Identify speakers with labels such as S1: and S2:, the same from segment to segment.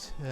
S1: Test.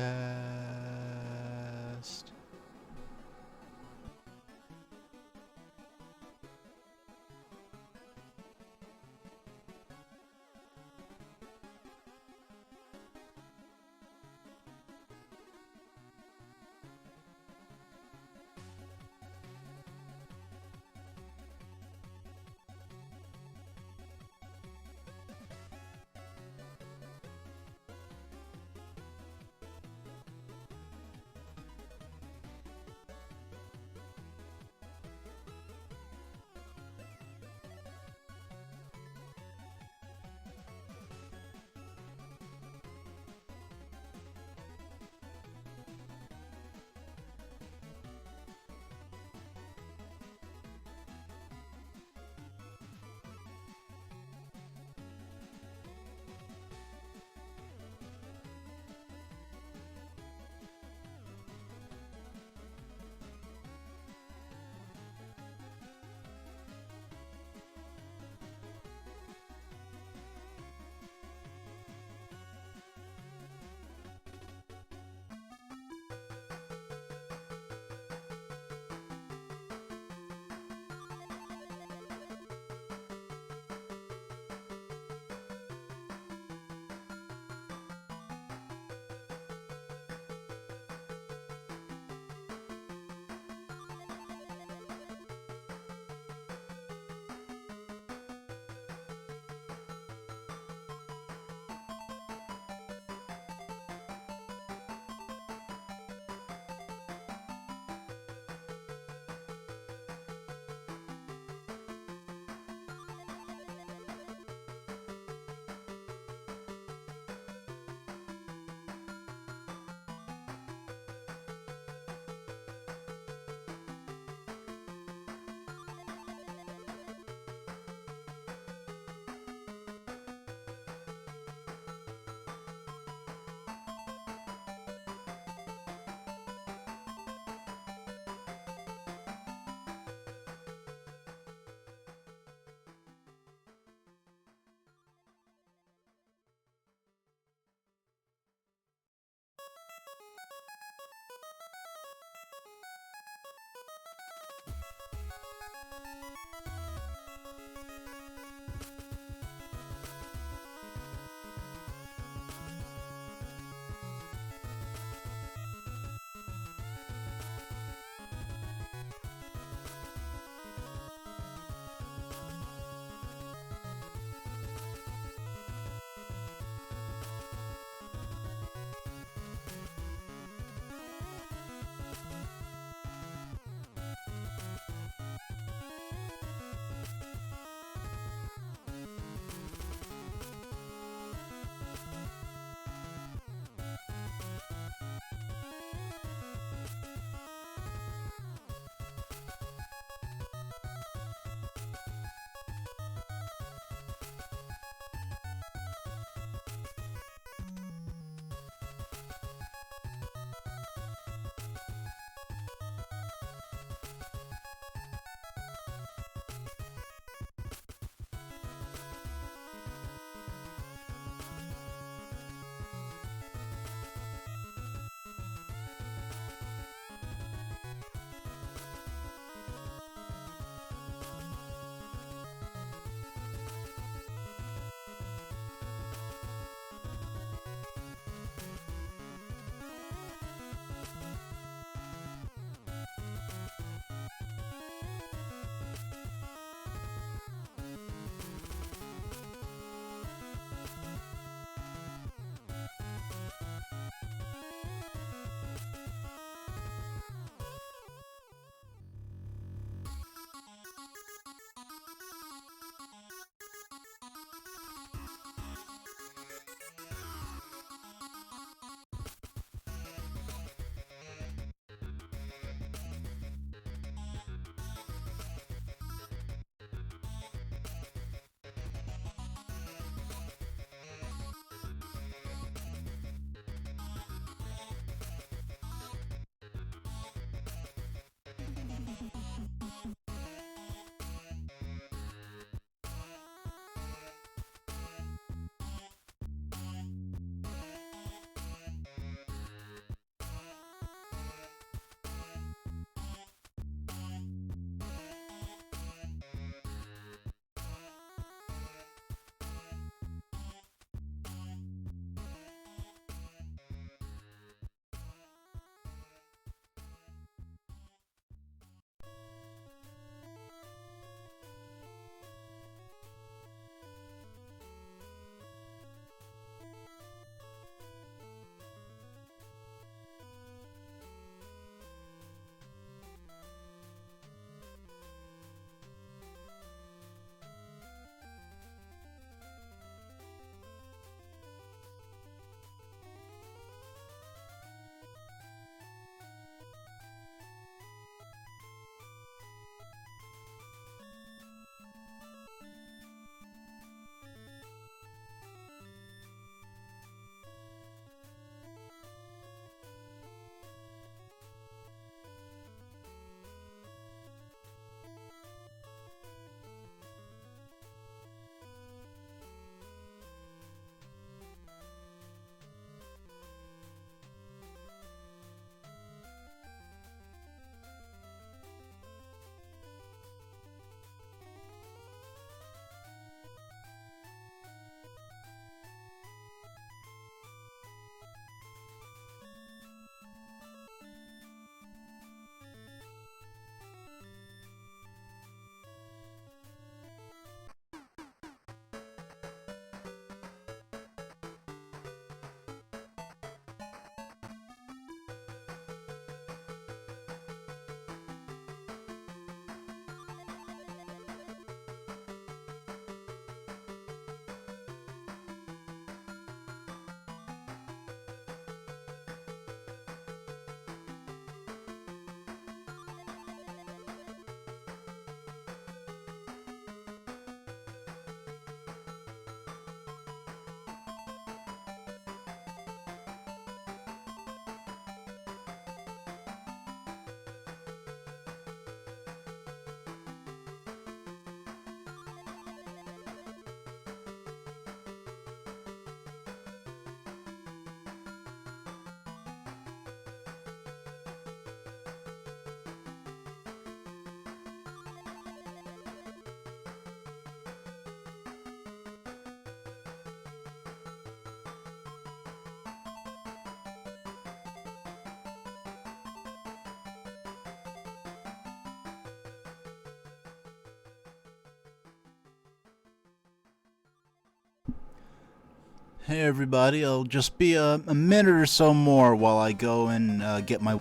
S1: Hey everybody, it'll just be a minute or so more while I go and get my...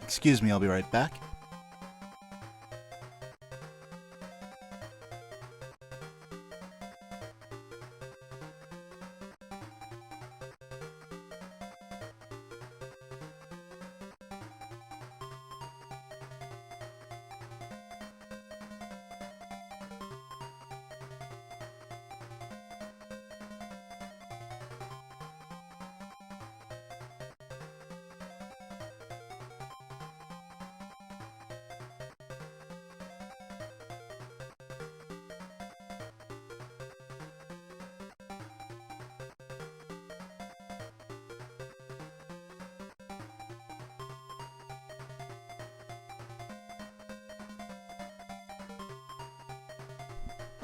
S1: Excuse me, I'll be right back.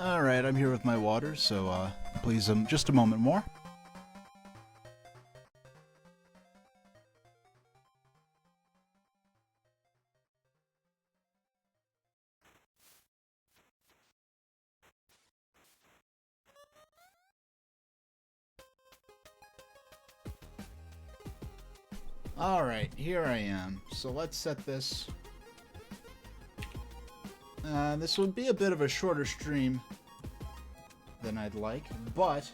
S1: Alright, I'm here with my water, so please just a moment more. Alright, here I am. So let's set this. This would be a bit of a shorter stream than I'd like, but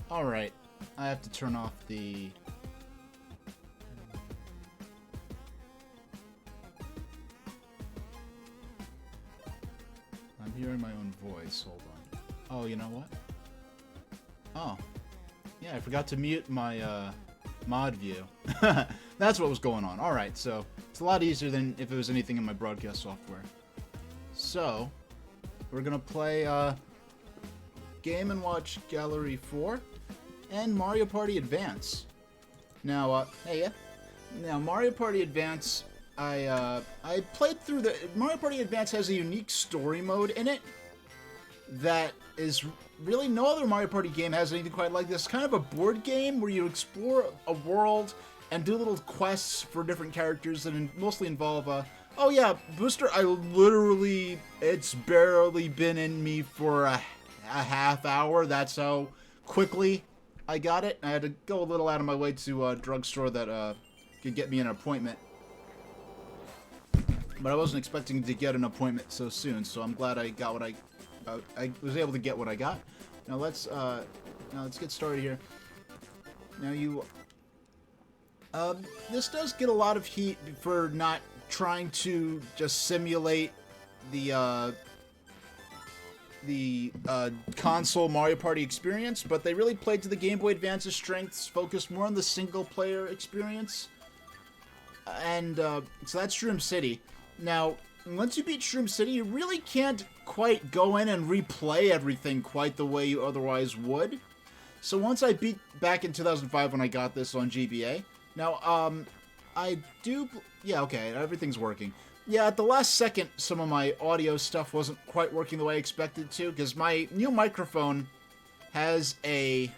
S1: alright, I have to turn off the... I'm hearing my own voice, hold on. Oh, you know what? Oh, yeah, I forgot to mute my mod view. That's what was going on. Alright, so it's a lot easier than if it was anything in my broadcast software. So, we're gonna play Game & Watch Gallery 4 and Mario Party Advance. Now, Now, Mario Party Advance, I played through the... Mario Party Advance has a unique story mode in it that is really no other Mario Party game has anything quite like this. It's kind of a board game where you explore a world and do little quests for different characters that mostly involve... Oh yeah, Booster, I literally, it's barely been in me for a half hour. That's how quickly I got it. I had to go a little out of my way to a drugstore that could get me an appointment. But I wasn't expecting to get an appointment so soon, so I'm glad I got what I was able to get what I got. Now let's get started here. Now this does get a lot of heat for not trying to just simulate the console Mario Party experience, but they really played to the Game Boy Advance's strengths, focused more on the single-player experience. And so that's Shroom City. Now, once you beat Shroom City, you really can't quite go in and replay everything quite the way you otherwise would. So once I beat back in 2005 when I got this on GBA. Now, I do... Yeah, okay, everything's working. Yeah, at the last second, some of my audio stuff wasn't quite working the way I expected it to, because my new microphone has a...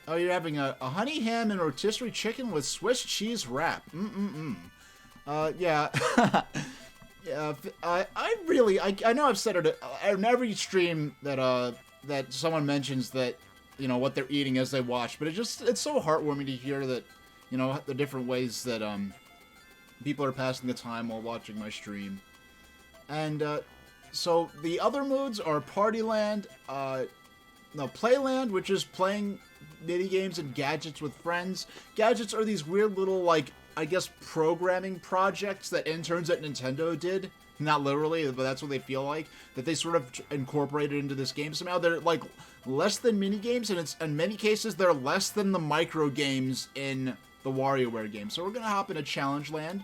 S1: Oh, you're having a honey ham and rotisserie chicken with Swiss cheese wrap. Yeah. Yeah, I know I've said it in every stream that that someone mentions that, you know, what they're eating as they watch, but it's so heartwarming to hear that, you know, the different ways that people are passing the time while watching my stream. And so the other modes are Partyland, Playland, which is playing mini games and gadgets with friends. Gadgets are these weird little, like, I guess, programming projects that interns at Nintendo did. Not literally, but that's what they feel like. That they sort of incorporated into this game somehow. They're, like, less than mini games, and it's in many cases, they're less than the micro games in the WarioWare game. So we're gonna hop into Challenge Land.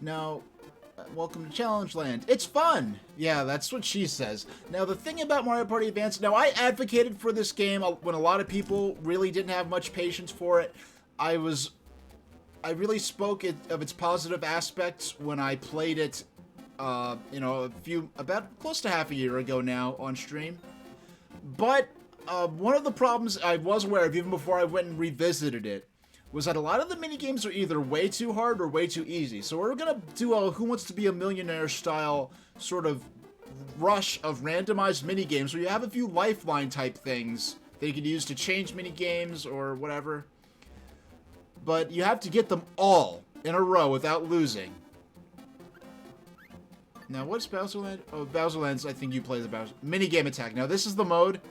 S1: Now, welcome to Challenge Land. It's fun! Yeah, that's what she says. Now, the thing about Mario Party Advance... Now, I advocated for this game when a lot of people really didn't have much patience for it. I really spoke of its positive aspects when I played it, you know, about close to half a year ago now on stream. But one of the problems I was aware of even before I went and revisited it was that a lot of the minigames are either way too hard or way too easy. So we're gonna do a Who Wants to Be a Millionaire style sort of rush of randomized minigames where you have a few lifeline type things that you can use to change minigames or whatever. But you have to get them all in a row without losing. Now, what's Bowserland? Oh, Bowserland's, I think you play the Bowser. Minigame attack. Now, this is the mode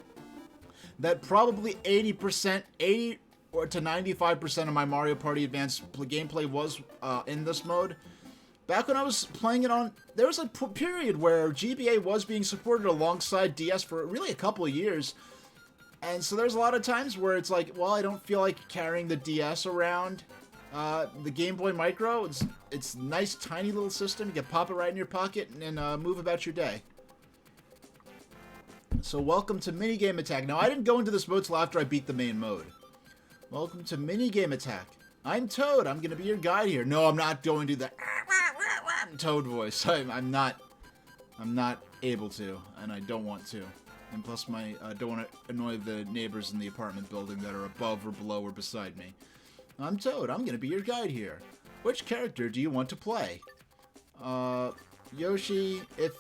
S1: that probably 80% or to 95% of my Mario Party Advance gameplay was in this mode. Back when I was playing it on, there was a period where GBA was being supported alongside DS for really a couple of years. And so there's a lot of times where it's like, well, I don't feel like carrying the DS around. The Game Boy Micro, it's a nice tiny little system. You can pop it right in your pocket and move about your day. So welcome to Minigame Attack. Now, I didn't go into this mode till after I beat the main mode. Welcome to Minigame Attack. I'm Toad. I'm going to be your guide here. No, I'm not going to do the Toad voice. I'm not able to, and I don't want to. And plus, I don't want to annoy the neighbors in the apartment building that are above or below or beside me. I'm Toad. I'm going to be your guide here. Which character do you want to play? Yoshi, if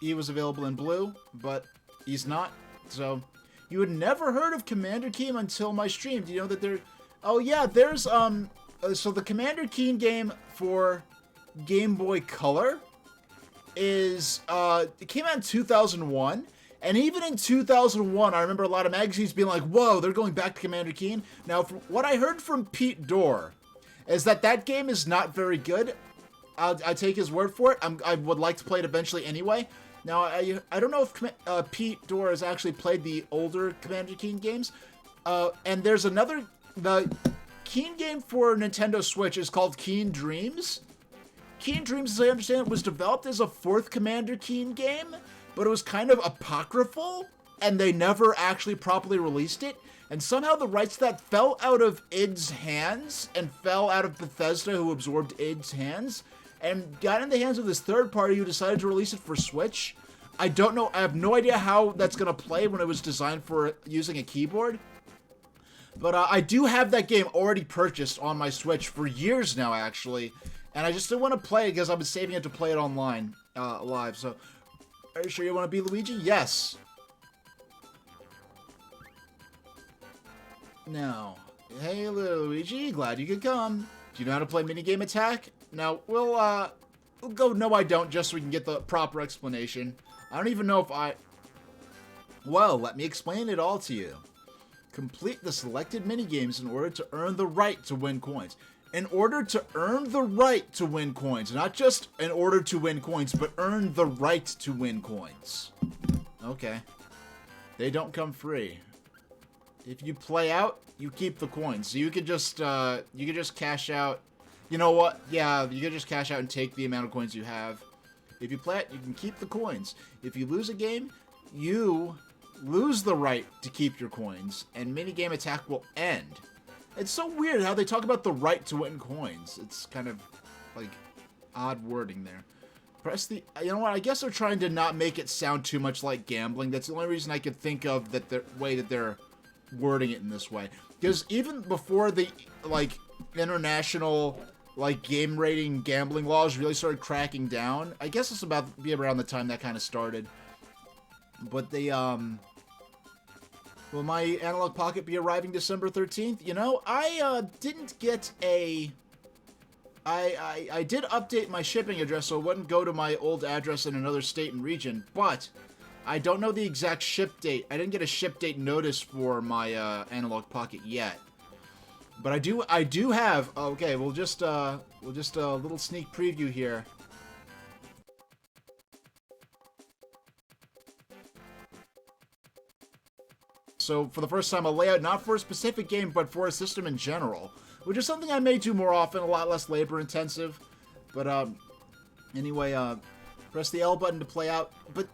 S1: he was available in blue, but he's not. So, you had never heard of Commander Keen until my stream. Do you know that there... Oh, yeah, there's, so the Commander Keen game for Game Boy Color is, it came out in 2001. And even in 2001, I remember a lot of magazines being like, whoa, they're going back to Commander Keen. Now, from what I heard from Pete Dorr is that game is not very good. I take his word for it. I would like to play it eventually anyway. Now, I don't know if Pete Dorr has actually played the older Commander Keen games. And there's another... The Keen game for Nintendo Switch is called Keen Dreams. Keen Dreams, as I understand it, was developed as a fourth Commander Keen game, but it was kind of apocryphal, and they never actually properly released it. And somehow the rights to that fell out of id's hands, and fell out of Bethesda, who absorbed id's hands, and got in the hands of this third party who decided to release it for Switch. I don't know, I have no idea how that's going to play when it was designed for using a keyboard. But I do have that game already purchased on my Switch for years now, actually. And I just didn't want to play it because I've been saving it to play it online, live. So, are you sure you want to be Luigi? Yes. Now, hey Luigi, glad you could come. Do you know how to play Minigame Attack? Now, we'll go no I don't, just so we can get the proper explanation. I don't even know if Well, let me explain it all to you. Complete the selected minigames in order to earn the right to win coins. In order to earn the right to win coins. Not just in order to win coins, but earn the right to win coins. Okay. They don't come free. If you play out, you keep the coins. So you could just cash out. You know what? Yeah, you could just cash out and take the amount of coins you have. If you play it, you can keep the coins. If you lose a game, you lose the right to keep your coins, and Minigame Attack will end. It's so weird how they talk about the right to win coins. It's kind of, like, odd wording there. Press the... You know what? I guess they're trying to not make it sound too much like gambling. That's the only reason I could think of that the way that they're wording it in this way. Because even before the, like, international, like, game rating gambling laws really started cracking down, I guess it's about to be around the time that kind of started. But they, will my Analog Pocket be arriving December 13th? You know, I didn't get a... I did update my shipping address so it wouldn't go to my old address in another state and region, but I don't know the exact ship date. I didn't get a ship date notice for my Analog Pocket yet. But I do have... Okay, we'll just a little sneak preview here. So, for the first time, a layout not for a specific game, but for a system in general. Which is something I may do more often, a lot less labor-intensive. But, anyway, press the L button to play out. But,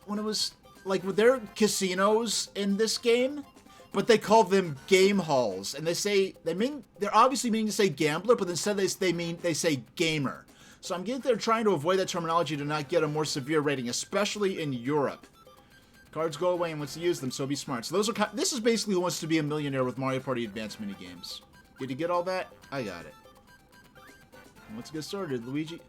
S1: when it was, like, there are casinos in this game, but they call them game halls. And they're obviously meaning to say gambler, but instead they say gamer. So I'm getting they're trying to avoid that terminology to not get a more severe rating, especially in Europe. Cards go away and wants to use them, so be smart. So this is basically Who Wants to Be a Millionaire with Mario Party Advance minigames. Did you get all that? I got it. Let's get started, Luigi.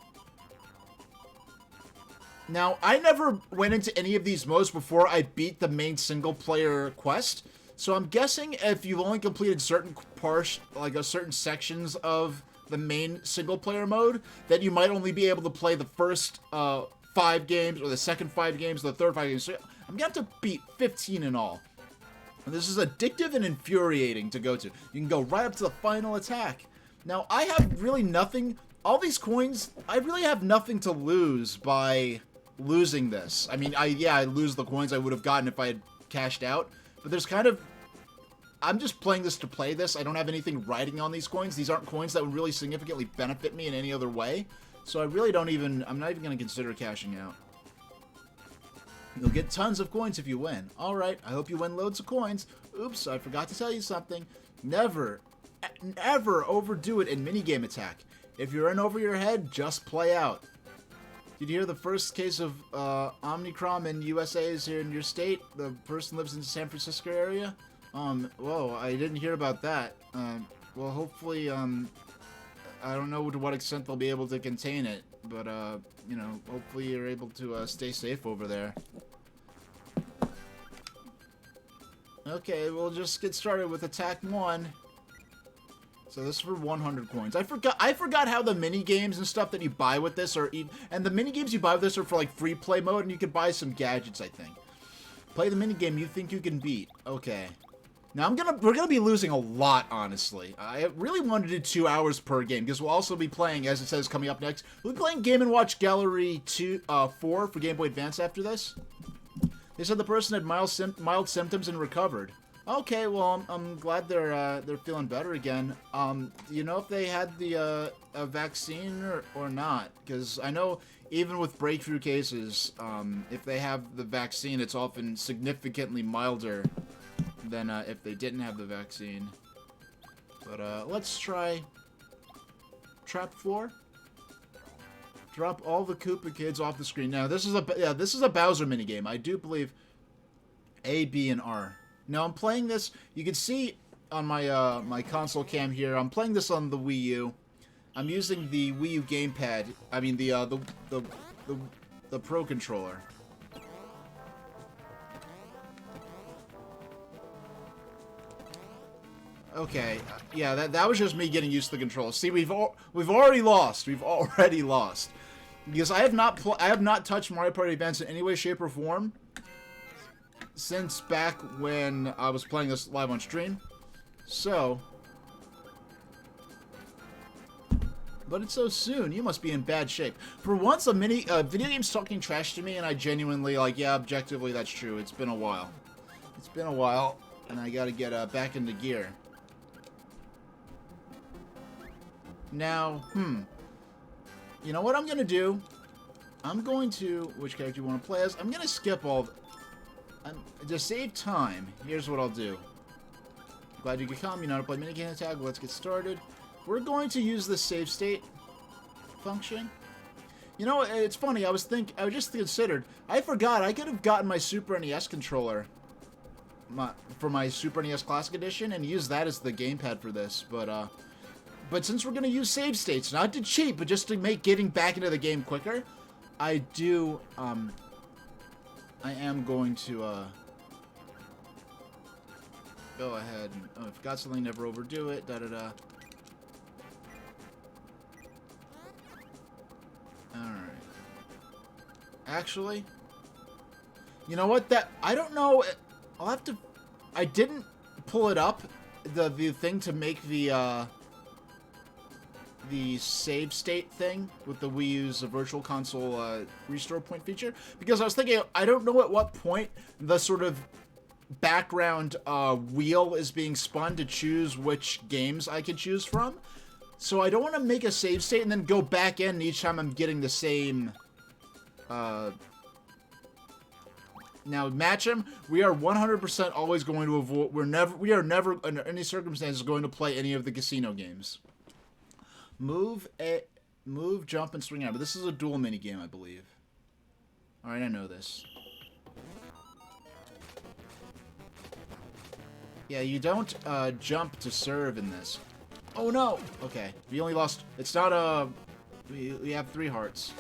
S1: Now, I never went into any of these modes before I beat the main single-player quest, so I'm guessing if you've only completed certain parts, like certain sections of the main single-player mode, that you might only be able to play the first 5 games, or the second 5 games, or the third 5 games. So I'm gonna have to beat 15 in all. And this is addictive and infuriating to go to. You can go right up to the final attack. Now, I have really nothing... All these coins, I really have nothing to lose by losing this. I mean, I lose the coins I would have gotten if I had cashed out. But there's kind of... I'm just playing this to play this. I don't have anything riding on these coins. These aren't coins that would really significantly benefit me in any other way. So I really don't even... I'm not even going to consider cashing out. You'll get tons of coins if you win. Alright, I hope you win loads of coins. Oops, I forgot to tell you something. Never overdo it in minigame attack. If you're in over your head, just play out. Did you hear the first case of Omicron in USA is here in your state? The person lives in the San Francisco area? Whoa, I didn't hear about that. Well, hopefully, I don't know to what extent they'll be able to contain it, but, you know, hopefully you're able to stay safe over there. Okay, we'll just get started with attack 1. So this is for 100 coins. I forgot how the mini games and stuff that you buy with this are, and the mini games you buy with this are for like free play mode, and you can buy some gadgets, I think. Play the mini game you think you can beat. Okay. Now we're gonna be losing a lot, honestly. I really wanted to do 2 hours per game because we'll also be playing, as it says coming up next, we'll be playing Game & Watch Gallery 4 for Game Boy Advance after this. They said the person had mild symptoms and recovered. Okay, well, I'm glad they're feeling better again. You know if they had the a vaccine or not? Because I know even with breakthrough cases, if they have the vaccine, it's often significantly milder than if they didn't have the vaccine. But let's try Trap Floor. Drop all the Koopa kids off the screen. Now this is a Bowser minigame. I do believe A, B, and R. Now I'm playing this. You can see on my my console cam here. I'm playing this on the Wii U. I'm using the Wii U gamepad. I mean the Pro controller. Okay, yeah, that was just me getting used to the controls. See, we've already lost. We've already lost because I have not touched Mario Party Advance in any way, shape, or form since back when I was playing this live on stream. So, but it's so soon. You must be in bad shape. For once, a video game's talking trash to me, and I genuinely yeah, objectively, that's true. It's been a while. It's been a while, and I gotta get back into gear. Now, you know what I'm gonna do? I'm going to... Which character you want to play as? I'm gonna skip all... to save time, here's what I'll do. Glad you could come. You know how to play minigame attack. Let's get started. We're going to use the save state function. You know, it's funny. I just considered. I forgot. I could have gotten my Super NES controller for my Super NES Classic Edition and used that as the gamepad for this. But since we're going to use save states, not to cheat, but just to make getting back into the game quicker, I am going to, go ahead and, oh, I forgot something, never overdo it, da-da-da. Alright. Actually, you know what, I don't know, I'll have to, I didn't pull it up, the thing to make the save state thing with the Wii U's Virtual Console restore point feature, because I was thinking, I don't know at what point the sort of background wheel is being spun to choose which games I can choose from. So I don't want to make a save state and then go back in each time I'm getting the same... Now, match 'em. We are 100% always going to avoid... We are never, under any circumstances, going to play any of the casino games. Move, jump, and swing out. But this is a dual minigame, I believe. Alright, I know this. Yeah, you don't jump to serve in this. Oh no! Okay, we only lost... It's not a... We have 3 hearts.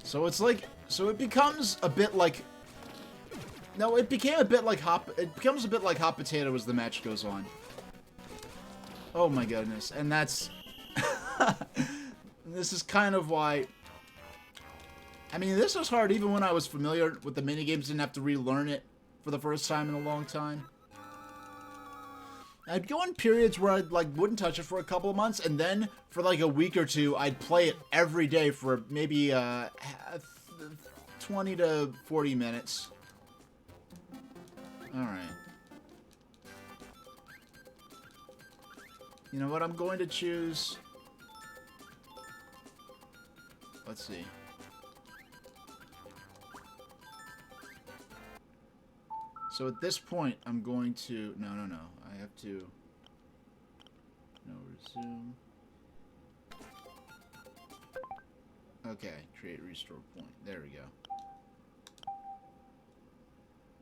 S1: So it's like, so it becomes a bit like, no, it became a bit like it becomes a bit like hot potato as the match goes on. Oh my goodness, and that's, this is kind of why, I mean, this was hard even when I was familiar with the minigames, didn't have to relearn it for the first time in a long time. I'd go in periods where I'd, like, wouldn't touch it for a couple of months, and then for, like, a week or two, I'd play it every day for maybe, 20 to 40 minutes. Alright. You know what? I'm going to choose... Let's see. So at this point, I'm going to... No. I have to... No, resume. Okay, create restore point. There we go.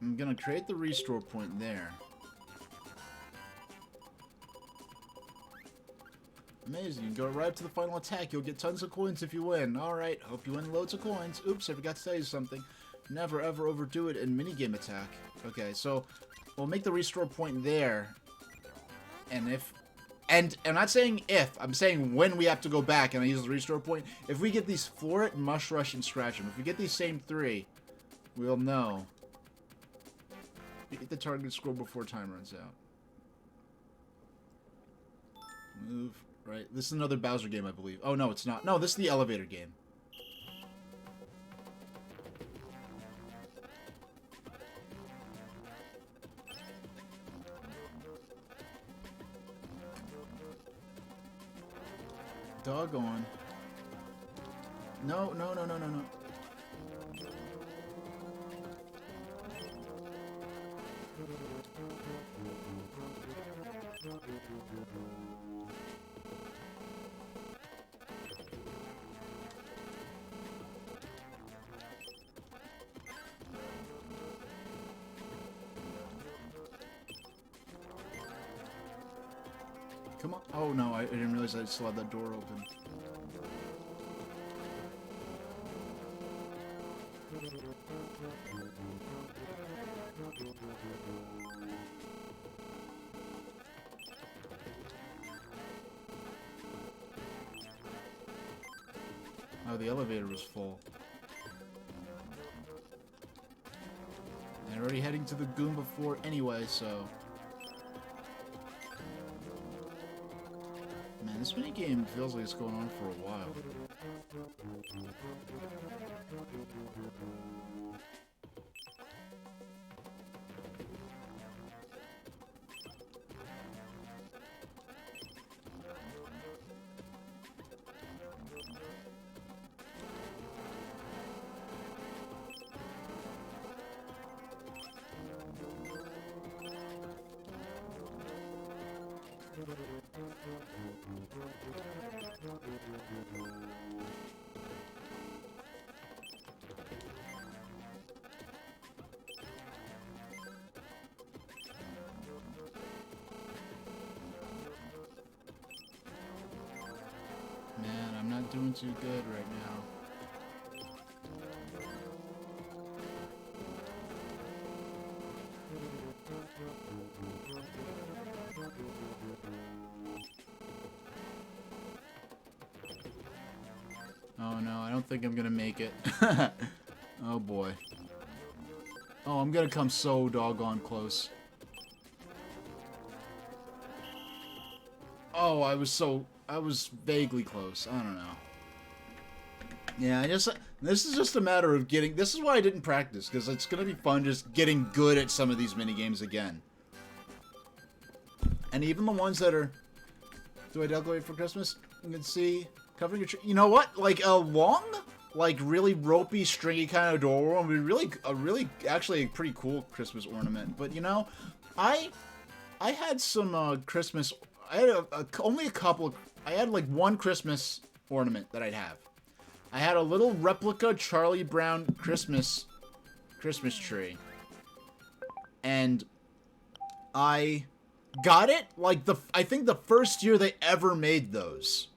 S1: I'm gonna create the restore point there. Amazing, you can go right up to the final attack. You'll get tons of coins if you win. Alright, hope you win loads of coins. Oops, I forgot to tell you something. Never ever overdo it in minigame attack. Okay, so we'll make the restore point there. And if... And I'm not saying if, I'm saying when we have to go back and I use the restore point. If we get these Floor It, Mush Rush, and Scratch 'em, if we get these same three, we'll know. Hit the target score before time runs out. Move, right. This is another Bowser game, I believe. Oh, no, it's not. No, this is the elevator game. Doggone. No. Come on. Oh, no, I didn't realize I still had that door open. Oh, the elevator was full. And already heading to the Goomba floor anyway, so... Man, this minigame feels like it's going on for a while. Man, I'm not doing too good right now. Oh no, I don't think I'm gonna make it. Oh boy. Oh, I'm gonna come so doggone close. Oh, I was vaguely close. I don't know. Yeah, this is just a matter of getting... This is why I didn't practice, because it's going to be fun just getting good at some of these minigames again. And even the ones that are... Do I decorate for Christmas? You can see... Covering your tree. You know what? Like, a long, like, really ropey, stringy kind of door would be really, actually a pretty cool Christmas ornament. But, you know, I had some, Christmas... I had only a couple... I had, like, one Christmas ornament that I'd have. I had a little replica Charlie Brown Christmas tree. And I got it, like, I think the first year they ever made those.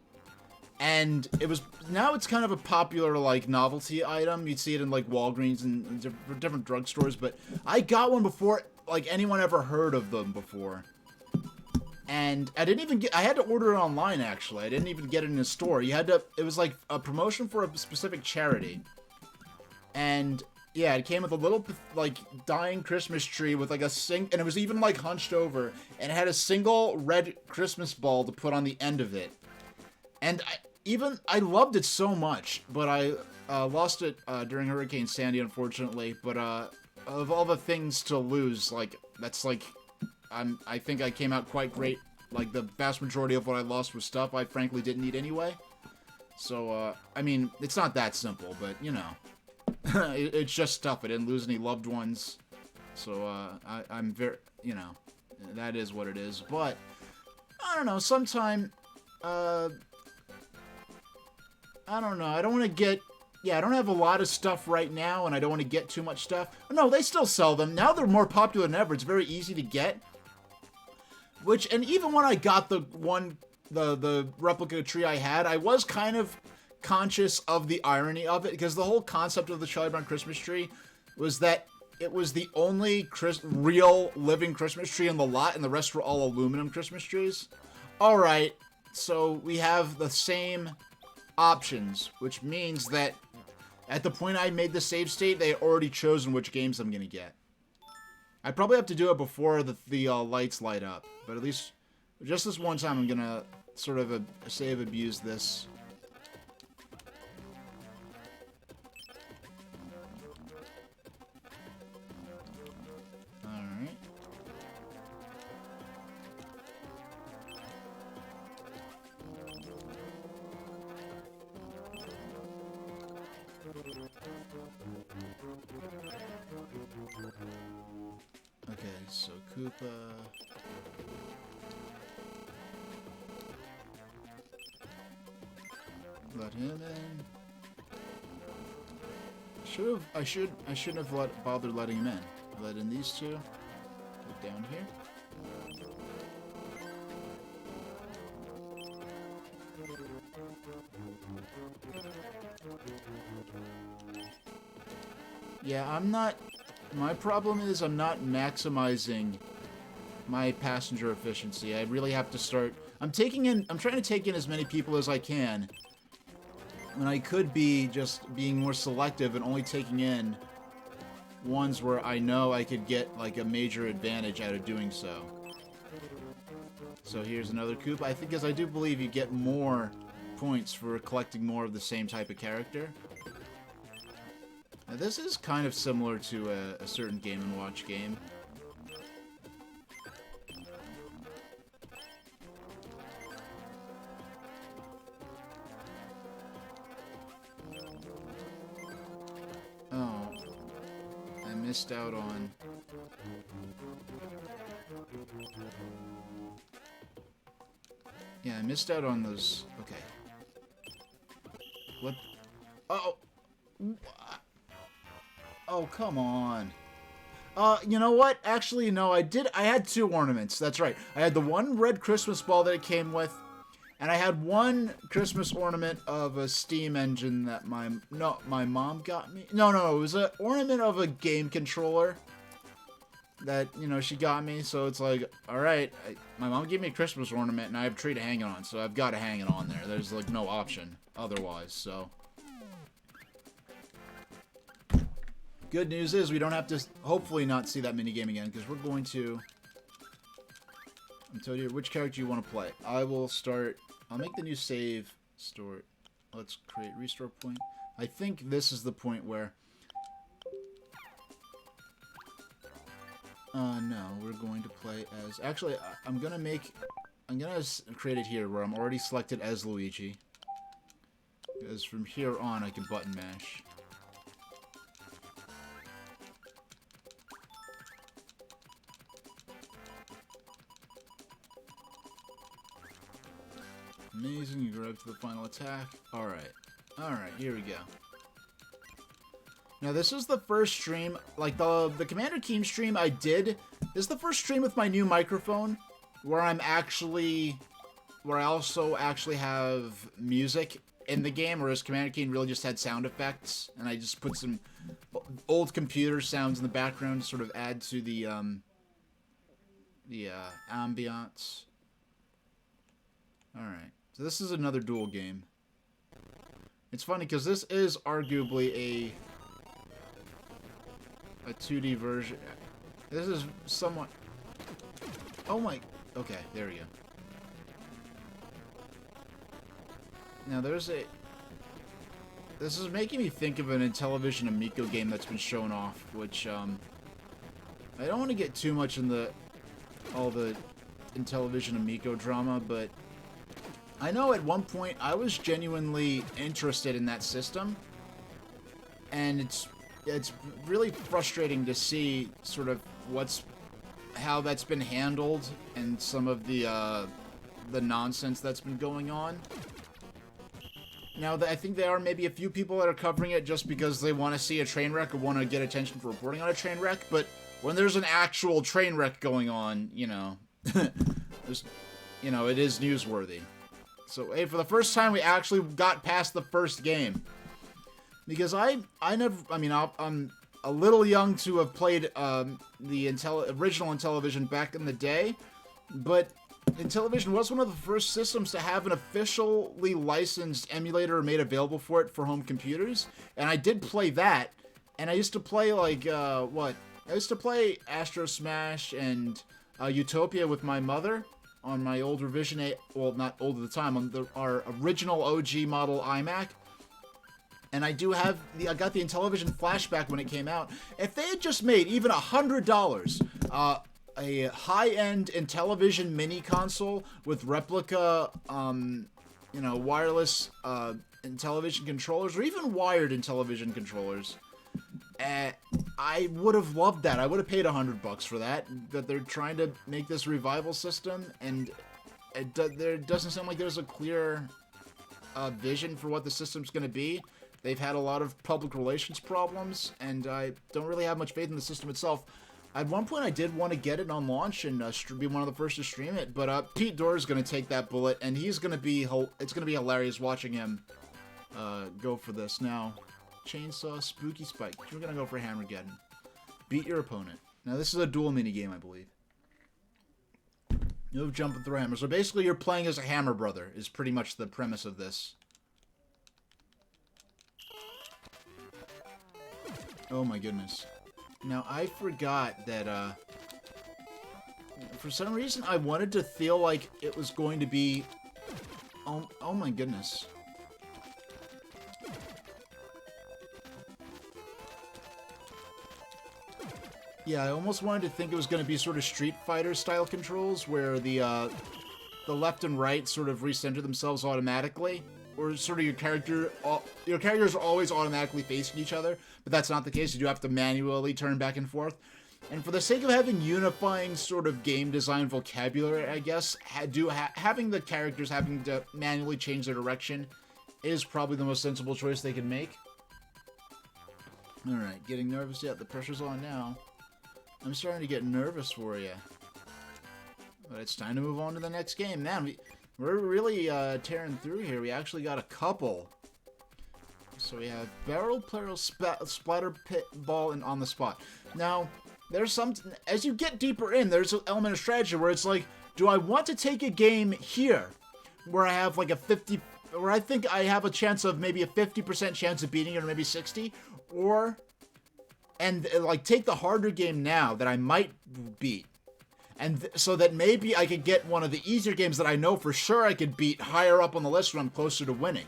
S1: And it was, now it's kind of a popular, like, novelty item. You'd see it in, like, Walgreens and different drugstores, but I got one before, like, anyone ever heard of them before. And I didn't even I had to order it online, actually. I didn't even get it in a store. You had to, it was like a promotion for a specific charity. And yeah, it came with a little, like, dying Christmas tree with, like, and it was even, like, hunched over. And it had a single red Christmas ball to put on the end of it. And I loved it so much, but I lost it during Hurricane Sandy, unfortunately. But of all the things to lose, like, that's, like, I think I came out quite great. Like, the vast majority of what I lost was stuff I frankly didn't need anyway. So, I mean, it's not that simple, but, you know. It's just stuff. I didn't lose any loved ones. So, I'm very, you know, that is what it is. But, I don't know, sometime, I don't know, I don't want to get, yeah, I don't have a lot of stuff right now, and I don't want to get too much stuff. No, they still sell them. Now they're more popular than ever. It's very easy to get. Which, and even when I got the replica tree I had, I was kind of conscious of the irony of it, because the whole concept of the Charlie Brown Christmas tree was that it was the only real living Christmas tree in the lot, and the rest were all aluminum Christmas trees. Alright, so we have the same options, which means that at the point I made the save state, they had already chosen which games I'm going to get. I probably have to do it before the lights light up, but at least just this one time I'm going to sort of save abuse this. Alright. Okay, so Koopa. Let him in. I shouldn't have bothered letting him in. Let in these two. Look down here. Yeah, I'm not. My problem is I'm not maximizing my passenger efficiency. I really have to start. I'm trying to take in as many people as I can. When I could be just being more selective and only taking in ones where I know I could get, like, a major advantage out of doing so. So here's another Koopa. I think, as I do believe you get more points for collecting more of the same type of character. Now, this is kind of similar to a certain Game & Watch game. Oh, I missed out on... Yeah, I missed out on those... Okay. What? Oh! Oh, come on. You know what? Actually, no, I had two ornaments. That's right. I had the one red Christmas ball that it came with, and I had one Christmas ornament of a Steam engine that my mom got me. No, it was an ornament of a game controller that, you know, she got me. So it's like, all right, my mom gave me a Christmas ornament, and I have a tree to hang it on, so I've got to hang it on there. There's, like, no option otherwise, so... Good news is we don't have to, hopefully, not see that minigame again, because we're going to... I'm telling you, which character you want to play. I'll make the new save store. Let's create restore point. I think this is the point where... no, we're going to play as... Actually, I'm going to create it here, where I'm already selected as Luigi. Because from here on, I can button mash. Amazing, you go up to the final attack. Alright, here we go. Now, this is the first stream, like, the Commander Keen stream I did. This is the first stream with my new microphone, where I'm actually, where I also actually have music in the game, whereas Commander Keen really just had sound effects, and I just put some old computer sounds in the background to sort of add to the ambiance. Alright, so this is another duel game. It's funny because this is arguably a 2D version. This is somewhat... Oh my... Okay, there we go. Now there's a... This is making me think of an Intellivision Amico game that's been shown off, which, I don't want to get too much in all the Intellivision Amico drama, but I know at one point I was genuinely interested in that system, and it's really frustrating to see sort of how that's been handled and some of the nonsense that's been going on. Now, I think there are maybe a few people that are covering it just because they want to see a train wreck or want to get attention for reporting on a train wreck, but when there's an actual train wreck going on, you know, it is newsworthy. So, hey, for the first time, we actually got past the first game. Because I'm a little young to have played the original Intellivision back in the day, but Intellivision was one of the first systems to have an officially licensed emulator made available for it for home computers, and I did play that, and I used to play, like, I used to play Astro Smash and Utopia with my mother on my old Revision 8, well, not old at the time, on our original OG model iMac. And I got the Intellivision Flashback when it came out. If they had just made even $100, a high-end Intellivision mini console with replica, wireless Intellivision controllers, or even wired Intellivision controllers, I would have loved that. I would have paid $100 for that. But they're trying to make this revival system, and there doesn't sound like there's a clear vision for what the system's going to be. They've had a lot of public relations problems, and I don't really have much faith in the system itself. At one point, I did want to get it on launch and be one of the first to stream it, but Pete Dorr is going to take that bullet, and it's going to be hilarious watching him go for this. Now, Chainsaw, Spooky Spike. We're going to go for Hammergeddon. Beat your opponent. Now, this is a dual minigame, I believe. Move, jump, and throw hammer. So basically, you're playing as a hammer brother, is pretty much the premise of this. Oh my goodness. Now, I forgot that, for some reason, I wanted to feel like it was going to be... Oh my goodness. Yeah, I almost wanted to think it was going to be sort of Street Fighter style controls, where the left and right sort of recenter themselves automatically. Or sort of your characters are always automatically facing each other, but that's not the case. You do have to manually turn back and forth. And for the sake of having unifying sort of game design vocabulary, I guess, having the characters having to manually change their direction is probably the most sensible choice they can make. Alright, getting nervous yet? The pressure's on now. I'm starting to get nervous for you. But it's time to move on to the next game. Man, we're really tearing through here. We actually got a couple. So we have Barrel Barrel Splatter Pit Ball and On the Spot. Now, there's some... As you get deeper in, there's an element of strategy where it's like, do I want to take a game here where I have like a 50... Where I think I have a chance of maybe a 50% chance of beating it, or maybe 60, or... And, like, take the harder game now that I might beat. And so that maybe I could get one of the easier games that I know for sure I could beat higher up on the list when I'm closer to winning.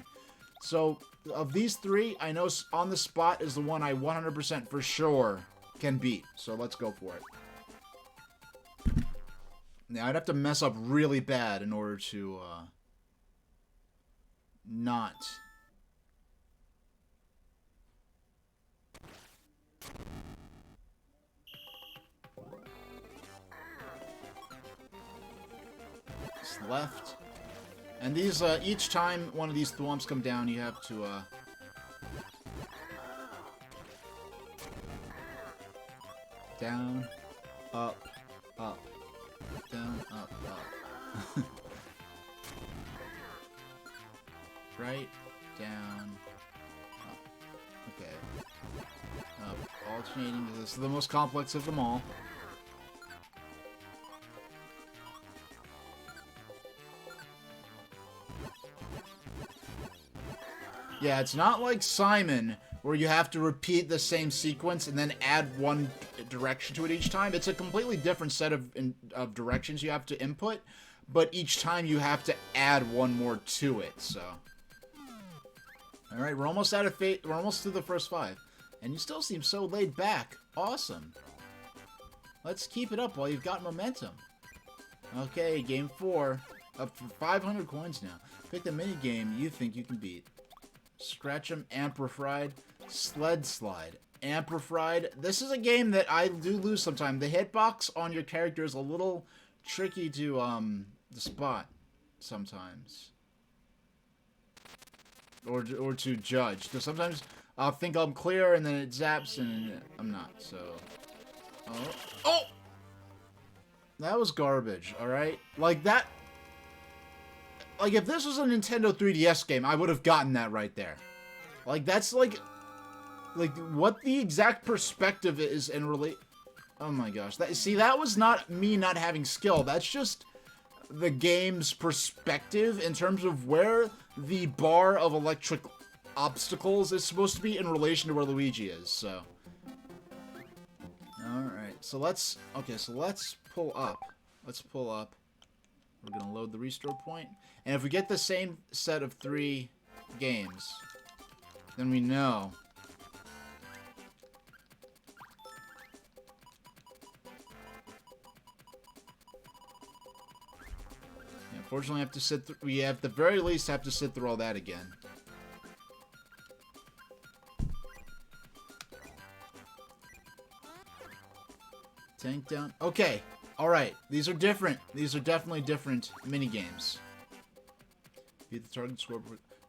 S1: So, of these three, I know On the Spot is the one I 100% for sure can beat. So let's go for it. Now, I'd have to mess up really bad in order to, not... Left. And these, each time one of these thwomps come down, you have to, down, up, up, down, up, up. right, down, up. Okay. Up, alternating. This is the most complex of them all. Yeah, it's not like Simon, where you have to repeat the same sequence and then add one direction to it each time. It's a completely different set of directions you have to input, but each time you have to add one more to it, so. Alright, we're almost out of fate. We're almost through the first 5. And you still seem so laid back. Awesome. Let's keep it up while you've got momentum. Okay, game 4. Up for 500 coins now. Pick the mini game you think you can beat. Scratch 'em, Amplified, Sled Slide. Amplified. This is a game that I do lose sometimes. The hitbox on your character is a little tricky to spot sometimes. Or to judge. Because sometimes I'll think I'm clear and then it zaps and I'm not, so... Oh! Oh! That was garbage, alright? Like that... Like, if this was a Nintendo 3DS game, I would have gotten that right there. Like, that's like... Like, what the exact perspective is in Oh my gosh. See, that was not me not having skill. That's just the game's perspective in terms of where the bar of electric obstacles is supposed to be in relation to where Luigi is, so... Alright, so let's... Okay, so let's pull up. Let's pull up. We're gonna load the restore point. And if we get the same set of 3 games, then we know. Yeah, unfortunately, we have the very least have to sit through all that again. Tank down. Okay. Alright. These are different. These are definitely different minigames. Beat the target score.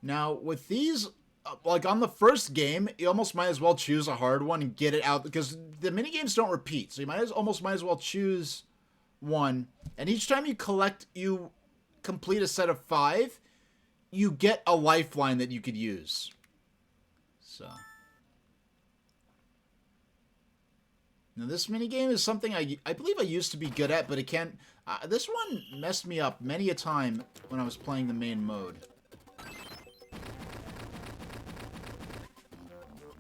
S1: Now, with these, like on the first game, you almost might as well choose a hard one and get it out, because the minigames don't repeat. So you almost might as well choose one. And each time you complete a set of 5, you get a lifeline that you could use. So. Now, this minigame is something I believe I used to be good at, but it can't... this one messed me up many a time when I was playing the main mode.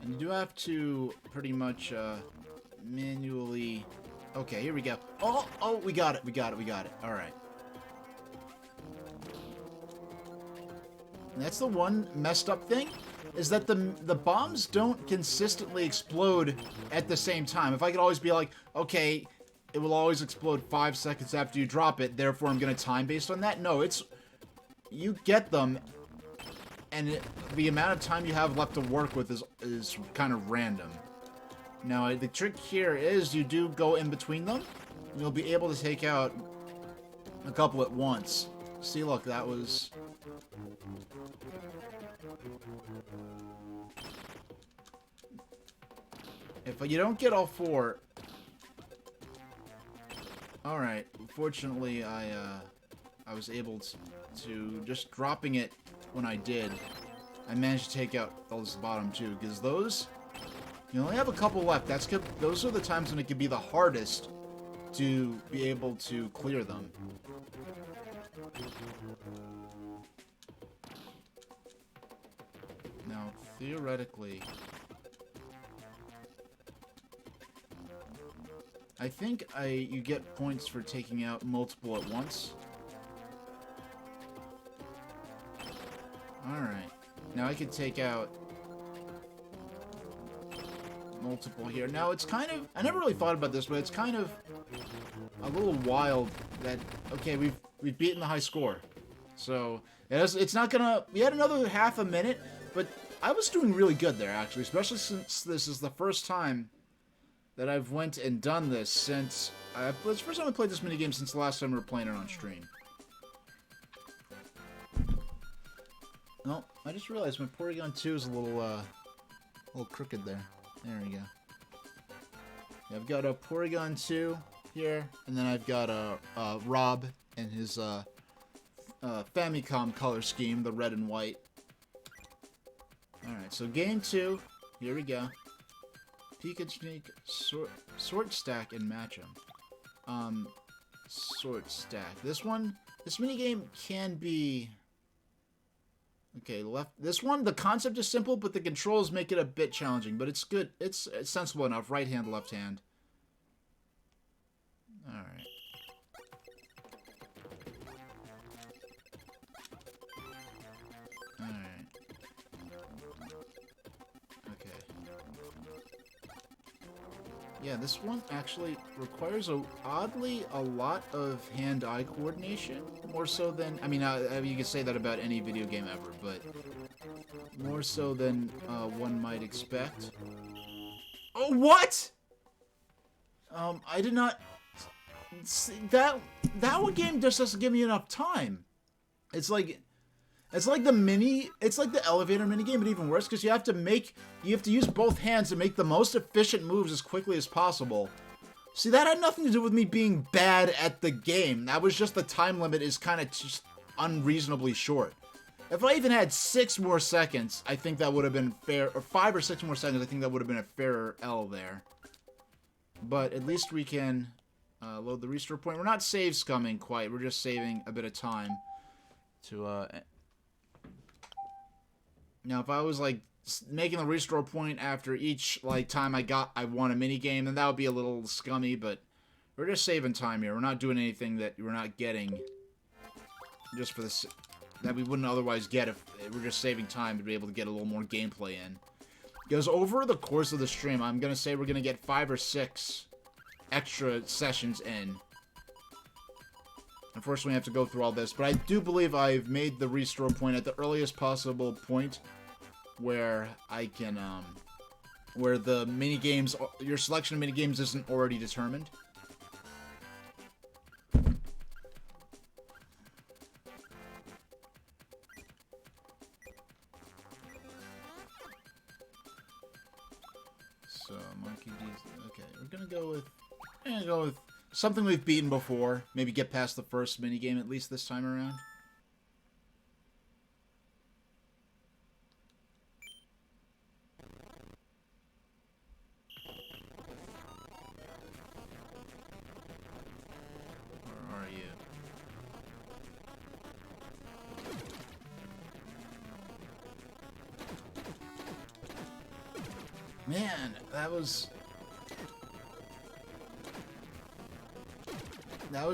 S1: And you do have to pretty much manually... Okay, here we go. Oh, we got it. All right. And that's the one messed up thing, is that the bombs don't consistently explode at the same time. If I could always be like, okay, it will always explode 5 seconds after you drop it, therefore I'm going to time based on that. No, it's... You get them, and the amount of time you have left to work with is kind of random. Now, the trick here is you do go in between them, and you'll be able to take out a couple at once. See, look, that was... If you don't get all 4... Alright, fortunately I was able to just dropping it when I did, I managed to take out those bottom 2, because those, you only have a couple left. Those are the times when it can be the hardest to be able to clear them. Now, theoretically, I think you get points for taking out multiple at once. Alright. Now I could take out multiple here. Now it's kind of... I never really thought about this, but it's kind of a little wild that... Okay, we've beaten the high score. So, it's not gonna... We had another half a minute, but I was doing really good there, actually. Especially since this is the first time that I've went and done this since... it's the first time I played this minigame since the last time we were playing it on stream. No, I just realized my Porygon 2 is a little crooked there. There we go. Yeah, I've got a Porygon 2 here, and then I've got Rob and his Famicom color scheme, the red and white. Alright, so game 2. Here we go. Pikachu, sort stack, and match 'em. Sort stack. This minigame can be... Okay, left. This one, the concept is simple, but the controls make it a bit challenging. But it's good. It's sensible enough. Right hand, left hand. Alright. Alright. Okay. Yeah, this one actually requires oddly a lot of hand-eye coordination, more so than, I mean, you can say that about any video game ever, but more so than one might expect. Oh, what? I did not see that one game just doesn't give me enough time. It's like the elevator mini game, but even worse because you have to use both hands to make the most efficient moves as quickly as possible. See, that had nothing to do with me being bad at the game. That was just the time limit is kind of just unreasonably short. If I even had 6 more seconds, I think that would have been fair, or 5 or 6 more seconds, I think that would have been a fairer L there. But at least we can load the restore point. We're not save scumming quite, we're just saving a bit of time to Now, if I was, like, making the restore point after each, like, time I won a minigame, then that would be a little scummy, but we're just saving time here. We're not doing anything that we're not getting just for this, that we wouldn't otherwise get if we're just saving time to be able to get a little more gameplay in. Because over the course of the stream, I'm going to say we're going to get 5 or 6 extra sessions in. Unfortunately, I have to go through all this, but I do believe I've made the restore point at the earliest possible point where I can, where the minigames, your selection of minigames isn't already determined. So, Monkey D's, okay, we're gonna go with something we've beaten before. Maybe get past the first minigame at least this time around. Where are you? Man, that was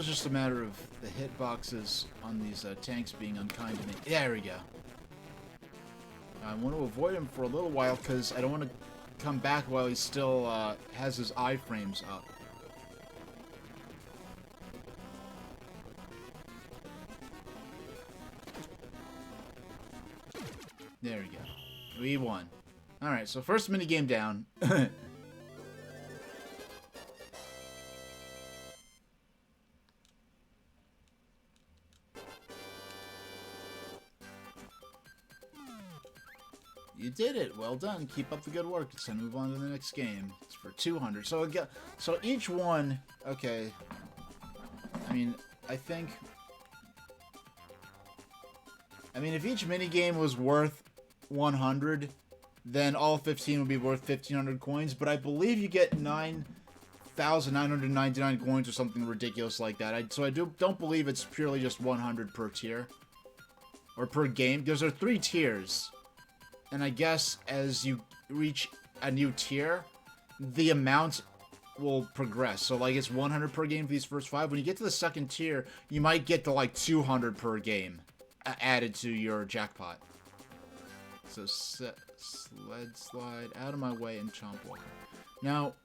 S1: just a matter of the hitboxes on these tanks being unkind to me. There we go. I want to avoid him for a little while because I don't want to come back while he still has his iframes up. There we go. We won. Alright, so first minigame down. You did it. Well done. Keep up the good work. Let's move on to the next game. It's for 200. So again, so each one, okay. I mean, if each minigame was worth 100, then all 15 would be worth 1,500 coins. But I believe you get 9,999 coins or something ridiculous like that. So I don't believe it's purely just 100 per tier. Or per game. Because there are 3 tiers. And I guess as you reach a new tier, the amount will progress. So, like, it's 100 per game for these first 5. When you get to the second tier, you might get to, like, 200 per game added to your jackpot. So, slide out of my way and chomp walker. Now,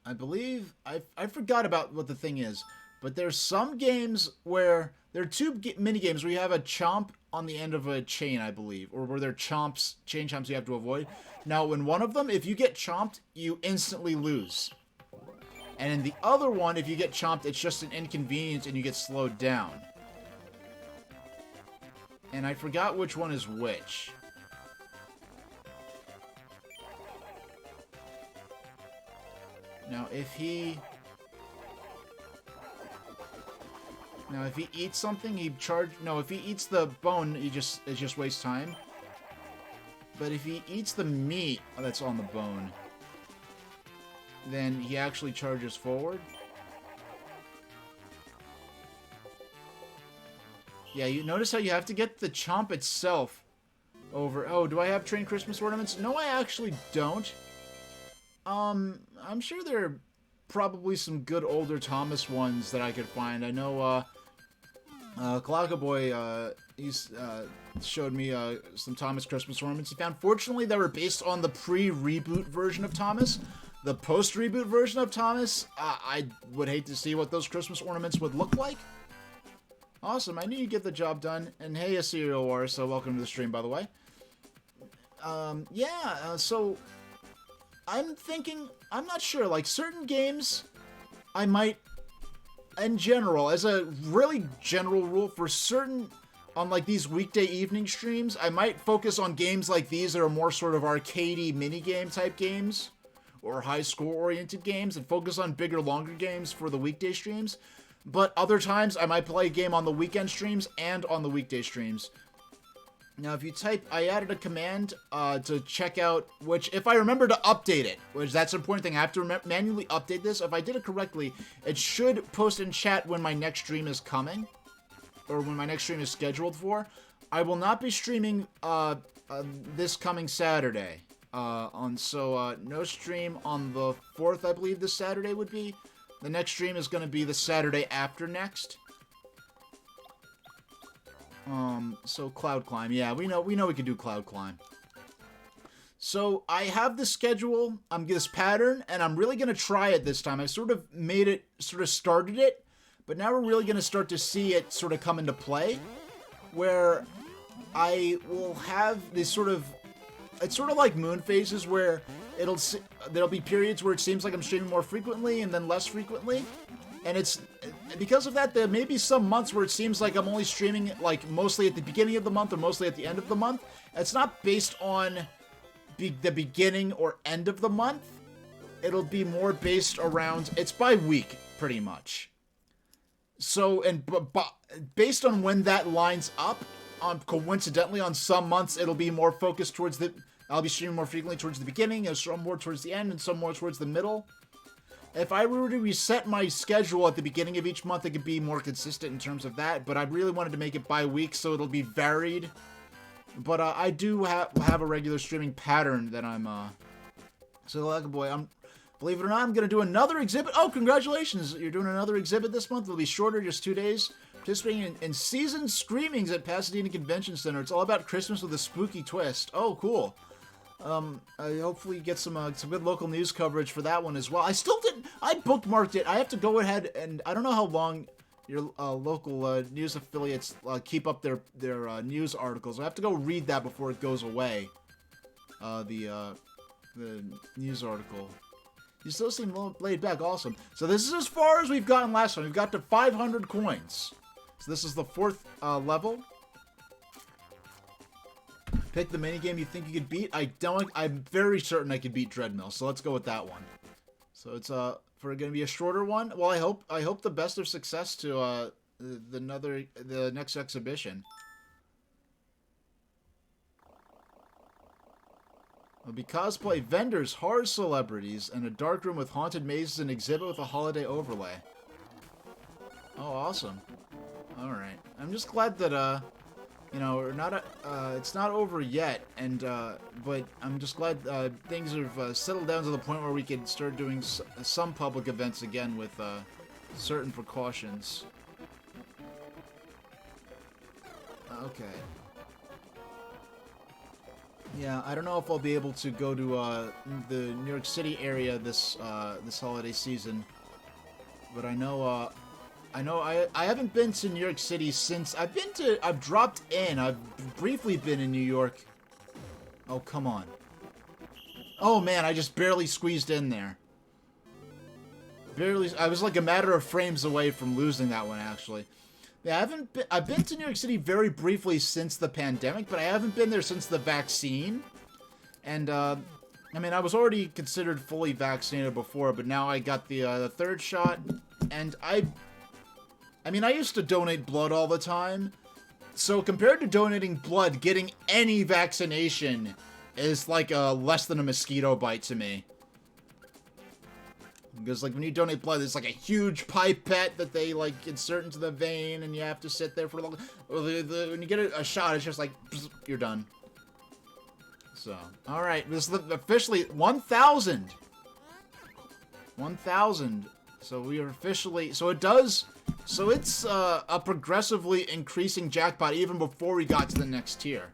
S1: I believe, I forgot about what the thing is, but there's some games where there are 2 minigames where you have a chomp on the end of a chain, I believe, or where there are chain chomps you have to avoid. Now, in one of them, if you get chomped, you instantly lose. And in the other one, if you get chomped, it's just an inconvenience and you get slowed down. And I forgot which one is which. Now, if he eats something, he charge. No, if he eats the bone, it just wastes time. But if he eats the meat that's on the bone, then he actually charges forward. Yeah, you notice how you have to get the chomp itself over... Oh, do I have trained Christmas ornaments? No, I actually don't. I'm sure there are probably some good older Thomas ones that I could find. I know, Clockaboy, he's, showed me, some Thomas Christmas ornaments he found. Fortunately, they were based on the pre-reboot version of Thomas. The post-reboot version of Thomas, I would hate to see what those Christmas ornaments would look like. Awesome, I knew you'd get the job done. And hey, a Serial War, so welcome to the stream, by the way. So... I'm thinking... I'm not sure, like, certain games, I might... In general, as a really general rule, for certain... On, like, these weekday evening streams, I might focus on games like these that are more sort of arcadey minigame type games. Or high-score-oriented games, and focus on bigger, longer games for the weekday streams. But other times, I might play a game on the weekend streams and on the weekday streams. Now, if you type, I added a command to check out, which, if I remember to update it, which that's an important thing, I have to manually update this. If I did it correctly, it should post in chat when my next stream is coming, or when my next stream is scheduled for. I will not be streaming this coming Saturday. No stream on the 4th, I believe this Saturday would be. The next stream is going to be the Saturday after next. So Cloud Climb. Yeah, we know we can do Cloud Climb. So I have the schedule, this pattern, and I'm really going to try it this time. I sort of started it, but now we're really going to start to see it sort of come into play, where I will have this sort of, it's sort of like moon phases where there'll be periods where it seems like I'm streaming more frequently and then less frequently. And it's, because of that, there may be some months where it seems like I'm only streaming, like, mostly at the beginning of the month or mostly at the end of the month. It's not based on the beginning or end of the month. It'll be more based around, it's by week, pretty much. So, based on when that lines up, coincidentally, on some months, it'll be more focused towards I'll be streaming more frequently towards the beginning, and some more towards the end, and some more towards the middle. If I were to reset my schedule at the beginning of each month, it could be more consistent in terms of that, but I really wanted to make it by week, so it'll be varied. But I do have a regular streaming pattern that I'm, so like a boy, believe it or not, I'm going to do another exhibit. Oh, congratulations, you're doing another exhibit this month. It'll be shorter, just 2 days. Participating in Seasoned Screamings at Pasadena Convention Center. It's all about Christmas with a spooky twist. Oh, cool. I hopefully get some good local news coverage for that one as well. I bookmarked it. I have to go ahead and, I don't know how long your local news affiliates keep up their news articles. I have to go read that before it goes away. The news article. You still seem laid back. Awesome. So this is as far as we've gotten last time. We've got to 500 coins. So this is the 4th level. Pick the minigame you think you could beat. I'm very certain I could beat Dreadmill, so let's go with that one. So it's for gonna be a shorter one. Well, I hope the best of success to the next exhibition. It'll be cosplay, vendors, horror celebrities, and a dark room with haunted mazes and exhibit with a holiday overlay. Oh, awesome. Alright. I'm just glad that, you know, it's not over yet, and, but I'm just glad, things have, settled down to the point where we can start doing some public events again with, certain precautions. Okay. Yeah, I don't know if I'll be able to go to, the New York City area this holiday season, but I know I haven't been to New York City since I've dropped in. I've briefly been in New York. Oh, come on. Oh man, I just barely squeezed in there. Barely, I was like a matter of frames away from losing that one, actually. Yeah, I've been to New York City very briefly since the pandemic, but I haven't been there since the vaccine. And, I mean, I was already considered fully vaccinated before, but now I got the 3rd shot, and I mean, I used to donate blood all the time, so compared to donating blood, getting any vaccination is like less than a mosquito bite to me. Because, like, when you donate blood, there's, like, a huge pipette that they, like, insert into the vein, and you have to sit there for a long... when you get a shot, it's just like, pss, you're done. So, alright, this is officially 1,000! 1,000. So we are officially... So it does... So it's a progressively increasing jackpot even before we got to the next tier.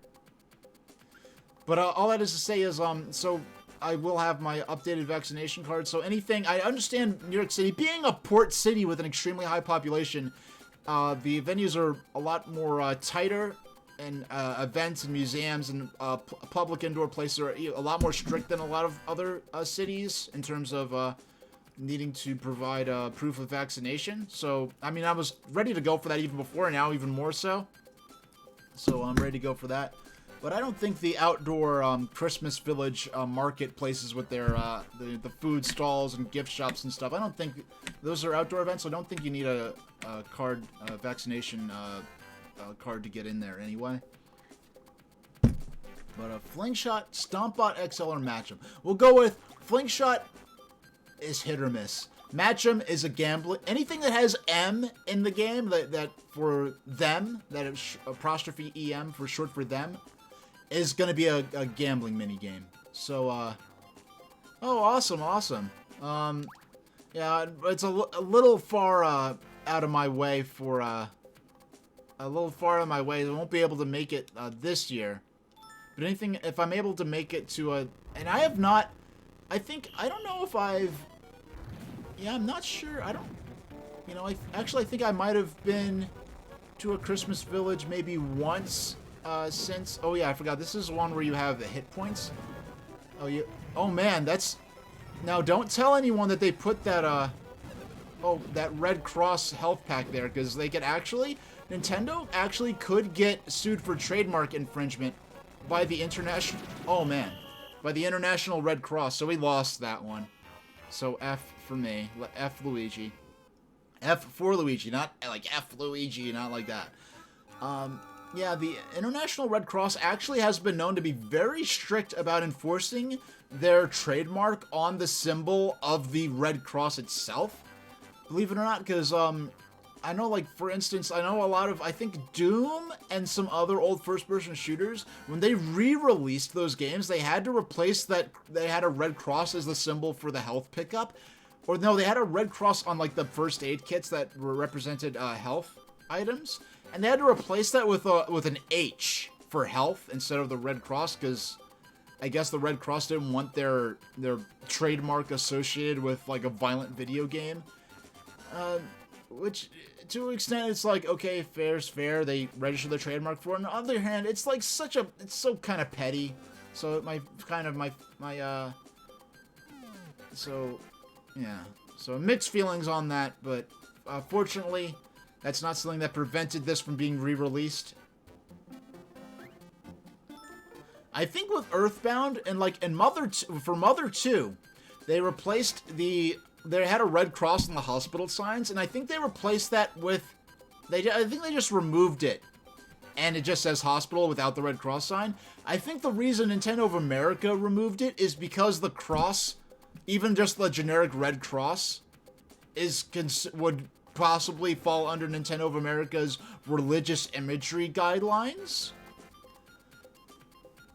S1: But all that is to say is, so... I will have my updated vaccination card, so anything... I understand New York City being a port city with an extremely high population, the venues are a lot more tighter, and events and museums and public indoor places are a lot more strict than a lot of other cities in terms of needing to provide proof of vaccination. So, I mean, I was ready to go for that even before, and now even more so. So I'm ready to go for that. But I don't think the outdoor Christmas Village marketplaces with their the food stalls and gift shops and stuff, I don't think those are outdoor events. So I don't think you need a card, vaccination card to get in there anyway. But Flingshot, Stompbot XL, or Match'em. We'll go with Flingshot is hit or miss. Match'em is a gambling. Anything that has M in the game, that for them, that is apostrophe EM for short for them, is going to be a gambling minigame. So, oh, awesome, awesome. Yeah, it's a little far out of my way for, a little far out of my way. I won't be able to make it this year. But anything, if I'm able to make it to a, and I have not, I don't know if I've, yeah, I'm not sure. I don't, you know, I think I might have been to a Christmas Village maybe once since, oh yeah, I forgot. This is one where you have the hit points. Oh man, that's, now don't tell anyone that they put that, that Red Cross health pack there, because they could actually, Nintendo actually could get sued for trademark infringement by the international, oh man, by the International Red Cross, so we lost that one. So F for me, F Luigi. F for Luigi, not like F Luigi, not like that. Yeah, the International Red Cross actually has been known to be very strict about enforcing their trademark on the symbol of the Red Cross itself. Believe it or not, because, I know, like, for instance, I know a lot of, I think, Doom and some other old first-person shooters, when they re-released those games, they had to replace that, they had a Red Cross as the symbol for the health pickup. Or, no, they had a Red Cross on, like, the first aid kits that represented, health items. And they had to replace that with an H for health instead of the Red Cross, because I guess the Red Cross didn't want their trademark associated with, like, a violent video game. Which, to an extent, it's like, okay, fair's fair, they register their trademark for it. On the other hand, it's like it's so kind of petty. So so, yeah. So mixed feelings on that, but fortunately, that's not something that prevented this from being re-released. I think with Earthbound and like for Mother 2, they replaced they had a Red Cross on the hospital signs, and I think they replaced that with I think they just removed it, and it just says hospital without the Red Cross sign. I think the reason Nintendo of America removed it is because the cross, even just the generic Red Cross, would possibly fall under Nintendo of America's religious imagery guidelines.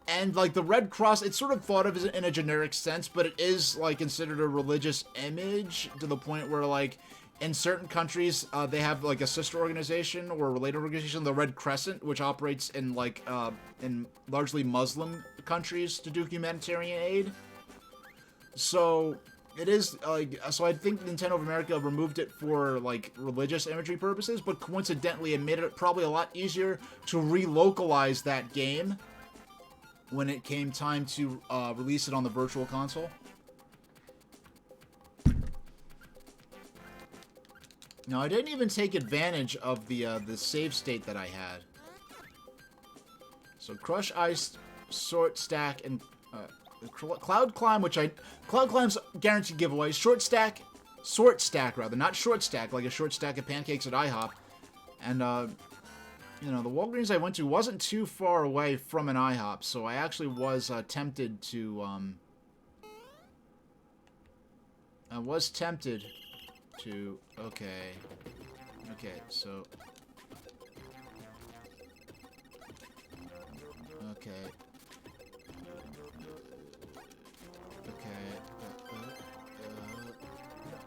S1: And, like, the Red Cross, it's sort of thought of as in a generic sense, but it is, like, considered a religious image to the point where, like, in certain countries, they have, like, a sister organization or a related organization, the Red Crescent, which operates in, like, in largely Muslim countries to do humanitarian aid. So it is, like, so I think Nintendo of America removed it for, like, religious imagery purposes, but coincidentally it made it probably a lot easier to relocalize that game when it came time to release it on the Virtual Console. Now, I didn't even take advantage of the save state that I had. So, Crush Ice, Sort Stack, and Cloud Climb, Cloud Climb's guaranteed giveaway. Sort Stack, not Short Stack, like a short stack of pancakes at IHOP. And you know, the Walgreens I went to wasn't too far away from an IHOP, so I actually was tempted to, okay. Okay, so... Okay.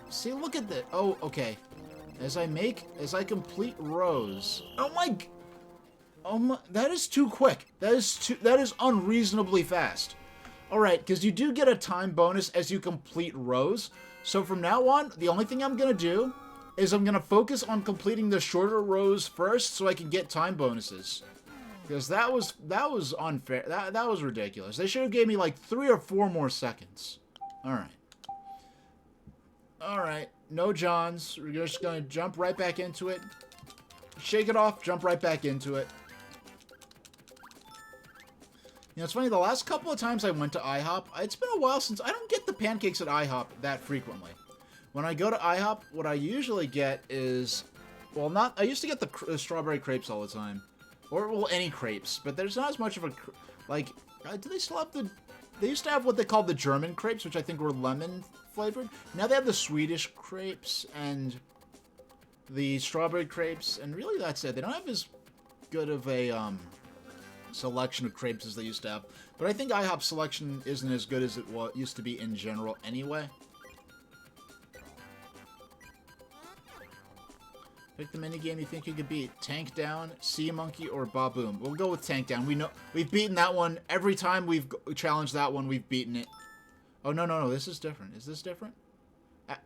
S1: See, look at that. Oh, okay. As I complete rows. Oh my... that is too quick. That is unreasonably fast. Alright, because you do get a time bonus as you complete rows. So from now on, the only thing I'm going to do is I'm going to focus on completing the shorter rows first so I can get time bonuses. Because that was unfair. That was ridiculous. They should have gave me like 3 or 4 more seconds. Alright. Alright. No Johns. We're just going to jump right back into it. Shake it off, jump right back into it. You know, it's funny, the last couple of times I went to IHOP, it's been a while since... I don't get the pancakes at IHOP that frequently. When I go to IHOP, what I usually get is... Well, not... I used to get the strawberry crepes all the time. Or, well, any crepes. But there's not as much of a... Like, do they still have the... They used to have what they called the German crepes, which I think were lemon-flavored. Now they have the Swedish crepes and the strawberry crepes. And really, that's it. They don't have as good of a... selection of crepes as they used to have. But I think IHOP's selection isn't as good as it used to be in general anyway. Pick the minigame you think you could beat. Tank Down, Sea Monkey, or Baboom. We'll go with Tank Down. We've beaten that one. Every time we've challenged that one, we've beaten it. Oh, no. This is different. Is this different?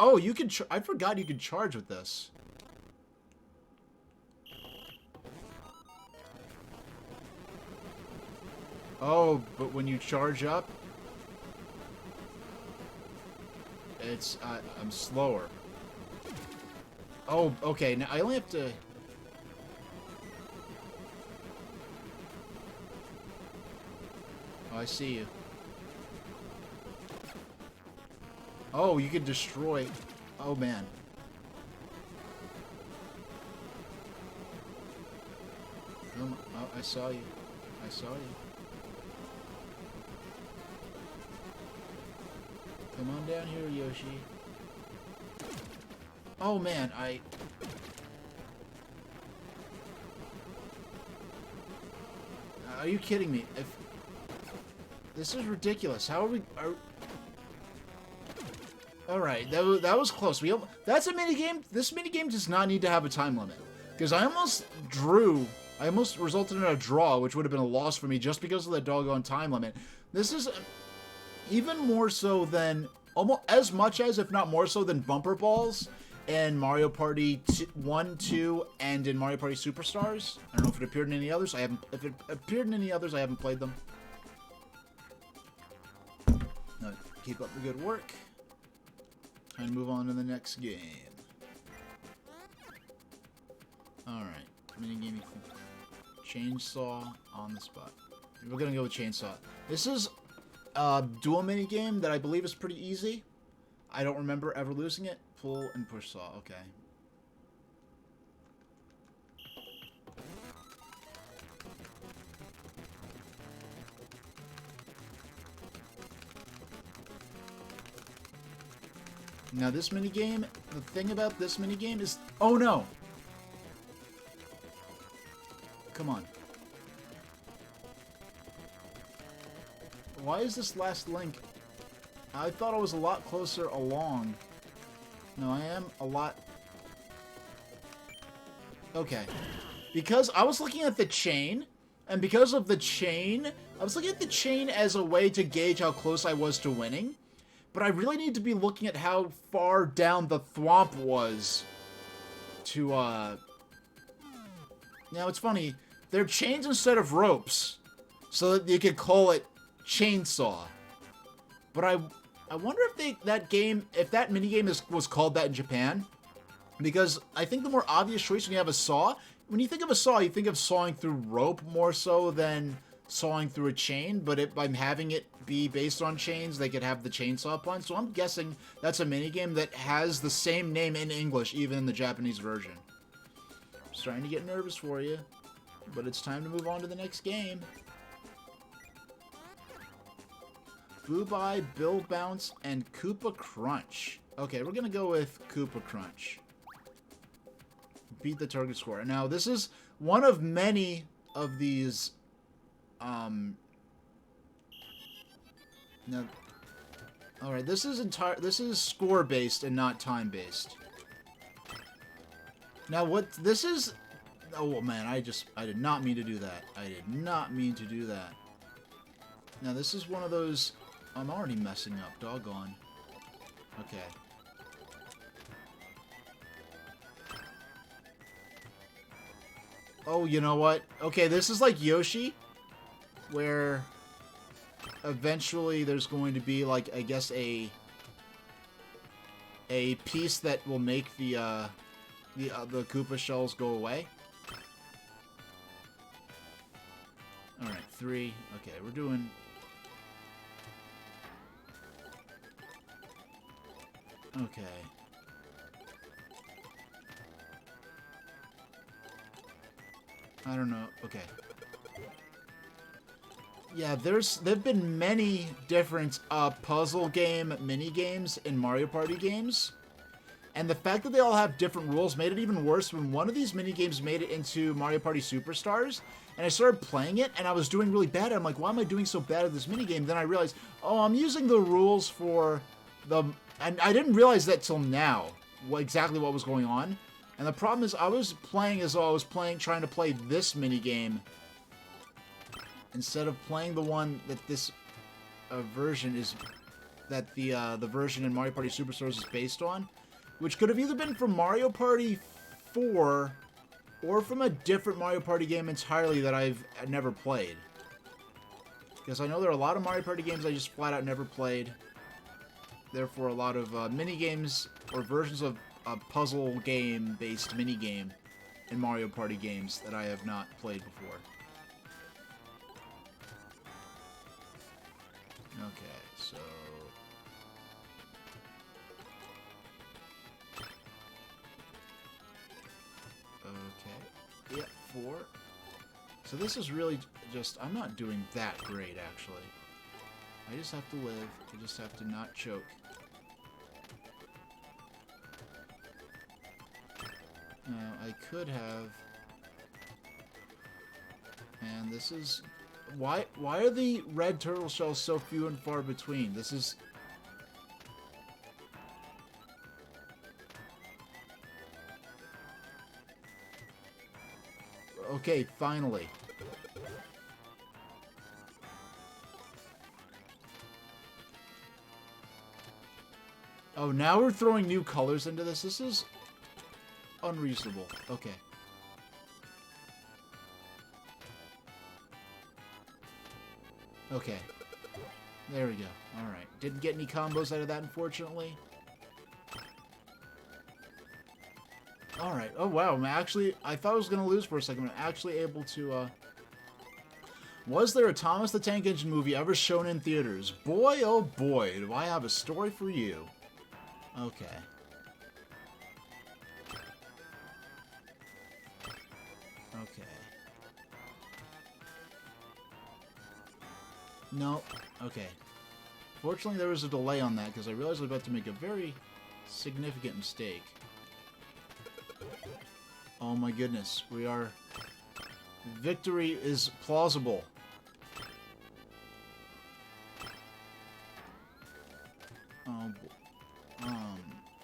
S1: Oh, you could... I forgot you could charge with this. Oh, but when you charge up, it's, I'm slower. Oh, okay, now I only have to... Oh, I see you. Oh, you could destroy... Oh, man. Oh, I saw you. I saw you. Come on down here, Yoshi. Oh, man, Are you kidding me? This is ridiculous. How are we... Alright, that was close. That's a minigame. This minigame does not need to have a time limit. Because I almost resulted in a draw, which would have been a loss for me just because of the doggone time limit. This is... even more so than, almost as much as, if not more so than Bumper Balls in Mario Party 1, 2, and in Mario Party Superstars. I don't know if it appeared in any others. If it appeared in any others, I haven't played them. No, keep up the good work. And move on to the next game. Alright. Minigame. Chainsaw on the spot. We're gonna go with Chainsaw. This is... dual minigame that I believe is pretty easy. I don't remember ever losing it. Pull and push saw. Okay. Now this minigame, the thing about this minigame is... Oh no! Come on. Why is this last link? I thought I was a lot closer along. No, I am a lot... Okay. Because I was looking at the chain, and because of the chain, I was looking at the chain as a way to gauge how close I was to winning. But I really need to be looking at how far down the thwomp was to, Now, it's funny. They're chains instead of ropes, so that you could call it Chainsaw. But I wonder if that minigame was called that in Japan. Because I think the more obvious choice when you have a saw, when you think of a saw, you think of sawing through rope more so than sawing through a chain. But by having it be based on chains, they could have the chainsaw pun. So I'm guessing that's a minigame that has the same name in English, even in the Japanese version. I'm starting to get nervous for you. But it's time to move on to the next game. Boo-Bye, Bill Bounce, and Koopa Crunch. Okay, we're gonna go with Koopa Crunch. Beat the target score. Now, this is one of many of these, now, alright, this is score-based and not time-based. Now, what, this is, oh man, I did not mean to do that. I did not mean to do that. Now, this is one of those, I'm already messing up, doggone. Okay. Oh, you know what? Okay, this is like Yoshi, where eventually there's going to be, like, I guess a piece that will make the Koopa shells go away. Alright, 3. Okay, we're doing... Okay. I don't know. Okay. Yeah, there've been many different puzzle game mini-games in Mario Party games. And the fact that they all have different rules made it even worse when one of these mini-games made it into Mario Party Superstars. And I started playing it, and I was doing really bad. I'm like, why am I doing so bad at this minigame? Then I realized, oh, I'm using the rules for the... And I didn't realize that till now, exactly what was going on. And the problem is, I was playing as though I was trying to play this minigame instead of playing the one that this version is, that the version in Mario Party Superstars is based on, which could have either been from Mario Party 4 or from a different Mario Party game entirely that I've never played. Because I know there are a lot of Mario Party games I just flat out never played. Therefore, a lot of mini-games or versions of a puzzle game-based mini-game in Mario Party games that I have not played before. Okay, so... Okay, yep, 4. So this is really just... I'm not doing that great, actually. I just have to live. I just have to not choke. Now, I could have... And this is... Why are the red turtle shells so few and far between? This is... Okay, finally. Oh, now we're throwing new colors into this? This is unreasonable. Okay. Okay. There we go. Alright. Didn't get any combos out of that, unfortunately. Alright. Oh, wow. I'm actually... I thought I was going to lose for a second. I'm actually able to, Was there a Thomas the Tank Engine movie ever shown in theaters? Boy, oh boy, do I have a story for you. Okay. Okay. No. Okay. Fortunately, there was a delay on that, because I realized I was about to make a very significant mistake. Oh my goodness. We are... Victory is plausible. Oh,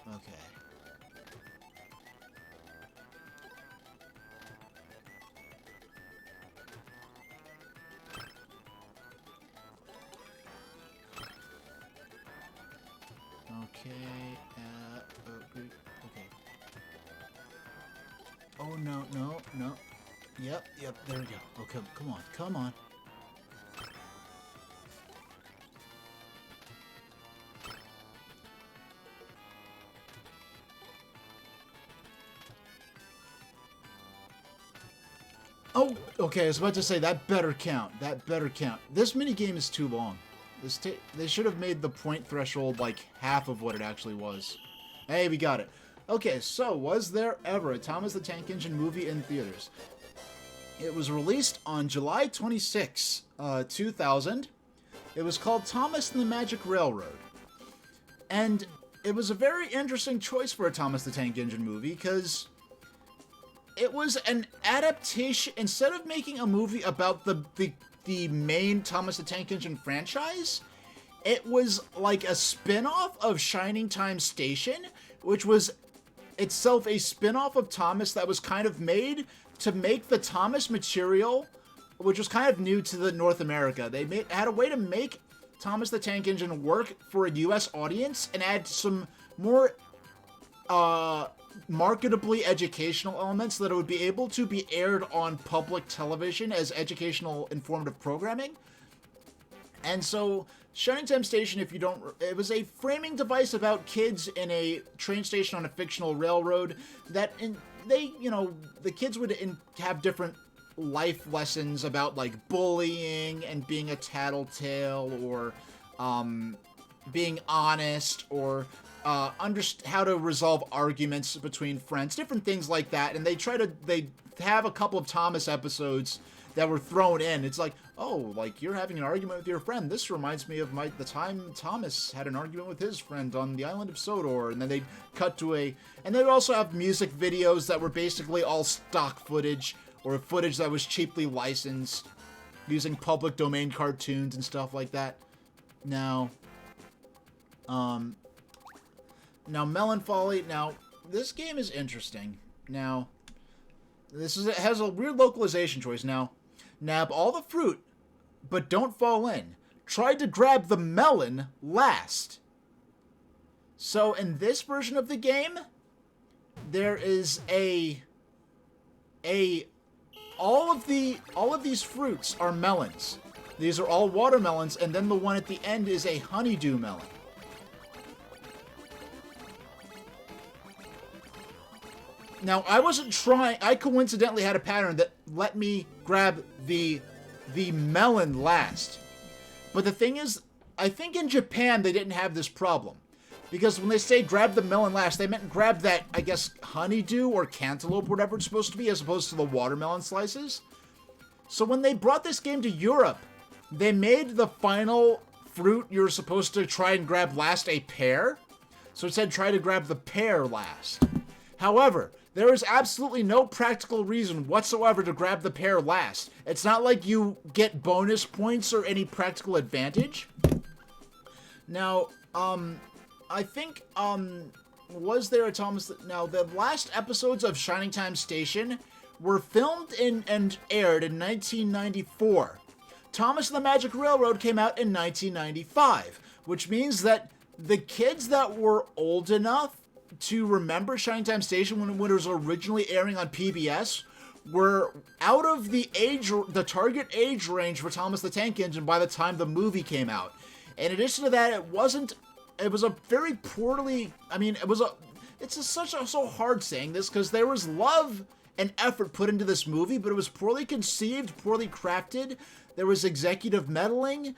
S1: okay. Okay, okay. Oh, no, no, no. Yep, there we go. Okay, come on, come on. Oh, okay, I was about to say, that better count. That better count. This minigame is too long. They should have made the point threshold like half of what it actually was. Hey, we got it. Okay, so was there ever a Thomas the Tank Engine movie in theaters? It was released on July 26, 2000. It was called Thomas and the Magic Railroad. And it was a very interesting choice for a Thomas the Tank Engine movie, because it was an adaptation. Instead of making a movie about the main Thomas the Tank Engine franchise, it was like a spin-off of Shining Time Station, which was itself a spin-off of Thomas that was kind of made to make the Thomas material, which was kind of new to the North America. They had a way to make Thomas the Tank Engine work for a US audience and add some more marketably educational elements so that it would be able to be aired on public television as educational informative programming. And so Shining Time Station, if you don't, it was a framing device about kids in a train station on a fictional railroad that the kids would have different life lessons about, like, bullying and being a tattletale, or being honest, or how to resolve arguments between friends, different things like that. And they have a couple of Thomas episodes that were thrown in. It's like, oh, like, you're having an argument with your friend. This reminds me of the time Thomas had an argument with his friend on the island of Sodor. And then they'd cut to and they'd also have music videos that were basically all stock footage, or footage that was cheaply licensed, using public domain cartoons and stuff like that. Now Melon Folly. Now, this game is interesting. Now, it has a weird localization choice. Now, nab all the fruit, but don't fall in. Try to grab the melon last. So, in this version of the game, there is all of these fruits are melons. These are all watermelons, and then the one at the end is a honeydew melon. Now, I wasn't trying. I coincidentally had a pattern that let me grab the melon last. But the thing is, I think in Japan they didn't have this problem. Because when they say grab the melon last, they meant grab that, I guess, honeydew or cantaloupe, whatever it's supposed to be, as opposed to the watermelon slices. So when they brought this game to Europe, they made the final fruit you're supposed to try and grab last a pear. So it said try to grab the pear last. However, there is absolutely no practical reason whatsoever to grab the pear last. It's not like you get bonus points or any practical advantage. Now, I think, was there a Thomas... Now, the last episodes of Shining Time Station were filmed and aired in 1994. Thomas and the Magic Railroad came out in 1995, which means that the kids that were old enough to remember Shining Time Station when it was originally airing on PBS were out of the target age range for Thomas the Tank Engine by the time the movie came out. In addition to that, it was a very poorly, I mean, it's so hard saying this, because there was love and effort put into this movie, but it was poorly conceived, poorly crafted. There was executive meddling.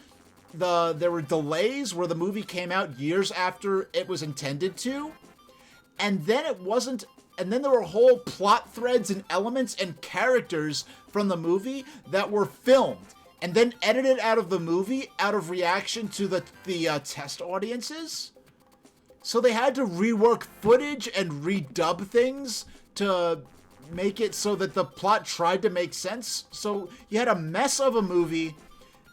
S1: There were delays where the movie came out years after it was intended to. And then there were whole plot threads and elements and characters from the movie that were filmed and then edited out of the movie out of reaction to the test audiences. So they had to rework footage and redub things to make it so that the plot tried to make sense. So you had a mess of a movie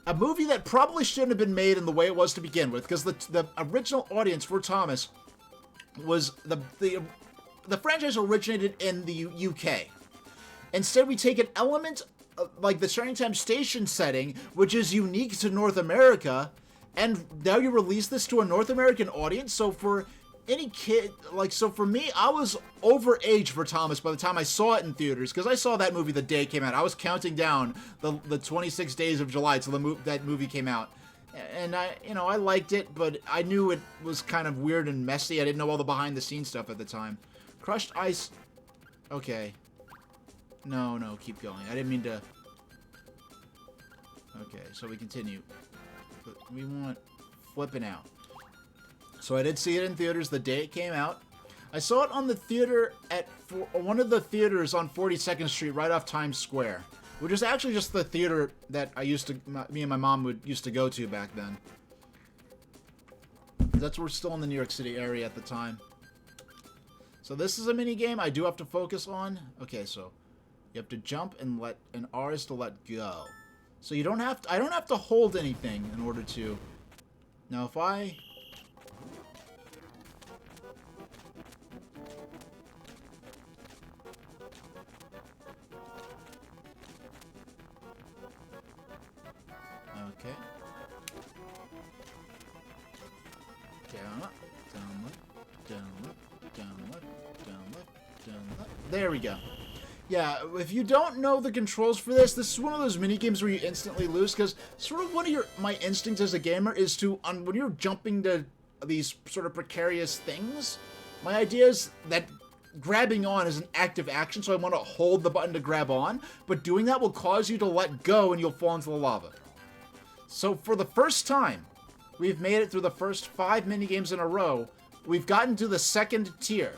S1: that probably shouldn't have been made in the way it was to begin with, because the original audience for Thomas was the franchise originated in the UK. Instead, we take an element like the Shining Time Station setting, which is unique to North America, and now you release this to a North American audience. So for any kid, for me, I was overage for Thomas by the time I saw it in theaters, because I saw that movie the day it came out. I was counting down the 26 days of July till that movie came out. And I liked it, but I knew it was kind of weird and messy. I didn't know all the behind-the-scenes stuff at the time. Crushed ice. Okay. No, keep going. I didn't mean to... Okay, so we continue. But we want flipping out. So I did see it in theaters the day it came out. I saw it on the theater at one of the theaters on 42nd Street right off Times Square. which is actually just the theater that me and my mom used to go to back then. That's we're still in the New York City area at the time. So this is a mini game I do have to focus on. Okay, so you have to jump and R is to let go. So you don't have to, I don't have to hold anything in order to. Now if I okay. Down up, down left, down left, down left, down left, down left. There we go. Yeah, if you don't know the controls for this, this is one of those mini games where you instantly lose, because sort of one of my instincts as a gamer is to, when you're jumping to these sort of precarious things, my idea is that grabbing on is an active action, so I want to hold the button to grab on, but doing that will cause you to let go and you'll fall into the lava. So for the first time, we've made it through the first 5 mini games in a row. We've gotten to the second tier.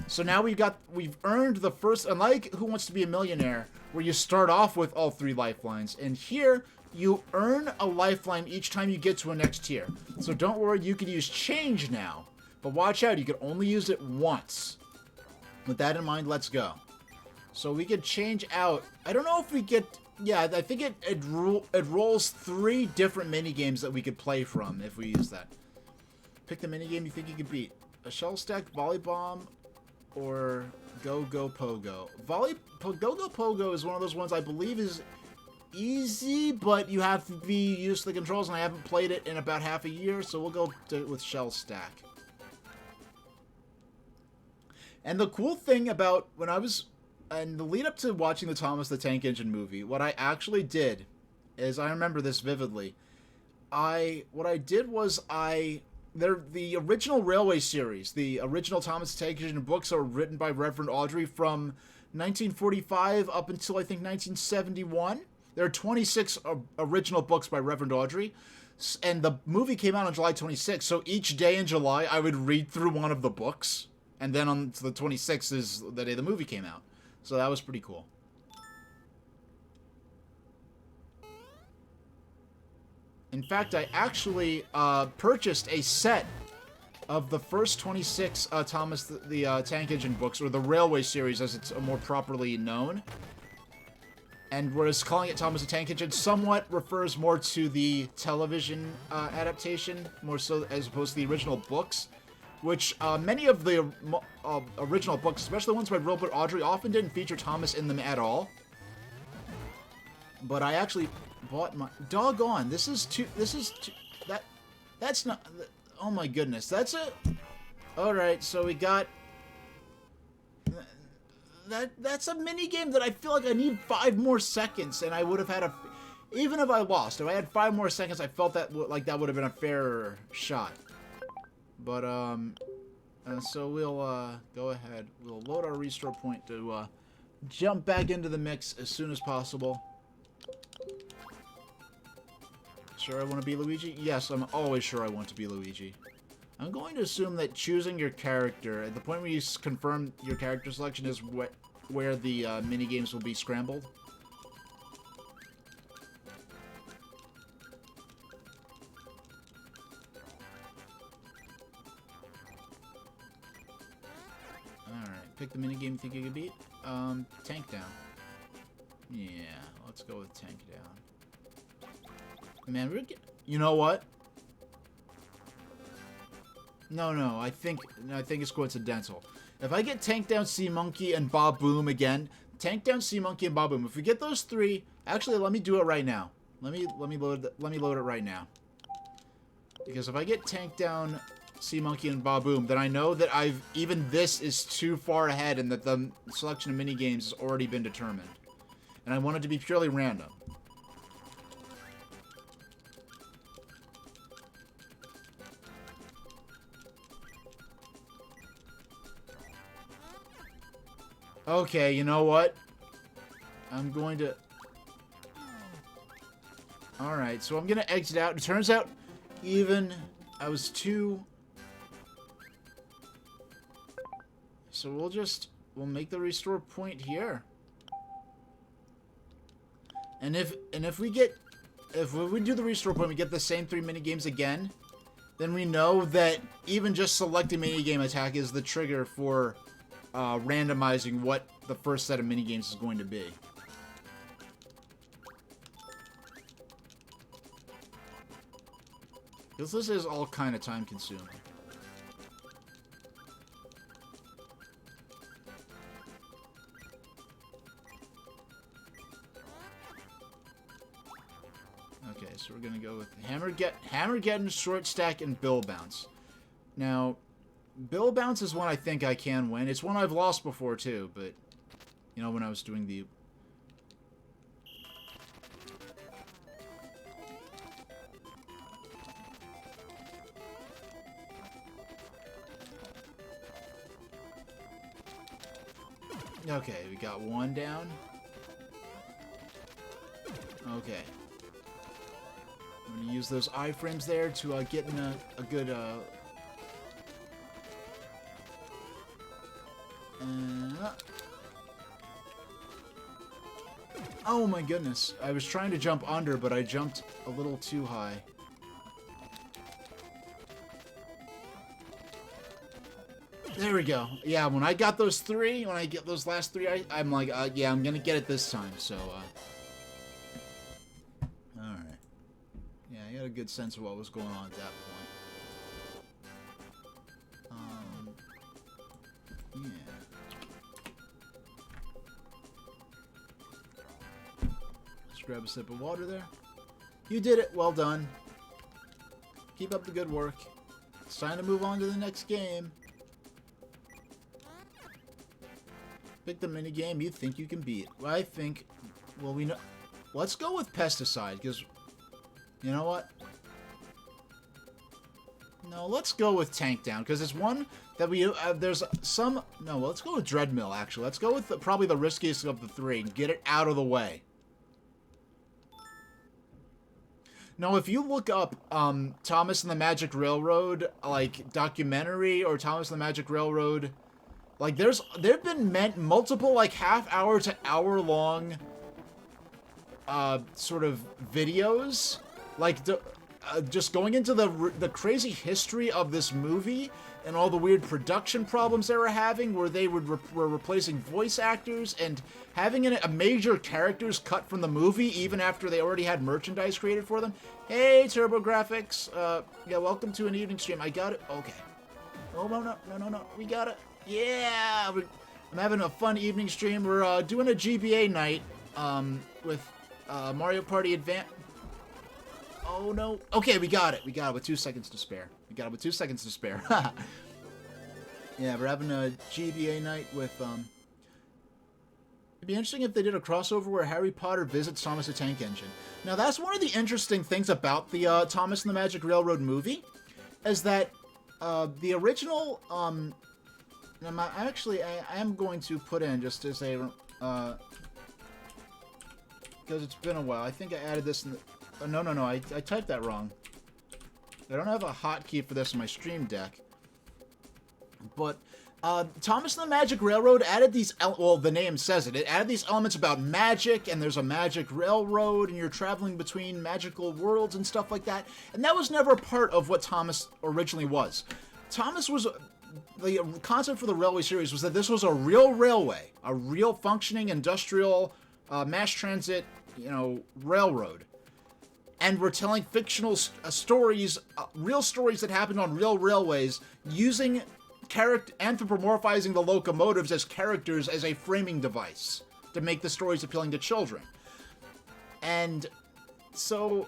S1: So now we've earned the first, unlike Who Wants to Be a Millionaire, where you start off with all 3 lifelines, and here you earn a lifeline each time you get to a next tier. So don't worry, you can use change now, but watch out, you can only use it once. With that in mind, let's go. So we could change out, I don't know if we get, yeah, I think it rolls 3 different mini games that we could play from if we use that. Pick the mini game you think you could beat. A shell stack, volley bomb, or Go Go Pogo. Go Go Pogo is one of those ones I believe is easy, but you have to be used to the controls, and I haven't played it in about half a year, so we'll go with Shell Stack. And the cool thing about when I was, and the lead up to watching the Thomas the Tank Engine movie, what I actually did is, I remember this vividly, what I did was the original Railway series, the original Thomas the Tank Engine books are written by Reverend Audrey from 1945 up until, I think, 1971. There are 26 original books by Reverend Audrey, and the movie came out on July 26th, so each day in July I would read through one of the books, and then on the 26th is the day the movie came out. So that was pretty cool. In fact, I actually purchased a set of the first 26 Thomas the Tank Engine books, or the Railway series as it's more properly known. And whereas calling it Thomas the Tank Engine somewhat refers more to the television adaptation, more so as opposed to the original books, which many of the original books, especially ones by Reverend Audrey, often didn't feature Thomas in them at all. But I actually bought my doggone. That's not. Oh my goodness. That's a. All right. So we got. That's a mini game that I feel like I need 5 more seconds, and I would have had even if I lost, if I had 5 more seconds, I felt that like that would have been a fairer shot. But so we'll go ahead. We'll load our restore point to jump back into the mix as soon as possible. Sure I want to be Luigi? Yes, I'm always sure I want to be Luigi. I'm going to assume that choosing your character, at the point where you confirm your character selection, is where the mini-games will be scrambled. Alright, pick the minigame you think you can beat. Tank down. Yeah, let's go with tank down. Man, you know what? No, I think it's coincidental. If I get Tank Down, Sea Monkey, and Bob Boom again, Tank Down, Sea Monkey, and Bob Boom. If we get those 3, actually, let me do it right now. Let me load it right now. Because if I get Tank Down, Sea Monkey, and Bob Boom, then I know that even this is too far ahead, and that the selection of mini games has already been determined. And I want it to be purely random. Okay, you know what? I'm going to... Alright, so I'm going to exit out. It turns out, even... I was too... So we'll make the restore point here. And if we do the restore point, we get the same 3 minigames again, then we know that even just selecting minigame attack is the trigger for randomizing what the first set of minigames is going to be. Because this is all kind of time consuming. Okay, so we're gonna go with Hammergeddon, Short Stack, and Bill Bounce. Now, Bill Bounce is one I think I can win. It's one I've lost before too, but you know, when I was doing the Okay, we got one down. Okay. I'm gonna use those iframes there to get in a good oh my goodness. I was trying to jump under, but I jumped a little too high. There we go. Yeah, when I got those 3, when I get those last 3, I'm like, yeah, I'm gonna get it this time, so, alright. Yeah, I got a good sense of what was going on at that point. Yeah. Let's grab a sip of water there. You did it. Well done. Keep up the good work. It's time to move on to the next game. Pick the minigame you think you can beat. Well, I think, well, we know. Let's go with pesticide, because, you know what? No, let's go with tank down, because it's one that we, there's some, no, let's go with Dreadmill, actually. Let's go with probably the riskiest of the 3 and get it out of the way. Now, if you look up Thomas and the Magic Railroad, like, documentary, or Thomas and the Magic Railroad, like, there've been multiple, like, half-hour to hour-long, sort of videos, like, just going into the crazy history of this movie and all the weird production problems they were having, where they were replacing voice actors and having a major characters cut from the movie even after they already had merchandise created for them. Hey, TurboGrafx, yeah, welcome to an evening stream. I got it. Okay. Oh, no, we got it. Yeah, I'm having a fun evening stream. We're doing a GBA night with Mario Party Advance. Oh no. Okay, we got it. We got it with 2 seconds to spare. Yeah, we're having a GBA night with It'd be interesting if they did a crossover where Harry Potter visits Thomas the Tank Engine. Now, that's one of the interesting things about the Thomas and the Magic Railroad movie, is that the original I am going to put in just as a because it's been a while. I think I added this in the, no, I typed that wrong. I don't have a hotkey for this in my Stream Deck. But Thomas and the Magic Railroad added these, well, the name says it. It added these elements about magic, and there's a magic railroad, and you're traveling between magical worlds and stuff like that. And that was never part of what Thomas originally was. Thomas was, the concept for the Railway series was that this was a real railway, a real functioning industrial mass transit, railroad. And we're telling fictional stories, real stories that happened on real railways, using anthropomorphizing the locomotives as characters as a framing device to make the stories appealing to children. And so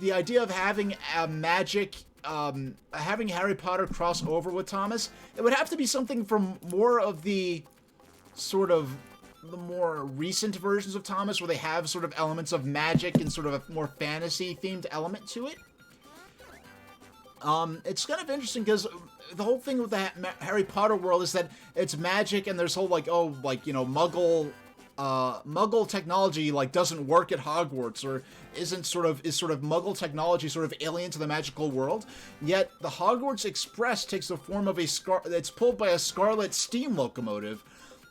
S1: the idea of having a magic, having Harry Potter cross over with Thomas, it would have to be something from more of the sort of the more recent versions of Thomas, where they have sort of elements of magic and sort of a more fantasy themed element to it. It's kind of interesting because the whole thing with the Harry Potter world is that it's magic, and there's whole Muggle technology doesn't work at Hogwarts, or is sort of Muggle technology sort of alien to the magical world. Yet the Hogwarts Express takes the form of it's pulled by a scarlet steam locomotive.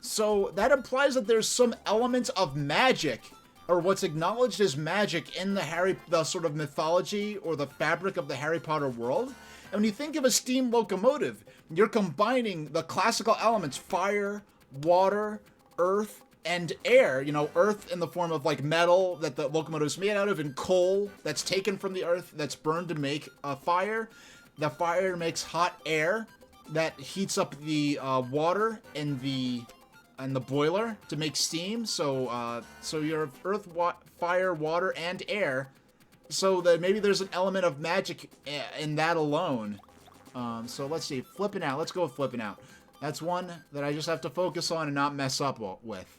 S1: So that implies that there's some element of magic or what's acknowledged as magic in the sort of mythology or the fabric of the Harry Potter world. And when you think of a steam locomotive, you're combining the classical elements: fire, water, earth, and air. You know, earth in the form of like metal that the locomotive is made out of, and coal that's taken from the earth that's burned to make fire. The fire makes hot air that heats up the water in the boiler to make steam. So you're earth, fire, water, and air. So that maybe there's an element of magic in that alone. So let's see, flipping out. Let's go with flipping out. That's one that I just have to focus on and not mess up with.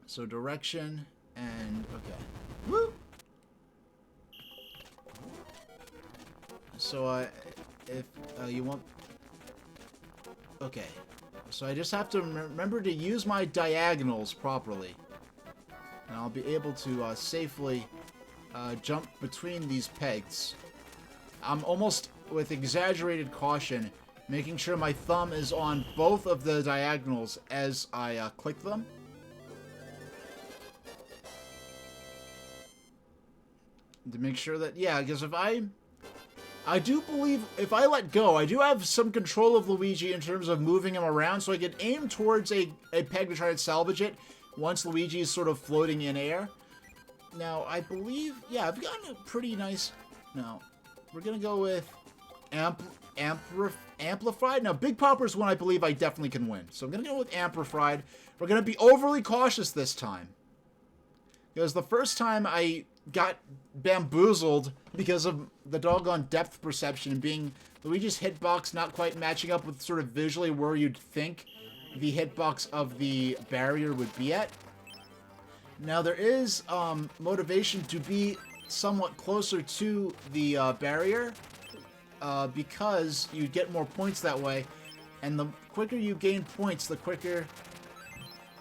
S1: So direction and okay. Woo. So if you want, okay. So I just have to remember to use my diagonals properly, and I'll be able to safely jump between these pegs. I'm almost with exaggerated caution, making sure my thumb is on both of the diagonals as I click them. To make sure that, yeah, because if I do believe if I let go, I do have some control of Luigi in terms of moving him around, so I can aim towards a peg to try to salvage it once Luigi is sort of floating in air. Now, I believe, yeah, I've gotten a pretty nice, no, we're going to go with Amplified. Now, Big Popper is one I believe I definitely can win, so I'm going to go with Amplified. We're going to be overly cautious this time, because the first time I got bamboozled because of the doggone depth perception being Luigi's hitbox not quite matching up with sort of visually where you'd think the hitbox of the barrier would be at. Now there is motivation to be somewhat closer to the barrier because you get more points that way, and the quicker you gain points, the quicker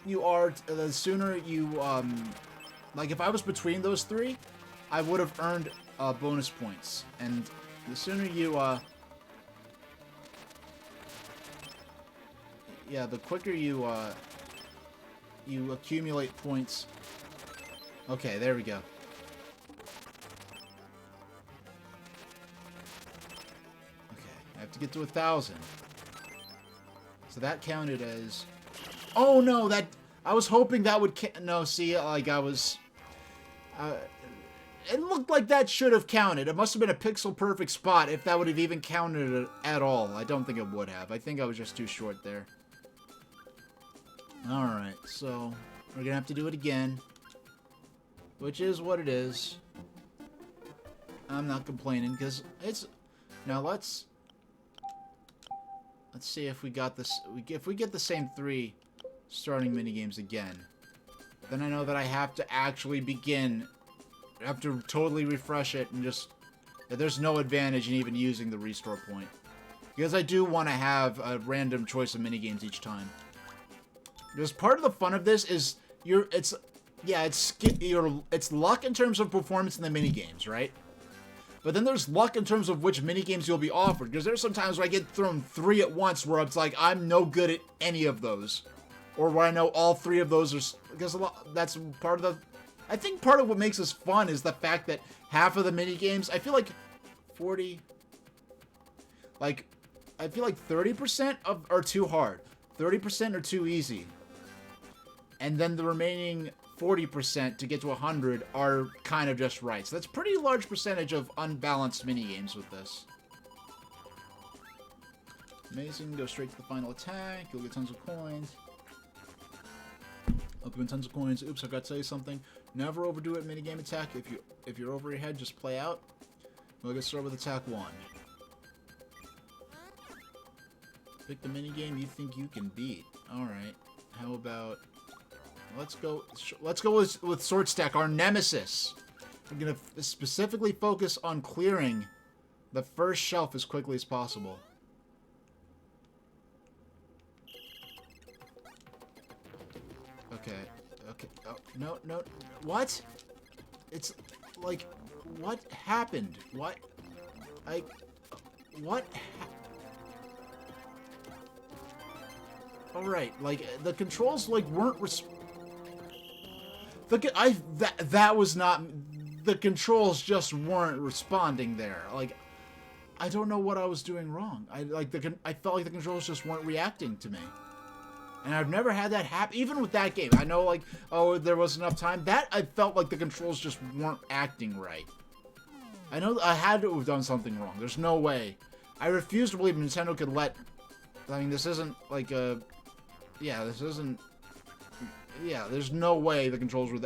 S1: you are, the sooner you like if I was between those three, I would have earned bonus points. And the sooner you, yeah, the quicker you, you accumulate points. Okay, there we go. Okay, I have to get to 1,000. So that counted as... Oh no, that... I was hoping that would... No, see, like I was... it looked like that should have counted. It must have been a pixel-perfect spot if that would have even counted at all. I don't think it would have. I think I was just too short there. Alright, so we're gonna have to do it again. Which is what it is. I'm not complaining, because it's... Now let's see if we got this... If we get the same 3 starting minigames again, then I know that I have to actually begin... I have to totally refresh it and just... There's no advantage in even using the restore point. Because I do want to have a random choice of minigames each time. Because part of the fun of this is it's luck in terms of performance in the minigames, right? But then there's luck in terms of which minigames you'll be offered. Because there's some times where I get thrown 3 at once where it's like, I'm no good at any of those. Or where I know all 3 of those are... Because that's part of the... I think part of what makes this fun is the fact that half of the minigames... I feel like 40... Like, I feel like 30% are too hard. 30% are too easy. And then the remaining 40% to get to 100 are kind of just right. So that's a pretty large percentage of unbalanced minigames with this. Amazing. Go straight to the final attack. You'll get tons of coins. Hope you win tons of coins. Oops, I forgot to say something. Never overdo it minigame attack. If you're over your head, just play out. We'll get started with attack 1. Pick the minigame you think you can beat. Alright. How about... Let's go with Sword Stack, our nemesis. We're going to specifically focus on clearing the first shelf as quickly as possible. Okay. Okay. Oh, no, no. What? It's like... What happened? What? What? Alright, like, the controls, like, weren't That was not... The controls just weren't responding there. Like, I don't know what I was doing wrong. I felt like the controls just weren't reacting to me. And I've never had that happen, even with that game. I know, like, oh, there wasn't enough time. That, I felt like the controls just weren't acting right. I know I had to have done something wrong. There's no way. I refuse to believe Nintendo could let... I mean, this isn't, like, a... Yeah, this isn't... Yeah, there's no way the controls were...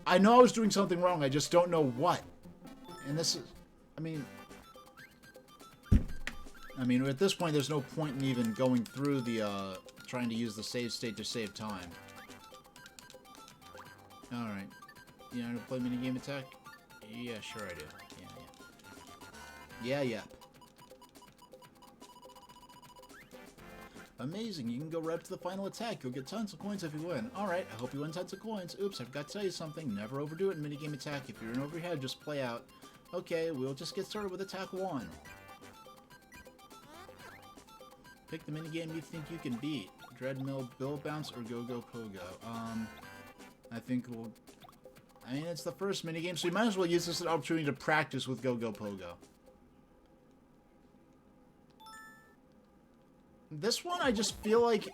S1: I know I was doing something wrong, I just don't know what. And this is... I mean, at this point, there's no point in even going through the, trying to use the save state to save time. Alright. You know how to play minigame attack? Yeah, sure I do. Yeah. Amazing, you can go right up to the final attack. You'll get tons of coins if you win. Alright, I hope you win tons of coins. Oops, I forgot to tell you something. Never overdo it in minigame attack. If you're in over your head, just play out. Okay, we'll just get started with attack 1. Pick the minigame you think you can beat. Dreadmill, Bill Bounce, or Go-Go Pogo. I think we'll... I mean, it's the first minigame, so you might as well use this as an opportunity to practice with Go-Go Pogo. This one, I just feel like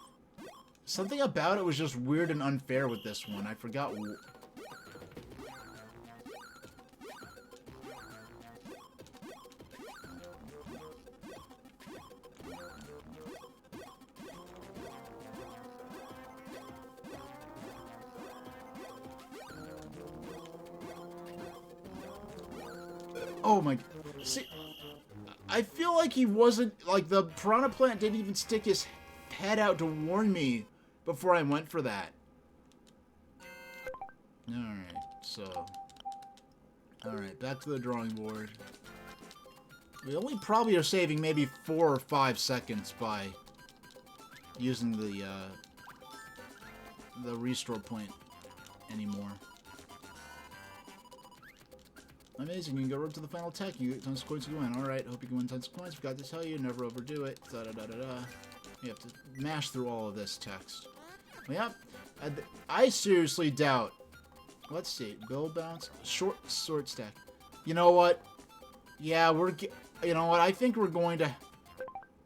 S1: something about it was just weird and unfair with this one. I forgot. Oh my... See... I feel like he wasn't, like, the Piranha Plant didn't even stick his head out to warn me before I went for that. Alright, so... Alright, back to the drawing board. We only probably are saving maybe 4 or 5 seconds by using the restore point anymore. Amazing, you can go right to the final attack. You get tons of coins to go in. Alright, hope you can win tons of coins. Forgot to tell you, never overdo it. Da-da-da-da-da. You have to mash through all of this text. Yep. I seriously doubt. Let's see. Bill Bounce. Short sword stack. You know what? Yeah, you know what? I think we're going to...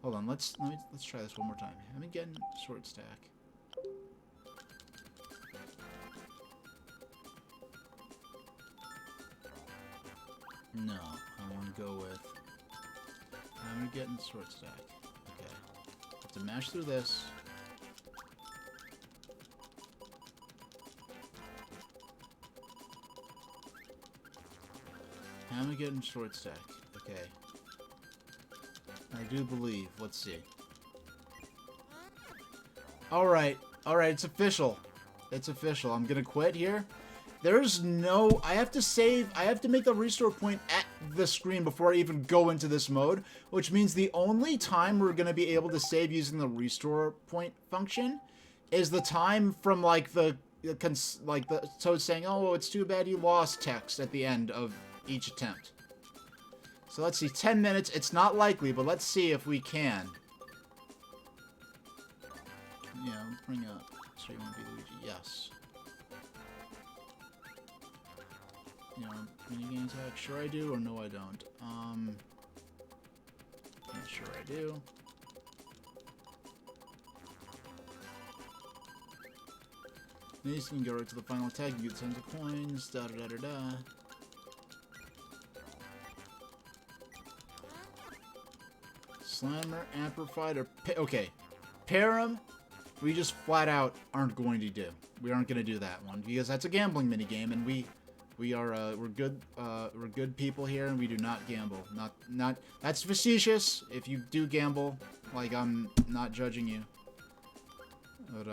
S1: Hold on, let's try this one more time. Let me get short stack. No, I want to go with... I'm going to get in short stack. Okay. Have to mash through this. I'm going to get in short stack. Okay. I do believe. Let's see. Alright. Alright, it's official. It's official. I'm going to quit here. There's no... I have to save... I have to make the restore point at the screen before I even go into this mode, which means the only time we're going to be able to save using the restore point function is the time from, like, the Toad saying, oh, it's too bad you lost text at the end of each attempt. So let's see. 10 minutes. It's not likely, but let's see if we can. Yeah, bring up... So you want to be Luigi? Yes. You know, minigame attack, sure I do, or no I don't. Yeah, sure I do. These can go right to the final attack, you get tons of coins, da da da da da. Slammer, amplified, or... Okay. Pair 'em, we just flat out aren't going to do. We aren't going to do that one, because that's a gambling minigame, and we're good people here, and we do not gamble. Not that's facetious. If you do gamble, like, I'm not judging you. But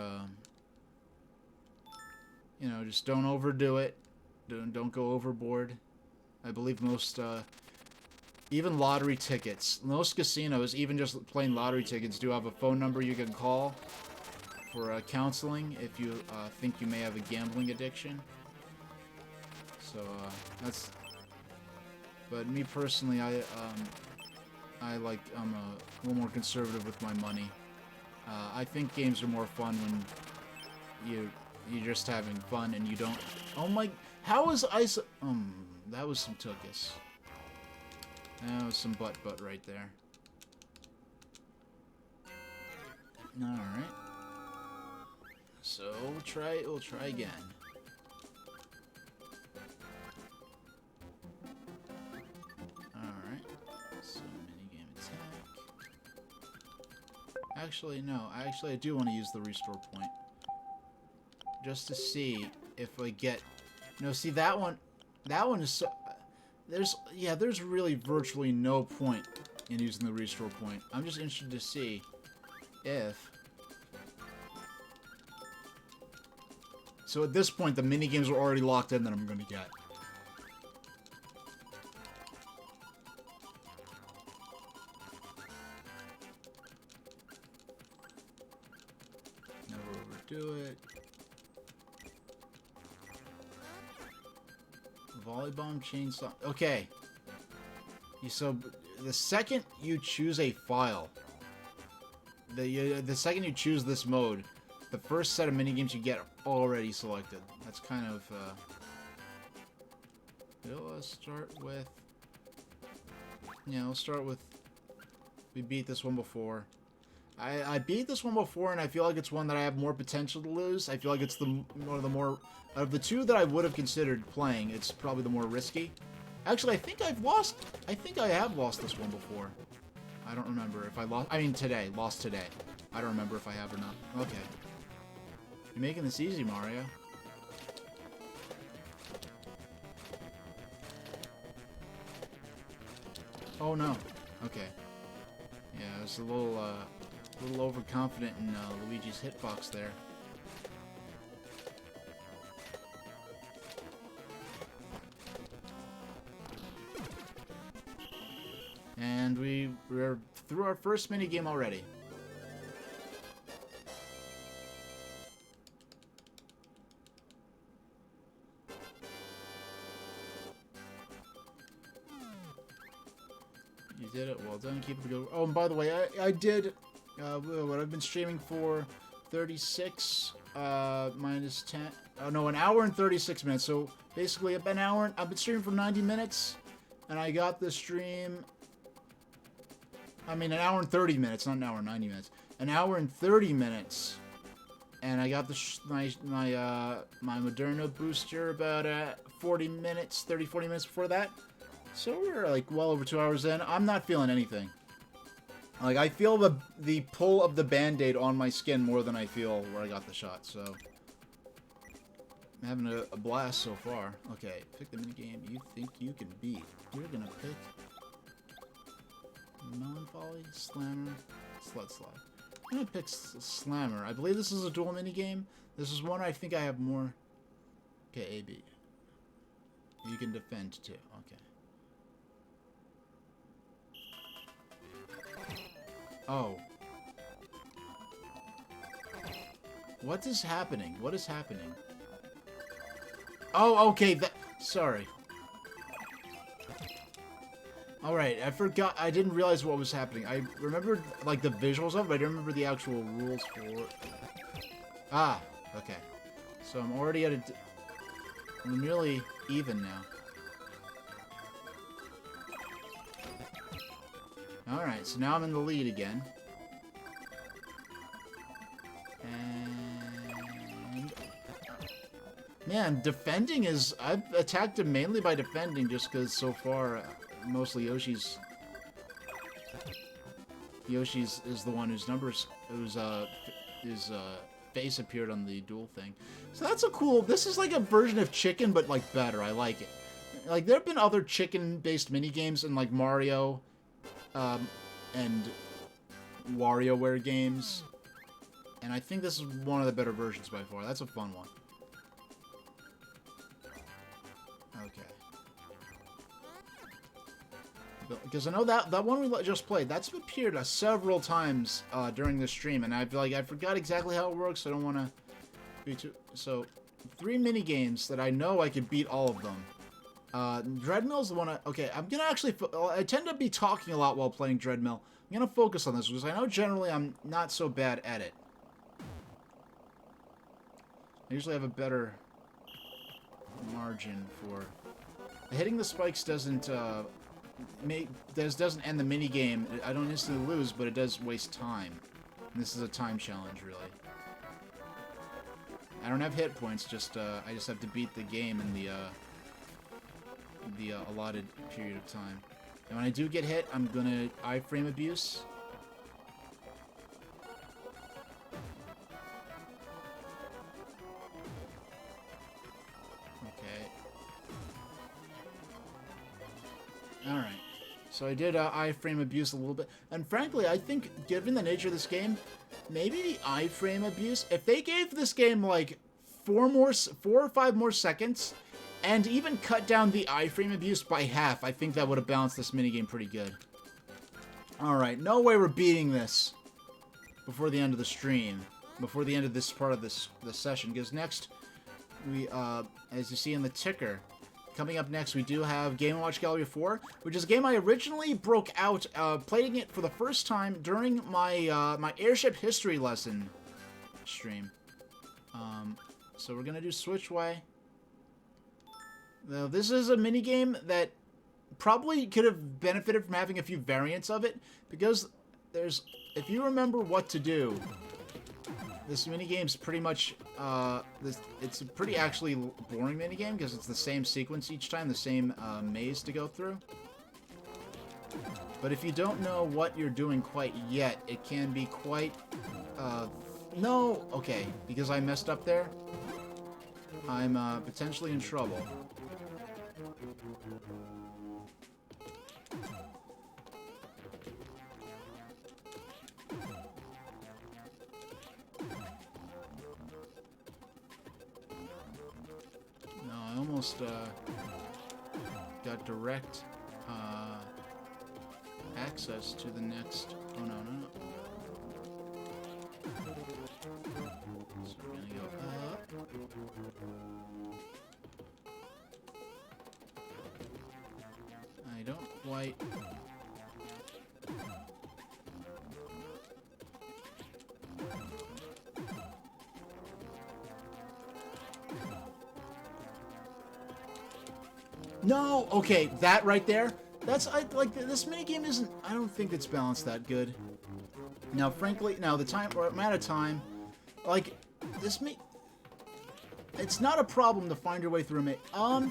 S1: you know, just don't overdo it. Don't go overboard. I believe most even lottery tickets, most casinos, even just plain lottery tickets, do have a phone number you can call for counseling if you think you may have a gambling addiction. So, that's... But me personally, I'm a little more conservative with my money. I think games are more fun when you're just having fun and you don't... Oh my... How is ice... that was some tuchus. That was some butt right there. Alright. So, we'll try again. Alright. So, minigame attack. Actually, no. Actually, I do want to use the restore point. Just to see if I get... No, see, that one is so... There's really virtually no point in using the restore point. I'm just interested to see if... So at this point, the minigames are already locked in that I'm going to get. Never overdo it. Volleybomb, chainsaw. Okay. So the second you choose a file, the second you choose this mode, the first set of minigames you get are already selected. That's kind of, let's start with... Yeah, let's start with... We beat this one before. I beat this one before, and I feel like it's one that I have more potential to lose. I feel like it's one of the more... Of the two that I would have considered playing, it's probably the more risky. Actually, I think I have lost this one before. I don't remember if I lost... I mean, today. Lost today. I don't remember if I have or not. Okay. You're making this easy, Mario. Oh, no. Okay. Yeah, I was a little overconfident in Luigi's hitbox there. And we're through our first minigame already. You did it. Well done. Keep it going. Oh, and by the way, I did what I've been streaming for 36 minus 10. Oh no, an hour and 36 minutes. So basically, I've been streaming for 90 minutes, and I got the stream. I mean, an hour and 30 minutes, not an hour and 90 minutes. An hour and 30 minutes, and I got my Moderna booster about 40 minutes before that. So we're like well over 2 hours in. I'm not feeling anything. Like, I feel the pull of the Band-Aid on my skin more than I feel where I got the shot, so... I'm having a blast so far. Okay, pick the minigame you think you can beat. You're gonna pick... Melon Folly, Slammer, Sled Slide. I'm gonna pick Slammer. I believe this is a dual minigame. This is one I think I have more... Okay, A, B. You can defend, too. Okay. Oh. What is happening? What is happening? Oh, okay, sorry. Alright, I forgot. I didn't realize what was happening. I remembered, like, the visuals of it, but I didn't remember the actual rules for it. Ah, okay. So I'm already at I'm nearly even now. Alright, so now I'm in the lead again. And... Man, defending is... I've attacked him mainly by defending just because so far, mostly Yoshi's is the one whose face appeared on the duel thing. So that's a cool... This is like a version of Chicken, but like better. I like it. Like, there have been other chicken-based minigames in like Mario... and WarioWare games, and I think this is one of the better versions by far. That's a fun one. Okay. Because I know that one we just played, that's appeared several times during the stream, and I feel like I forgot exactly how it works, so I don't want to be too... So, 3 mini-games that I know I could beat all of them. Dreadmill's the one okay, I'm gonna actually... I tend to be talking a lot while playing Dreadmill. I'm gonna focus on this, because I know generally I'm not so bad at it. I usually have a better margin for... Hitting the spikes doesn't doesn't end the mini game. I don't instantly lose, but it does waste time. And this is a time challenge, really. I don't have hit points. Just I just have to beat the game in the allotted period of time. And when I do get hit, I'm gonna iframe abuse. Alright, so I did iframe abuse a little bit, and frankly, I think, given the nature of this game, maybe the iframe abuse, if they gave this game, like, 4 or 5 more seconds, and even cut down the iframe abuse by half, I think that would have balanced this minigame pretty good. Alright, no way we're beating this before the end of the stream, before the end of this part of this session, because next, we, as you see in the ticker, coming up next, we do have Game & Watch Gallery 4, which is a game I originally broke out, playing it for the first time during my, my airship history lesson stream. So we're gonna do Switchway. Now, this is a minigame that probably could have benefited from having a few variants of it, because there's, if you remember what to do, this minigame's pretty much, it's a pretty actually boring minigame, because it's the same sequence each time, the same maze to go through. But if you don't know what you're doing quite yet, it can be quite, no, okay, because I messed up there, I'm potentially in trouble. I almost got direct access to the next... Oh, no. So we're gonna go up. I don't quite... No! Okay, that right there, that's, like, this minigame isn't, I don't think it's balanced that good. Now, frankly, now, the time, or amount of time, like, it's not a problem to find your way through it. I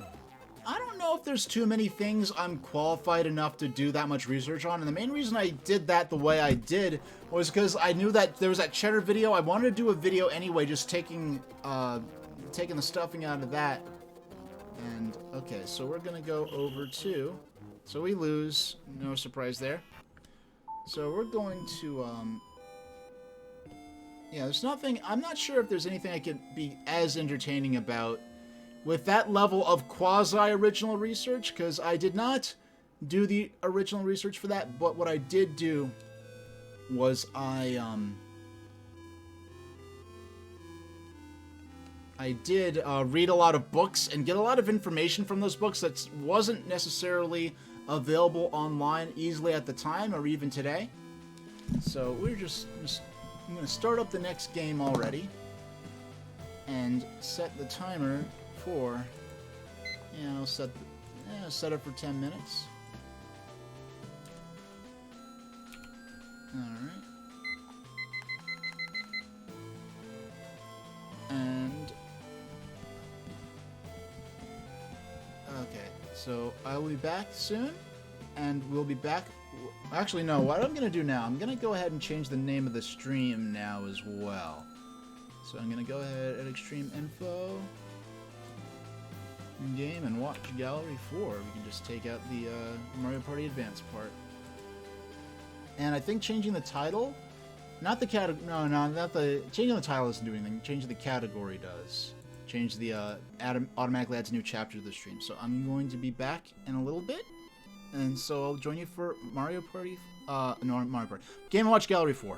S1: don't know if there's too many things I'm qualified enough to do that much research on, and the main reason I did that the way I did was because I knew that there was that cheddar video. I wanted to do a video anyway, just taking the stuffing out of that. And, okay, so we're gonna go over to... So we lose. No surprise there. So we're going to, yeah, there's nothing... I'm not sure if there's anything I could be as entertaining about with that level of quasi-original research, because I did not do the original research for that, but what I did do was I did read a lot of books and get a lot of information from those books that wasn't necessarily available online easily at the time or even today. So we're just I'm going to start up the next game already and set the timer for, yeah, I'll set it for 10 minutes. Alright. And okay, so I will be back soon, and we'll be back. Actually, no, what I'm going to do now, I'm going to go ahead and change the name of the stream now as well. So I'm going to go ahead at Extreme Info, Game and Watch Gallery 4. We can just take out the Mario Party Advance part. And I think changing the title, not the category, no, not the, changing the title doesn't do anything, changing the category does. Change the, automatically adds a new chapter to the stream. So I'm going to be back in a little bit, and so I'll join you for Mario Party, no, Mario Party, Game & Watch Gallery 4.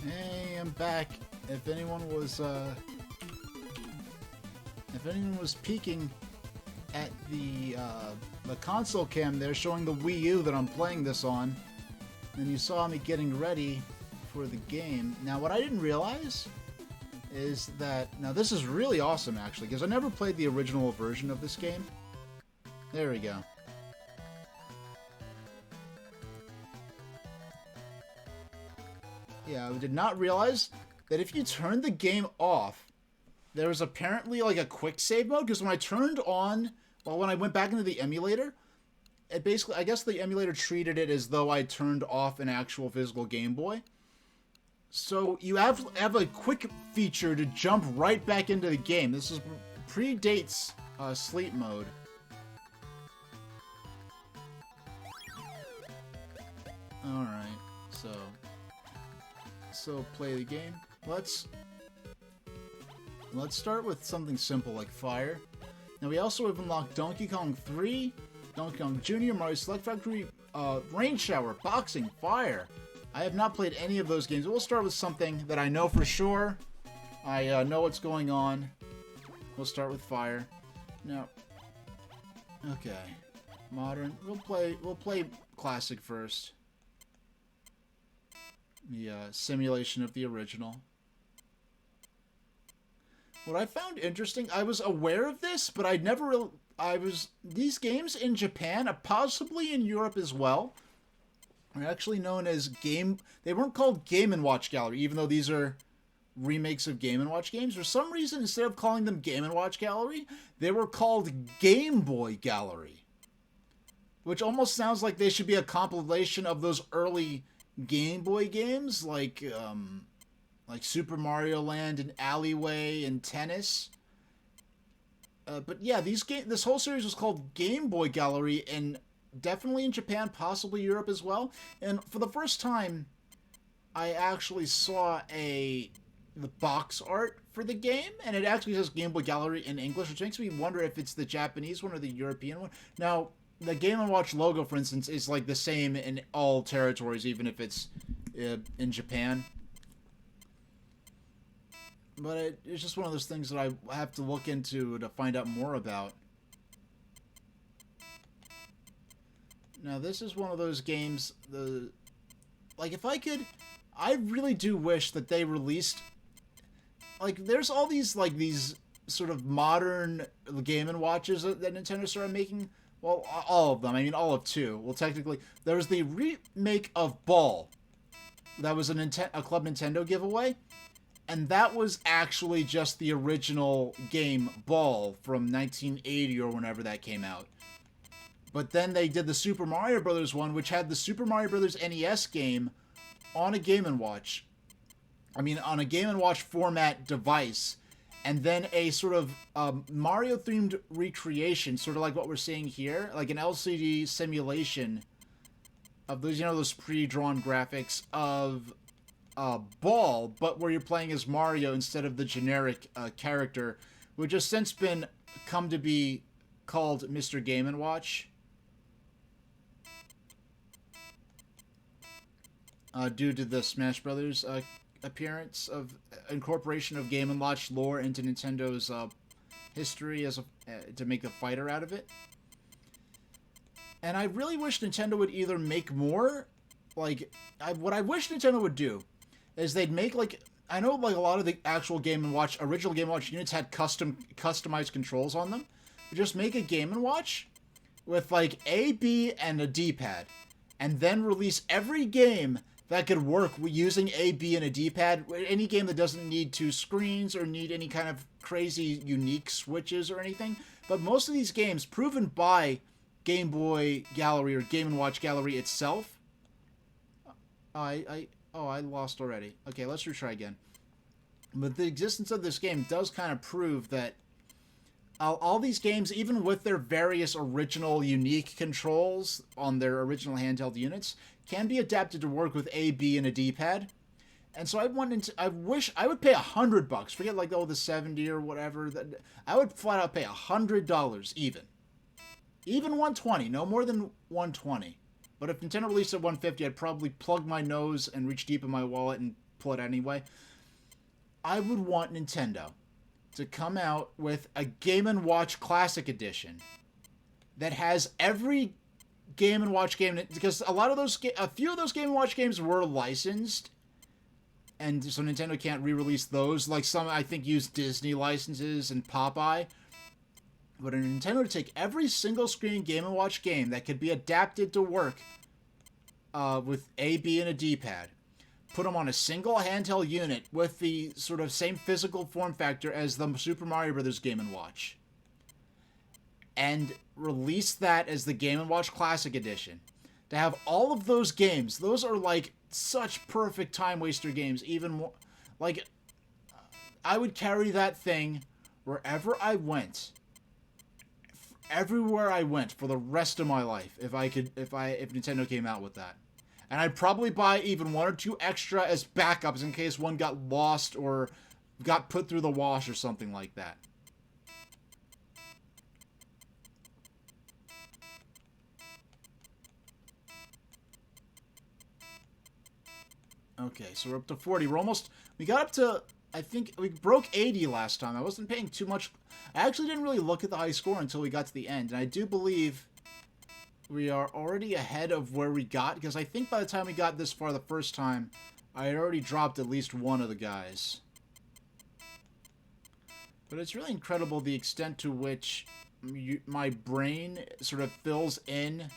S1: Hey, I'm back. If anyone was peeking at the console cam there showing the Wii U that I'm playing this on, then you saw me getting ready for the game. Now, what I didn't realize is that... Now, this is really awesome, actually, because I never played the original version of this game. There we go. Yeah, I did not realize that if you turn the game off, there was apparently like a quick save mode, because when I turned on, well, when I went back into the emulator, it basically, I guess the emulator treated it as though I turned off an actual physical Game Boy. So you have a quick feature to jump right back into the game. This is predates sleep mode. Alright, so play the game. Let's start with something simple like fire. Now we also have unlocked Donkey Kong 3, Donkey Kong Jr., Mario Select Factory, Rain Shower, Boxing, Fire. I have not played any of those games. We'll start with something that I know for sure. I know what's going on. We'll start with Fire. Now, okay, modern. We'll play classic first. The simulation of the original. What I found interesting, I was aware of this, but I'd never really... These games in Japan, possibly in Europe as well, are actually known as game... They weren't called Game & Watch Gallery, even though these are remakes of Game & Watch games. For some reason, instead of calling them Game & Watch Gallery, they were called Game Boy Gallery. Which almost sounds like they should be a compilation of those early Game Boy games, like Super Mario Land and Alleyway and Tennis. But yeah, this whole series was called Game Boy Gallery, and definitely in Japan, possibly Europe as well. And for the first time, I actually saw the box art for the game, and it actually says Game Boy Gallery in English, which makes me wonder if it's the Japanese one or the European one. Now, the Game & Watch logo, for instance, is like the same in all territories, even if it's in Japan. But it's just one of those things that I have to look into to find out more about. Now, this is one of those games, like, if I could, I really do wish that they released, like, there's all these, like, these sort of modern Game & Watches that Nintendo started making. Well, all of them. I mean, all of two. Well, technically, there was the remake of Ball. That was a Club Nintendo giveaway. And that was actually just the original game Ball from 1980 or whenever that came out. But then they did the Super Mario Brothers one, which had the Super Mario Brothers NES game on a Game & Watch. I mean, on a Game & Watch format device. And then a sort of Mario-themed recreation, sort of like what we're seeing here, like an LCD simulation of those, those pre-drawn graphics of Ball, but where you're playing as Mario instead of the generic character, which has since come to be called Mr. Game & Watch. Due to the Smash Brothers appearance of incorporation of Game & Watch lore into Nintendo's history to make a fighter out of it. And I really wish Nintendo would either make more, like, what I wish Nintendo would do is they'd make, like, I know, like, a lot of the actual Game & Watch, original Game & Watch units had customized controls on them. But just make a Game & Watch with, like, A, B, and a D-pad. And then release every game that could work using A, B, and a D-pad. Any game that doesn't need two screens or need any kind of crazy unique switches or anything. But most of these games, proven by Game Boy Gallery or Game & Watch Gallery itself. I lost already. Okay, let's retry again. But the existence of this game does kind of prove that all these games, even with their various original unique controls on their original handheld units, can be adapted to work with A, B, and a D-pad. And so I wish I would pay $100. Forget like the 70 or whatever. I would flat out pay $100 even. Even $120, no more than $120. But if Nintendo released at $150, I'd probably plug my nose and reach deep in my wallet and pull it anyway. I would want Nintendo to come out with a Game & Watch Classic Edition that has every Game & Watch game, because a few of those Game & Watch games were licensed, and so Nintendo can't re-release those. Like some, I think, use Disney licenses and Popeye. But a Nintendo to take every single screen Game & Watch game that could be adapted to work with A, B, and a D-pad, put them on a single handheld unit with the sort of same physical form factor as the Super Mario Bros. Game & Watch, and release that as the Game & Watch Classic Edition. To have all of those games, those are like such perfect time waster games. Even more, like, I would carry that thing wherever I went, everywhere I went for the rest of my life. If Nintendo came out with that, and I'd probably buy even one or two extra as backups in case one got lost or got put through the wash or something like that. Okay, so we're up to 40. We got up to, I think, we broke 80 last time. I wasn't paying too much. I actually didn't really look at the high score until we got to the end. And I do believe we are already ahead of where we got, because I think by the time we got this far the first time, I had already dropped at least one of the guys. But it's really incredible the extent to which my brain sort of fills in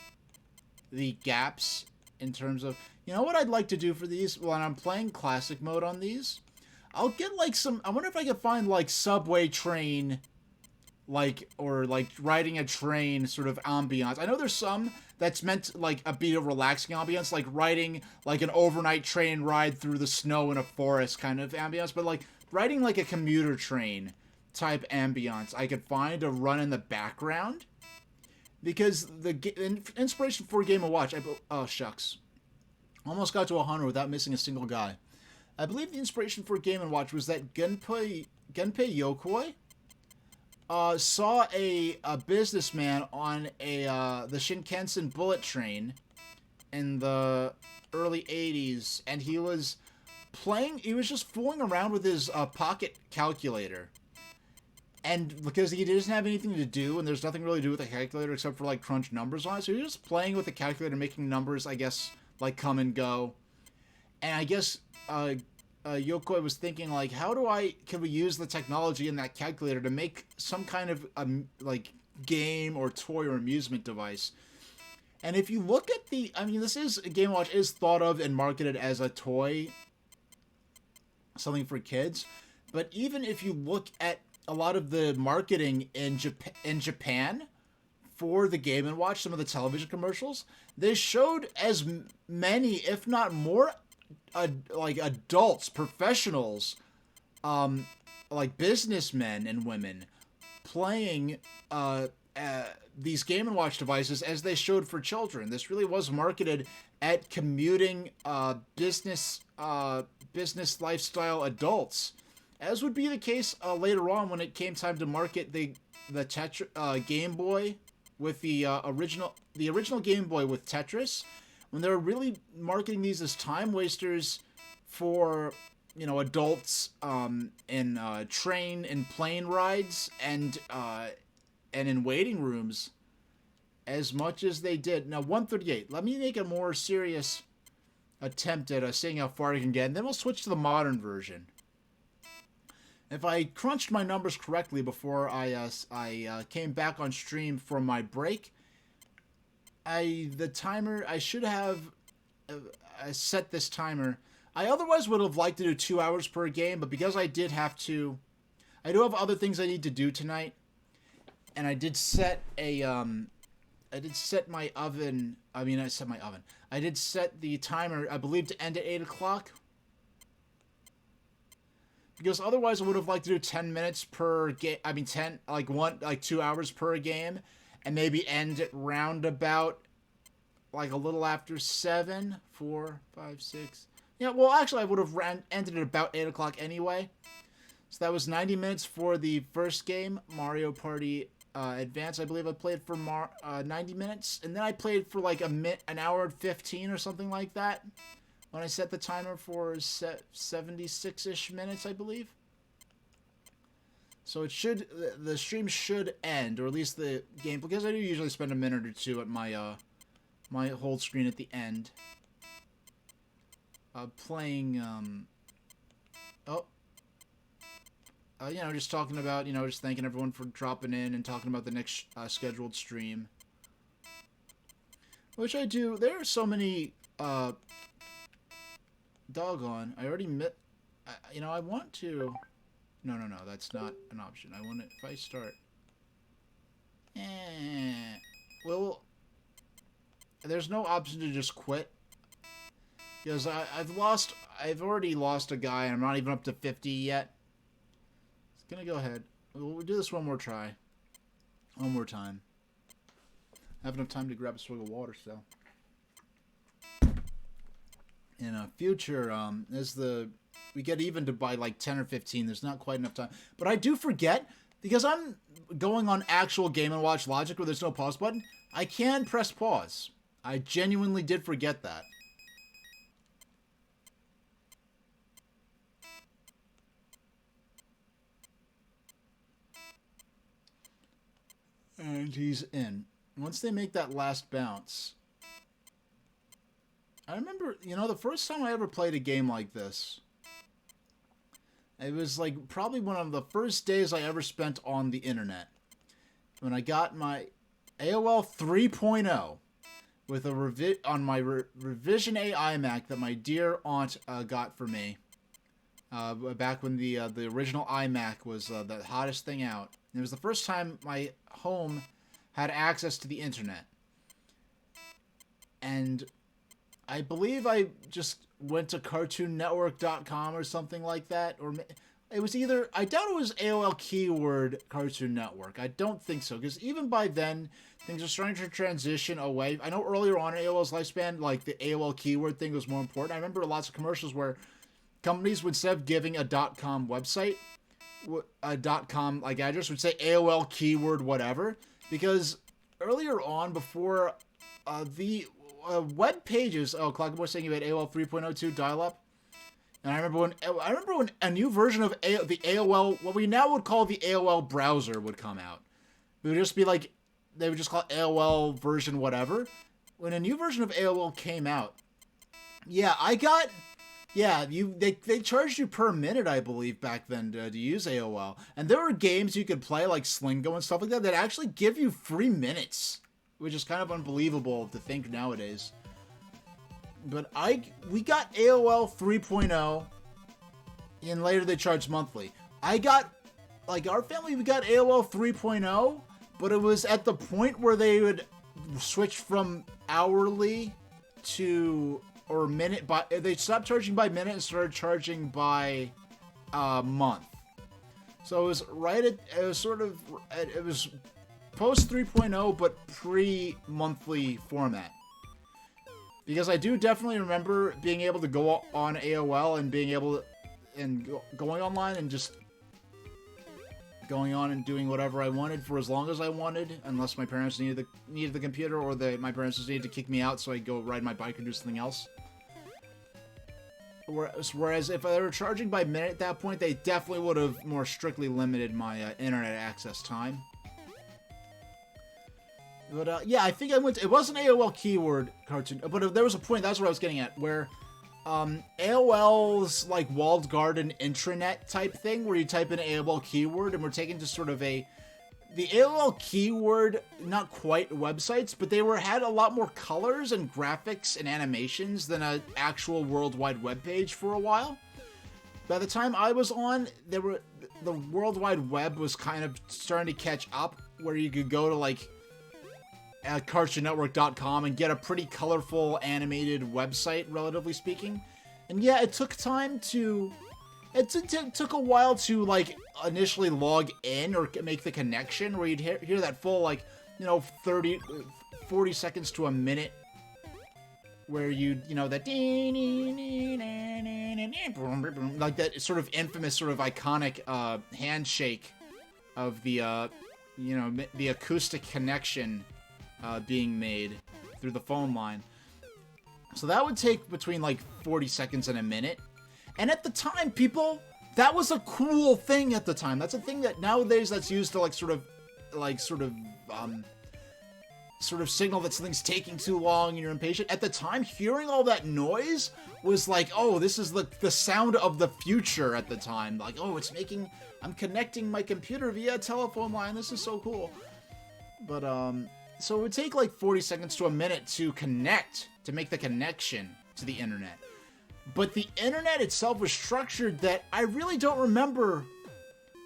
S1: the gaps in terms of, you know what I'd like to do for these? When I'm playing classic mode on these, I'll get like I wonder if I could find like subway train, or riding a train sort of ambiance. I know there's some that's meant to, like, be a relaxing ambiance, like riding like an overnight train ride through the snow in a forest kind of ambiance, but like riding like a commuter train type ambiance I could find to run in the background. Because the inspiration for Game & Watch, oh shucks, almost got to 100 without missing a single guy. I believe the inspiration for Game & Watch was that Gunpei Yokoi saw a businessman on the Shinkansen bullet train in the early 80s, and he was just fooling around with his pocket calculator. And because he doesn't have anything to do, and there's nothing really to do with the calculator except for, like, crunch numbers on it, so he was just playing with the calculator, making numbers, I guess, like, come and go. And I guess Yokoi was thinking, like, can we use the technology in that calculator to make some kind of, like, game or toy or amusement device? And if you look at Game & Watch is thought of and marketed as a toy, something for kids, but even if you look at a lot of the marketing in Japan for the Game & Watch, some of the television commercials, they showed as many, if not more, like adults, professionals, like businessmen and women playing these Game & Watch devices as they showed for children. This really was marketed at commuting business lifestyle adults. As would be the case later on when it came time to market the Game Boy with the original Game Boy with Tetris, when they were really marketing these as time wasters for, adults in train and plane rides and in waiting rooms, as much as they did. Now 138. Let me make a more serious attempt at seeing how far I can get, and then we'll switch to the modern version. If I crunched my numbers correctly before I came back on stream from my break, I should have set this timer. I otherwise would have liked to do 2 hours per game, but because I do have other things I need to do tonight, and I did set my oven. I did set the timer, I believe, to end at 8 o'clock. Because otherwise I would have liked to do 10 minutes per game. 2 hours per game. And maybe end it round about, like, a little after 7. 4, 5, 6. Yeah, well, actually, I would have ended at about 8 o'clock anyway. So that was 90 minutes for the first game, Mario Party Advance. I believe I played for 90 minutes. And then I played for, like, an hour and 15 or something like that when I set the timer for 76-ish minutes, I believe. So it should, the stream should end, or at least the game, because I do usually spend a minute or two at my my hold screen at the end. Playing, you know, just talking about, you know, just thanking everyone for dropping in and talking about the next scheduled stream. Which I do. There are so many, doggone. I already you know, I want to... No, that's not an option. I want to... If I start... Well... There's no option to just quit. Because I've already lost a guy, and I'm not even up to 50 yet. It's gonna go ahead. We'll do this one more try. One more time. I have enough time to grab a swig of water still. In a future, we get even to by like 10 or 15. There's not quite enough time. But I do forget, because I'm going on actual Game & Watch logic where there's no pause button, I can press pause. I genuinely did forget that. And he's in. Once they make that last bounce... I remember, you know, the first time I ever played a game like this, it was like probably one of the first days I ever spent on the internet. When I got my AOL 3.0 with a on my Revision A iMac that my dear aunt got for me. Back when the original iMac was the hottest thing out. It was the first time my home had access to the internet. And I believe I just went to CartoonNetwork.com or something like that. Or it was either... I doubt it was AOL keyword Cartoon Network. I don't think so. Because even by then, things are starting to transition away. I know earlier on in AOL's lifespan, like the AOL keyword thing was more important. I remember lots of commercials where companies, instead of giving a .com website, a .com like address, would say AOL keyword whatever. Because earlier on, before the... web pages. Oh, Clockboy was saying you had AOL 3.02 dial-up, and I remember when a new version of the AOL, what we now would call the AOL browser, would come out. It would just be like they would just call it AOL version whatever. When a new version of AOL came out, yeah, they charged you per minute, I believe, back then to use AOL, and there were games you could play like Slingo and stuff like that actually give you free minutes. Which is kind of unbelievable to think nowadays. But we got AOL 3.0, and later they charged monthly. Our family, we got AOL 3.0, but it was at the point where they would switch from hourly to, or minute, they stopped charging by minute and started charging by month. So it was it was post 3.0, but pre-monthly format. Because I do definitely remember being able to go on AOL and being able to, going online and just going on and doing whatever I wanted for as long as I wanted, unless my parents needed the computer, or my parents just needed to kick me out so I'd go ride my bike or do something else. Whereas if they were charging by minute at that point, they definitely would have more strictly limited my internet access time. But, yeah, I think it wasn't AOL keyword cartoon, but there was a point, that's what I was getting at, where, AOL's, like, walled garden intranet type thing, where you type in AOL keyword, and we're taking just sort of the AOL keyword, not quite websites, but they had a lot more colors and graphics and animations than an actual World Wide Web page for a while. By the time I was on, the World Wide Web was kind of starting to catch up, where you could go to, like, at CartoonNetwork.com and get a pretty colorful animated website, relatively speaking. And yeah, it took time to... It took a while to, like, initially log in or make the connection, where you'd hear that full, like, 40 seconds to a minute, where that... Like that sort of infamous, sort of iconic handshake of the, the acoustic connection being made through the phone line. So that would take between like 40 seconds and a minute. And at the time, people, that was a cool thing at the time. That's a thing that nowadays that's used to sort of signal that something's taking too long and you're impatient. At the time, hearing all that noise was like, oh, this is the sound of the future at the time. Like, oh, I'm connecting my computer via a telephone line. This is so cool. But, so it would take like 40 seconds to a minute to make the connection to the internet. But the internet itself was structured that I really don't remember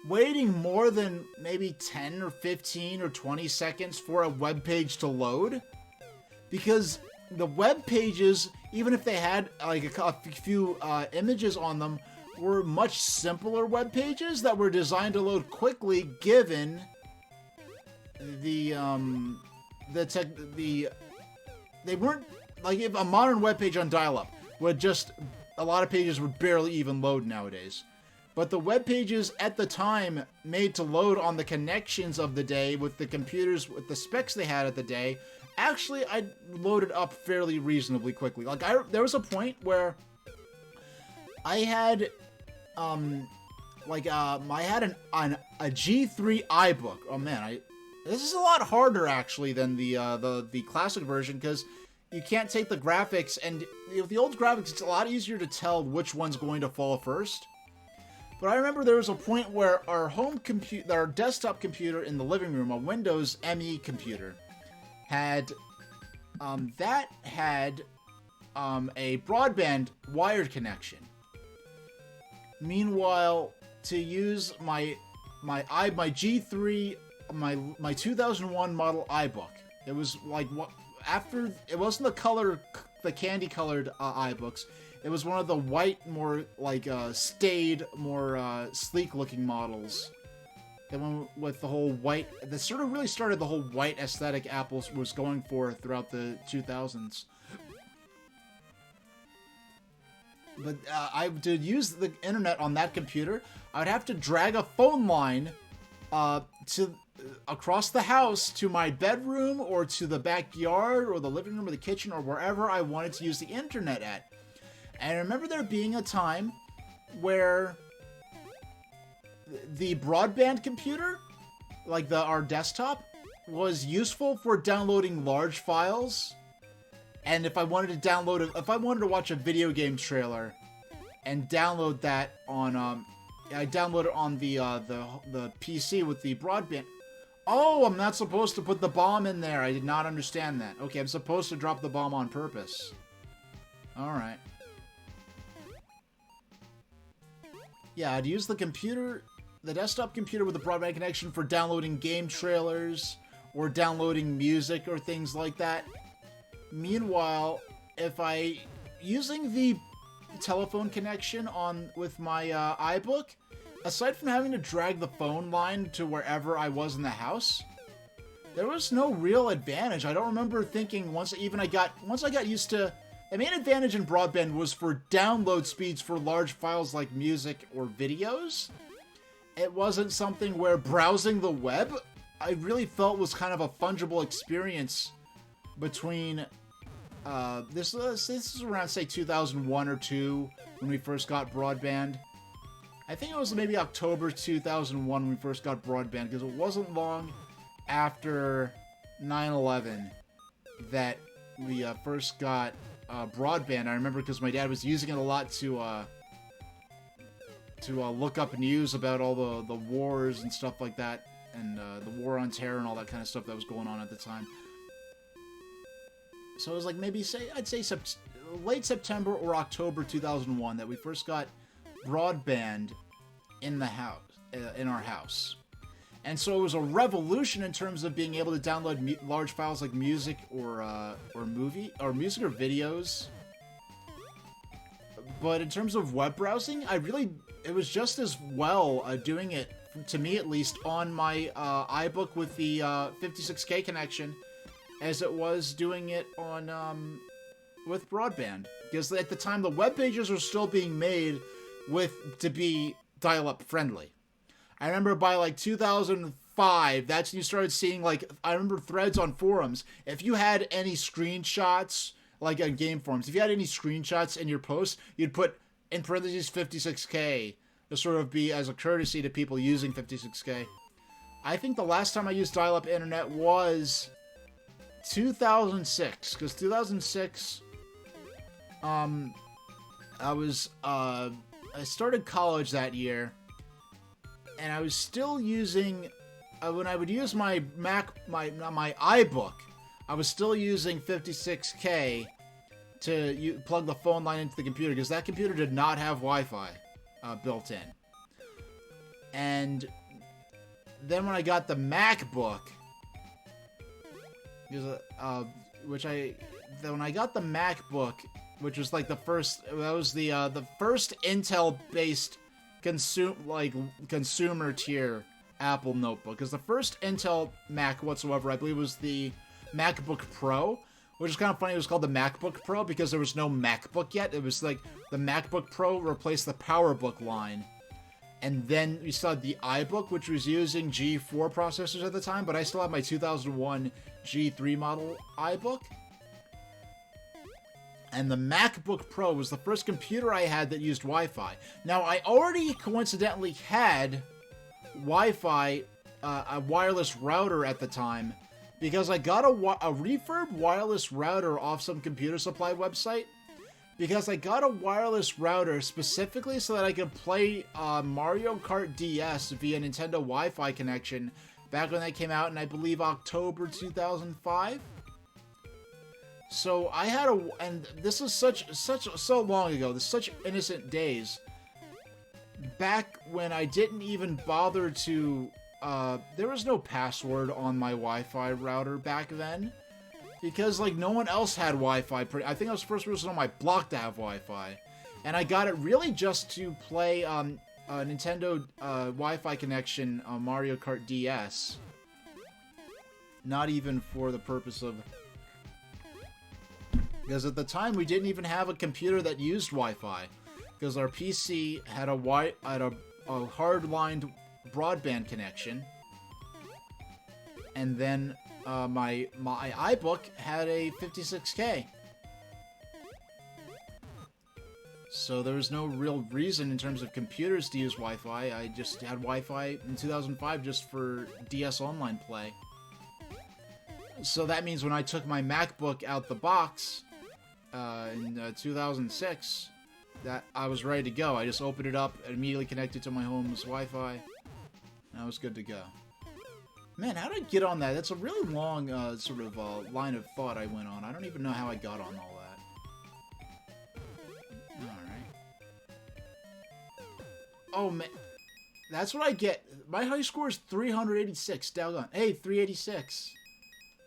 S1: waiting more than maybe 10 or 15 or 20 seconds for a web page to load. Because the web pages, even if they had like a few images on them, were much simpler web pages that were designed to load quickly given they weren't like if a modern web page on dial-up would just a lot of pages would barely even load nowadays. But the web pages at the time made to load on the connections of the day with the computers with the specs they had at the day, actually I loaded up fairly reasonably quickly. Like there was a point where I had I had a G3 iBook. Oh man, this is a lot harder actually than the classic version because you can't take the graphics, and with the old graphics it's a lot easier to tell which one's going to fall first. But I remember there was a point where our desktop computer in the living room, a Windows ME computer, had a broadband wired connection. Meanwhile, to use my G3, my 2001 model iBook, it was like it wasn't the candy colored iBooks. It was one of the white, more like staid, more sleek looking models. The one with the whole white, that sort of really started the whole white aesthetic Apple was going for throughout the 2000s. But to use the internet on that computer, I would have to drag a phone line across the house to my bedroom or to the backyard or the living room or the kitchen or wherever I wanted to use the internet at. And I remember there being a time where the broadband computer, like our desktop, was useful for downloading large files. And if I wanted to watch a video game trailer and download that on, I download it on the PC with the broadband. Oh, I'm not supposed to put the bomb in there. I did not understand that. Okay, I'm supposed to drop the bomb on purpose. Alright. Yeah, I'd use the desktop computer with the broadband connection for downloading game trailers or downloading music or things like that. Meanwhile, using the telephone connection with my iBook, aside from having to drag the phone line to wherever I was in the house, there was no real advantage. I don't remember thinking once I got used to. The main advantage in broadband was for download speeds for large files like music or videos. It wasn't something where browsing the web, I really felt was kind of a fungible experience between this is around, say, 2001 or 2 when we first got broadband. I think it was maybe October 2001 when we first got broadband, because it wasn't long after 9/11 that we first got broadband. I remember because my dad was using it a lot to look up news about all the wars and stuff like that, and the war on terror and all that kind of stuff that was going on at the time. So it was like I'd say late September or October 2001 that we first got broadband in our house. And so it was a revolution in terms of being able to download large files like music or music or videos. But in terms of web browsing, it was just as well doing it, to me at least, on my iBook with the 56K connection as it was doing it on with broadband. Because at the time, the web pages were still being made to be dial-up friendly. I remember by like 2005, that's when you started seeing, like, I remember threads on forums. If you had any screenshots, like on game forums, if you had any screenshots in your post, you'd put in parentheses 56K to sort of be as a courtesy to people using 56K. I think the last time I used dial-up internet was 2006, because 2006, I started college that year, and I was still using, when I would use my my iBook, I was still using 56K to plug the phone line into the computer, because that computer did not have Wi-Fi built in. And then when I got the MacBook, when I got the MacBook, which was like the first, that was the first Intel-based consumer tier Apple notebook. Because the first Intel Mac whatsoever, I believe, was the MacBook Pro, which is kind of funny. It was called the MacBook Pro because there was no MacBook yet. It was like the MacBook Pro replaced the PowerBook line. And then we still had the iBook, which was using G4 processors at the time, but I still have my 2001 G3 model iBook. And the MacBook Pro was the first computer I had that used Wi-Fi. Now, I already coincidentally had Wi-Fi, a wireless router at the time, because I got a refurb wireless router off some computer supply website. Because I got a wireless router specifically so that I could play Mario Kart DS via Nintendo Wi-Fi connection back when that came out in, I believe, October 2005. So I had and this is so long ago, this is such innocent days. Back when I didn't even bother to, there was no password on my Wi-Fi router back then. Because, like, no one else had Wi-Fi. I think I was the first person on my block to have Wi-Fi. And I got it really just to play a Nintendo Wi-Fi connection on Mario Kart DS. Not even for the purpose of... Because at the time, we didn't even have a computer that used Wi-Fi. Because our PC had a hard-lined broadband connection. And then... my iBook had a 56K. So there was no real reason in terms of computers to use Wi-Fi. I just had Wi-Fi in 2005 just for DS Online play. So that means when I took my MacBook out the box in 2006, that I was ready to go. I just opened it up, immediately connected to my home's Wi-Fi, and I was good to go. Man, how did I get on that? That's a really long sort of line of thought I went on. I don't even know how I got on all that. Alright. Oh, man. That's what I get. My high score is 386. Doggone. Hey, 386.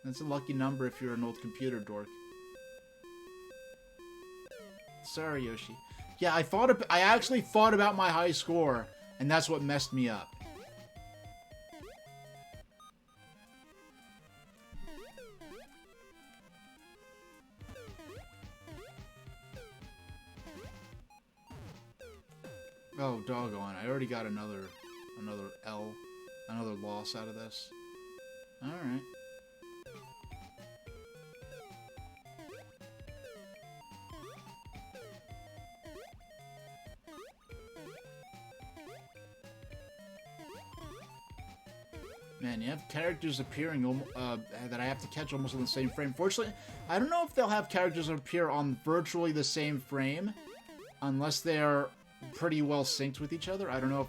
S1: That's a lucky number if you're an old computer dork. Sorry, Yoshi. Yeah, I actually thought about my high score, and that's what messed me up. Oh, doggone. I already got another loss out of this. Alright. Man, you have characters appearing that I have to catch almost in the same frame. Fortunately, I don't know if they'll have characters appear on virtually the same frame, unless they're pretty well synced with each other. I don't know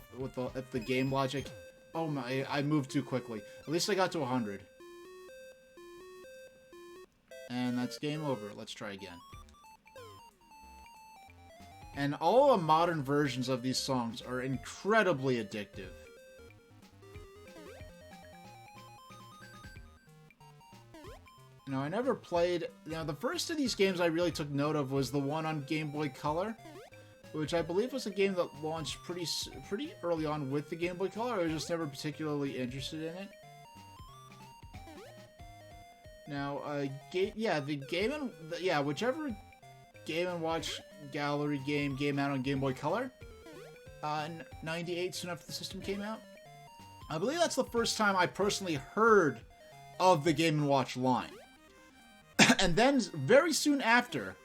S1: if the game logic... Oh my, I moved too quickly. At least I got to 100. And that's game over. Let's try again. And all the modern versions of these songs are incredibly addictive. Now, I never played... Now, the first of these games I really took note of was the one on Game Boy Color, which I believe was a game that launched pretty early on with the Game Boy Color. I was just never particularly interested in it. Now, whichever Game & Watch Gallery game came out on Game Boy Color, in 98, soon after the system came out. I believe that's the first time I personally heard of the Game & Watch line. And then very soon after,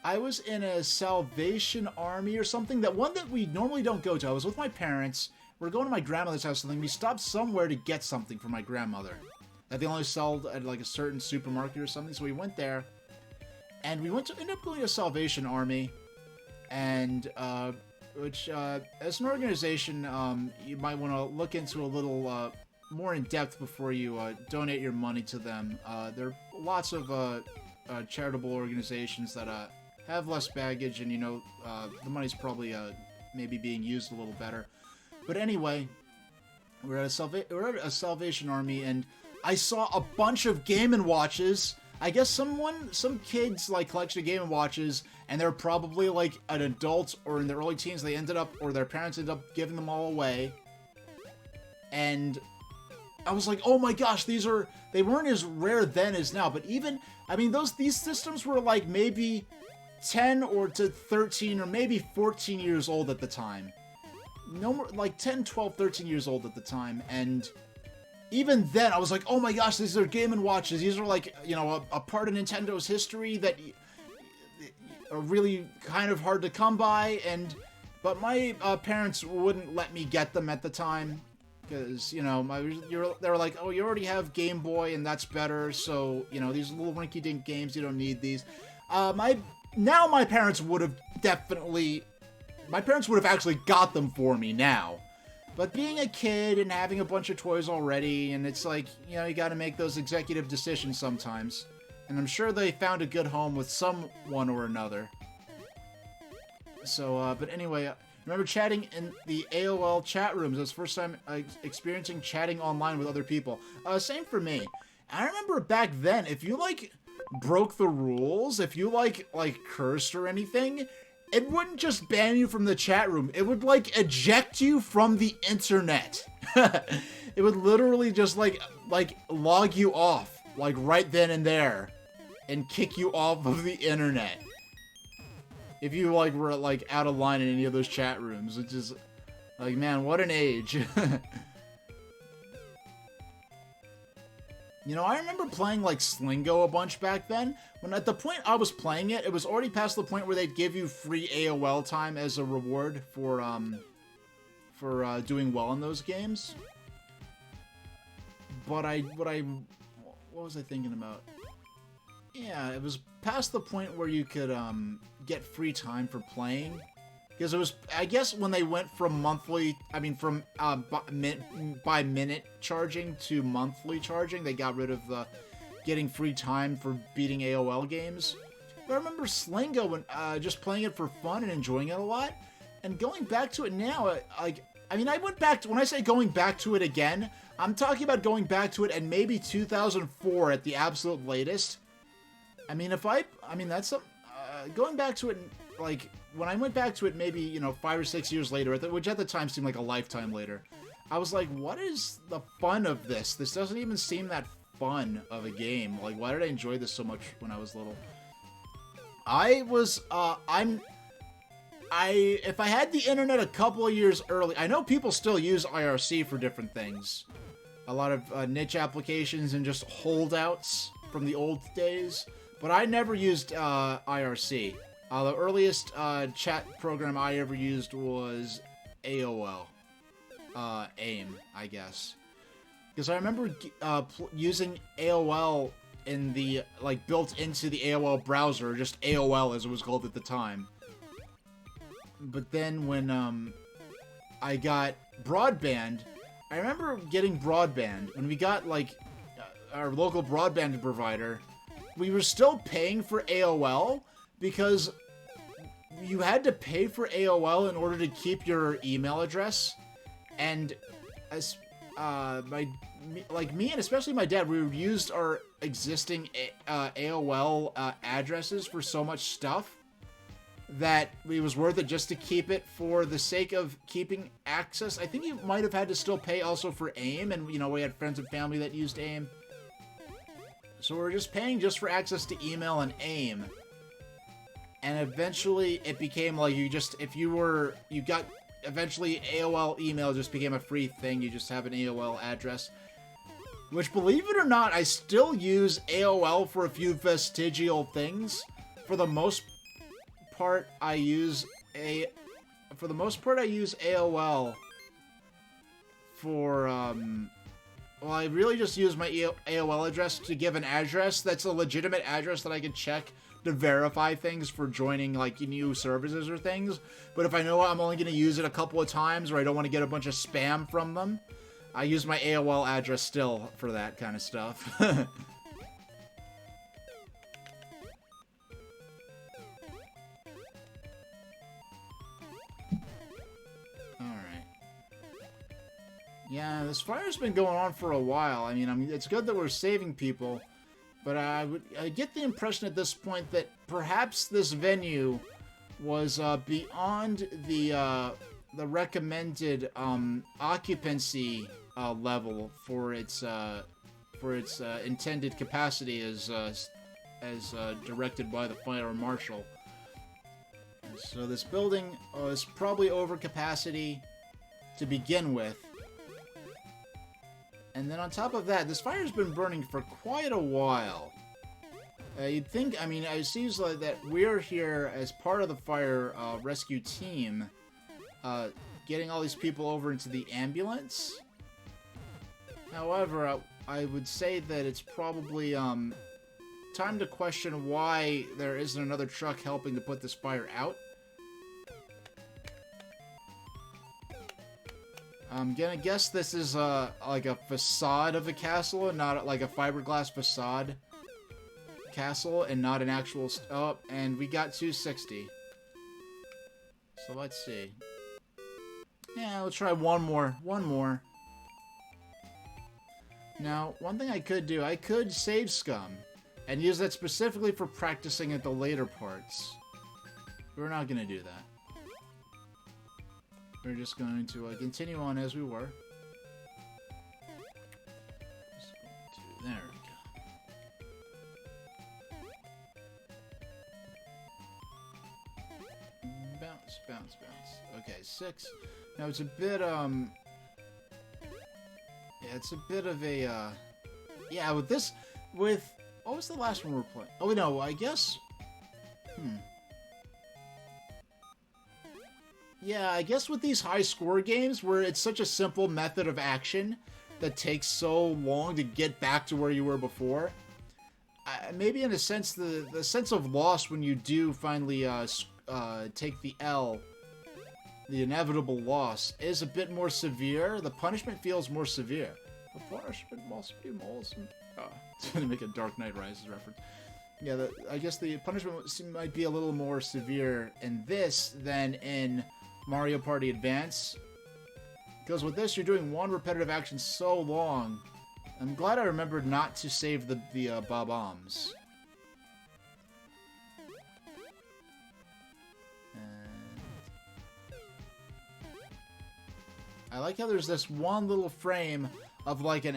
S1: I was in a Salvation Army or something. That one that we normally don't go to. I was with my parents. We're going to my grandmother's house or something. We stopped somewhere to get something for my grandmother that they only sell at like a certain supermarket or something. So we went there, and we ended up going to Salvation Army, and which as an organization, you might want to look into a little more in depth before you donate your money to them. There are lots of charitable organizations that have less baggage, and the money's probably maybe being used a little better. But anyway, we're at a Salvation Army, and I saw a bunch of Game & Watches. I guess some kids like collection of Game & Watches, and they're probably like an adult or in their early teens. Or their parents ended up giving them all away. And I was like, oh my gosh, they weren't as rare then as now. But these systems were like maybe 10 or to 13 or maybe 14 years old at the time. No more, like 10, 12, 13 years old at the time. And even then, I was like, oh my gosh, these are Game & Watches. These are like, a part of Nintendo's history that are really kind of hard to come by. But my parents wouldn't let me get them at the time. Because, they were like, oh, you already have Game Boy and that's better. So, these little rinky-dink games, you don't need these. My parents would have actually got them for me now. But being a kid and having a bunch of toys already, and it's like, you gotta make those executive decisions sometimes. And I'm sure they found a good home with someone or another. So, but anyway, I remember chatting in the AOL chat rooms. It was the first time experiencing chatting online with other people. Same for me. I remember back then, if you, broke the rules, if you, cursed or anything, it wouldn't just ban you from the chat room. It would, eject you from the internet. It would literally just, log you off, right then and there, and kick you off of the internet. If you, were, out of line in any of those chat rooms, which is, man, what an age. I remember playing, Slingo a bunch back then. When at the point I was playing it, it was already past the point where they'd give you free AOL time as a reward for doing well in those games. But what was I thinking about? Yeah, it was past the point where you could, get free time for playing. Because it was, I guess, when they went from by minute charging to monthly charging, they got rid of the getting free time for beating AOL games. But I remember Slingo and just playing it for fun and enjoying it a lot. And going back to it now, I went back to, when I say going back to it again, I'm talking about going back to it at maybe 2004 at the absolute latest. Going back to it, when I went back to it maybe, 5 or 6 years later, which at the time seemed like a lifetime later, I was like, what is the fun of this? This doesn't even seem that fun of a game. Why did I enjoy this so much when I was little? If I had the internet a couple of years early, I know people still use IRC for different things. A lot of niche applications and just holdouts from the old days. But I never used IRC. The earliest chat program I ever used was AOL. AIM, I guess. Because I remember using AOL in the, built into the AOL browser, just AOL as it was called at the time. But then when I got broadband, I remember getting broadband. When we got, our local broadband provider, we were still paying for AOL because you had to pay for AOL in order to keep your email address. And as me and especially my dad, we used our existing AOL addresses for so much stuff that it was worth it just to keep it for the sake of keeping access. I think you might have had to still pay also for AIM, and we had friends and family that used AIM. So we were just paying just for access to email and AIM. And eventually it became eventually AOL email just became a free thing. You just have an AOL address. Which, believe it or not, I still use AOL for a few vestigial things. For the most part, I use AOL for, well, I really just use my AOL address to give an address that's a legitimate address that I can check to verify things for joining, like, new services or things. But if I know I'm only going to use it a couple of times or I don't want to get a bunch of spam from them, I use my AOL address still for that kind of stuff. Yeah, this fire's been going on for a while. I mean, it's good that we're saving people, but I get the impression at this point that perhaps this venue was beyond the recommended occupancy level for its intended capacity as directed by the fire marshal. So this building is probably over capacity to begin with. And then on top of that, this fire's been burning for quite a while. You'd think, I mean, it seems like that we're here as part of the fire rescue team, getting all these people over into the ambulance. However, I would say that it's probably time to question why there isn't another truck helping to put this fire out. I'm gonna guess this is like a facade of a castle and not like a fiberglass facade castle and not an actual... Oh, and we got 260. So let's see. Yeah, let's try one more. One more. Now, one thing I could do, I could save scum and use that specifically for practicing at the later parts. We're not gonna do that. We're just going to continue on as we were. There we go. Bounce, bounce, bounce. Okay, 6. Now it's a bit, yeah, it's a bit of a, yeah, with this, what was the last one we were playing? Oh, no, I guess, Yeah, I guess with these high score games where it's such a simple method of action that takes so long to get back to where you were before, maybe in a sense the sense of loss when you do finally take the L, the inevitable loss, is a bit more severe. The punishment feels more severe. The punishment must be more severe. To make a Dark Knight Rises reference. Yeah, I guess the punishment might be a little more severe in this than in Mario Party Advance, because with this you're doing one repetitive action so long. I'm glad I remembered not to save the bob-ombs. I like how there's this one little frame of like an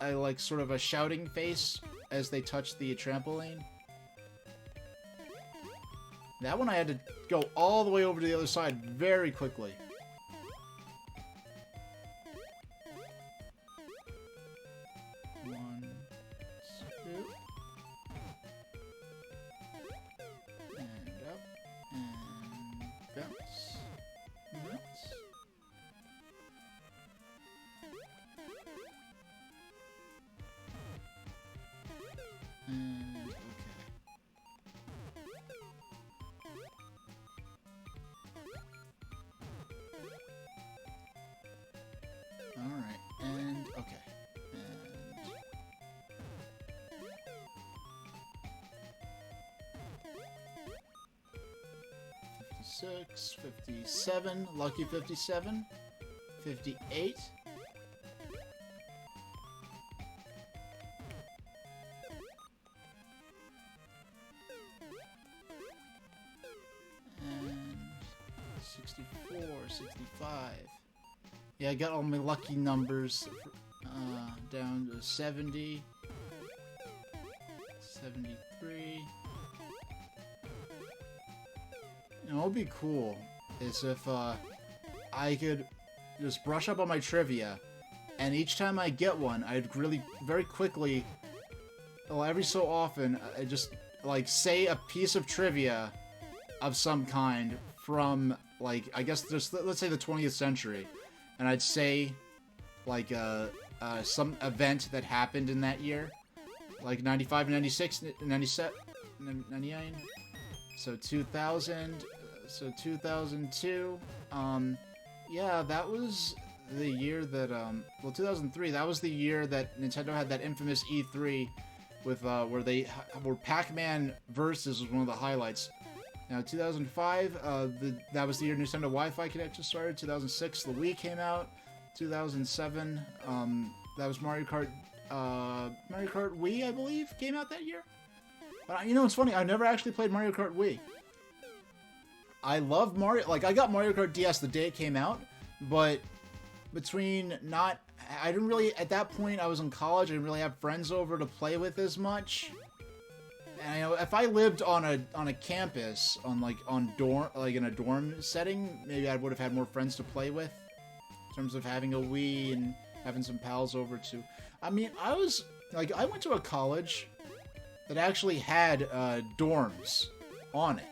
S1: like sort of a shouting face as they touch the trampoline. That one I had to go all the way over to the other side very quickly. One, two. And up. And bounce. Bounce. And okay. Alright, and okay. And 56, 57, lucky 57, 58. And 64, 65. Yeah, I got all my lucky numbers down to 70, 73. You know, what would be cool is if I could just brush up on my trivia And each time I get one, I'd really, very quickly, well, every so often, I just, like, say a piece of trivia of some kind from, like, I guess just, let's say the 20th century. And I'd say, like, some event that happened in that year. Like 95, 96, 97, 99. So 2000, so 2002. Yeah, that was the year that, well, 2003, that was the year that Nintendo had that infamous E3 with, where Pac-Man Versus was one of the highlights. Now, 2005, that was the year Nintendo Wi-Fi connection started. 2006, the Wii came out. 2007, that was Mario Kart Wii, I believe, came out that year. But, you know, it's funny, I never actually played Mario Kart Wii. I love Mario, like, I got Mario Kart DS the day it came out, but I didn't really, at that point, I was in college, I didn't really have friends over to play with as much. And, you know, if I lived on a campus, in a dorm setting, maybe I would have had more friends to play with, in terms of having a Wii and having some pals over too. I mean, I went to a college that actually had dorms on it.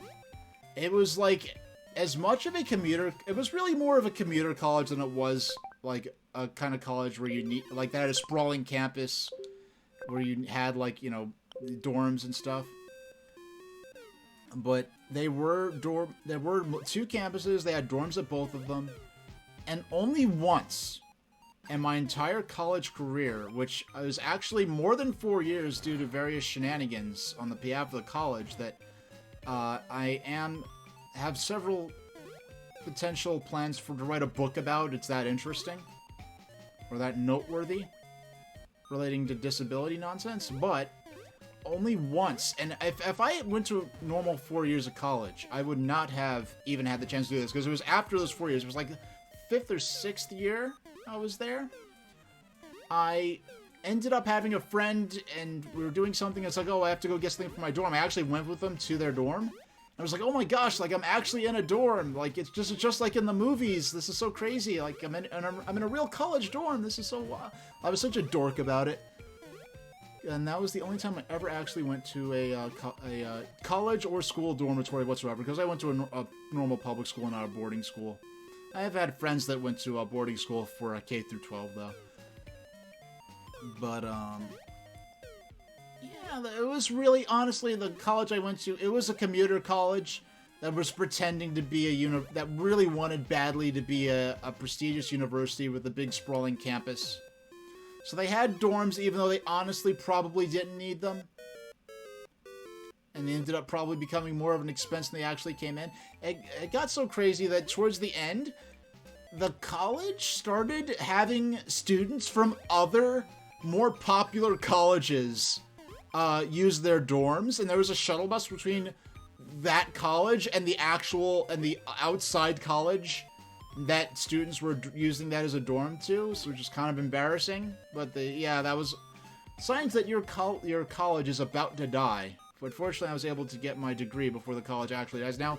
S1: It was like as much of a commuter. It was really more of a commuter college than it was like a kind of college where you need like that had a sprawling campus where you had like, you know, dorms and stuff. But there were two campuses. They had dorms at both of them, and only once in my entire college career, which was actually more than 4 years due to various shenanigans on the behalf of the college, that I have several potential plans to write a book about. It's that interesting, or that noteworthy, relating to disability nonsense. But only once, and if I went to a normal 4 years of college, I would not have even had the chance to do this, because it was after those 4 years. It was like the 5th or 6th year I was there. I ended up having a friend, and we were doing something. It's like, oh, I have to go get something from my dorm. I actually went with them to their dorm. I was like, oh my gosh, like I'm actually in a dorm. Like it's just like in the movies. This is so crazy. Like I'm in a real college dorm. This is so. I was such a dork about it. And that was the only time I ever actually went to a college or school dormitory whatsoever, because I went to a normal public school, not a boarding school. I have had friends that went to a boarding school for K through 12 though. But yeah, it was really, honestly, the college I went to, it was a commuter college that was pretending to be that really wanted badly to be a prestigious university with a big sprawling campus. So they had dorms, even though they honestly probably didn't need them. And they ended up probably becoming more of an expense than they actually came in. It got so crazy that towards the end, the college started having students from other, more popular colleges use their dorms. And there was a shuttle bus between that college and the outside college that students were using that as a dorm too, so which is kind of embarrassing. But that was signs that your college is about to die. But fortunately, I was able to get my degree before the college actually dies. Now,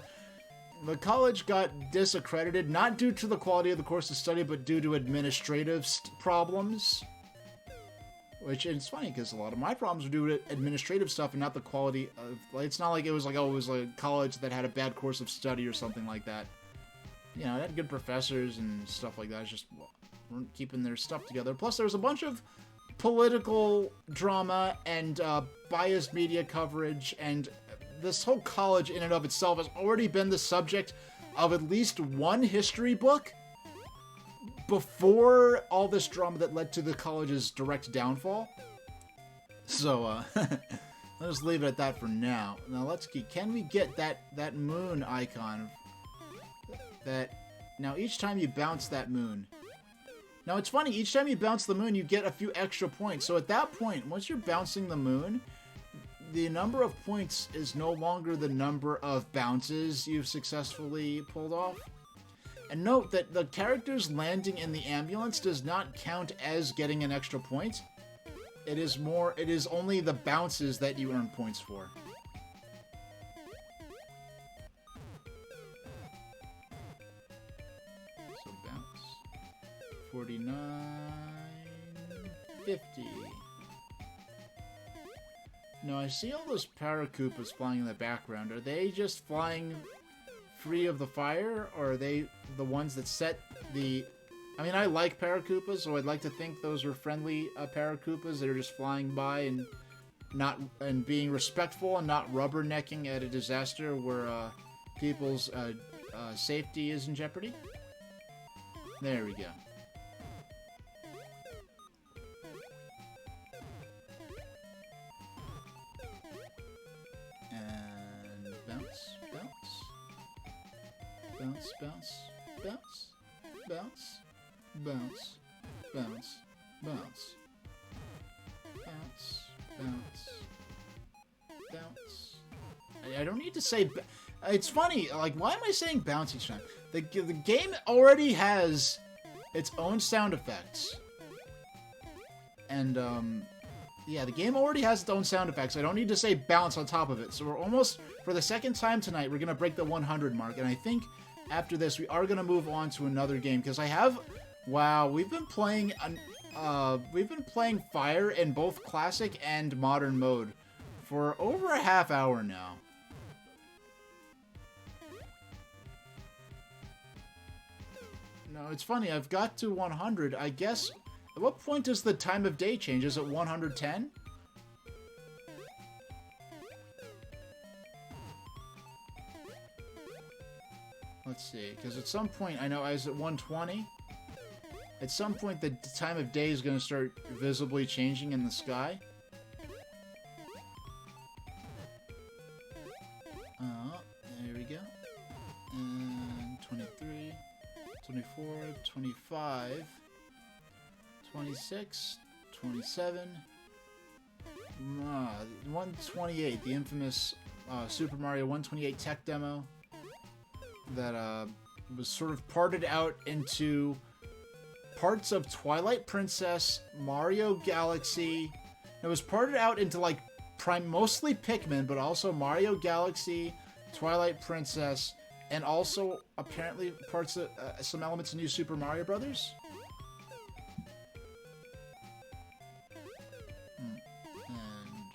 S1: the college got disaccredited, not due to the quality of the course of study, but due to administrative problems. Which, it's funny, because a lot of my problems were due to administrative stuff and not the quality of... Like, it's not like it was like, oh, it was a college that had a bad course of study or something like that. You know, it had good professors and stuff like that. It's just weren't keeping their stuff together. Plus, there was a bunch of political drama and biased media coverage, and this whole college in and of itself has already been the subject of at least one history book before all this drama that led to the college's direct downfall. So, let's leave it at that for now. Now, let's keep... Can we get that moon icon? Now, each time you bounce that moon... Now, it's funny, each time you bounce the moon, you get a few extra points. So at that point, once you're bouncing the moon, the number of points is no longer the number of bounces you've successfully pulled off. And note that the characters landing in the ambulance does not count as getting an extra point. It is only the bounces that you earn points for. So bounce. 49. 50. No, I see all those Paracoopas flying in the background. Are they just flying free of the fire, or are they the ones that set the... I mean, I like Paracoopas, so I'd like to think those are friendly Paracoopas that are just flying by and being respectful and not rubbernecking at a disaster where people's safety is in jeopardy. There we go. And bounce, bounce, bounce, bounce, bounce, bounce, bounce, bounce, bounce, bounce, bounce, bounce. I don't need to say... It's funny, like, why am I saying bounce each time? The game already has its own sound effects. And, yeah, the game already has its own sound effects. I don't need to say bounce on top of it. So we're almost, for the second time tonight, we're going to break the 100 mark. And I think after this, we are going to move on to another game. Because I have... Wow, we've been playing Fire in both Classic and Modern mode for over a half hour now. No, it's funny, I've got to 100. I guess, at what point does the time of day change? Is it 110? Let's see, because at some point, I know I was at 120. At some point, the time of day is going to start visibly changing in the sky. There we go. And 23, 24, 25, 26, 27, 128, the infamous Super Mario 128 tech demo that was sort of parted out into parts of Twilight Princess, Mario Galaxy. It was parted out into like mostly Pikmin, but also Mario Galaxy, Twilight Princess, and also apparently parts of some elements of New Super Mario Brothers. And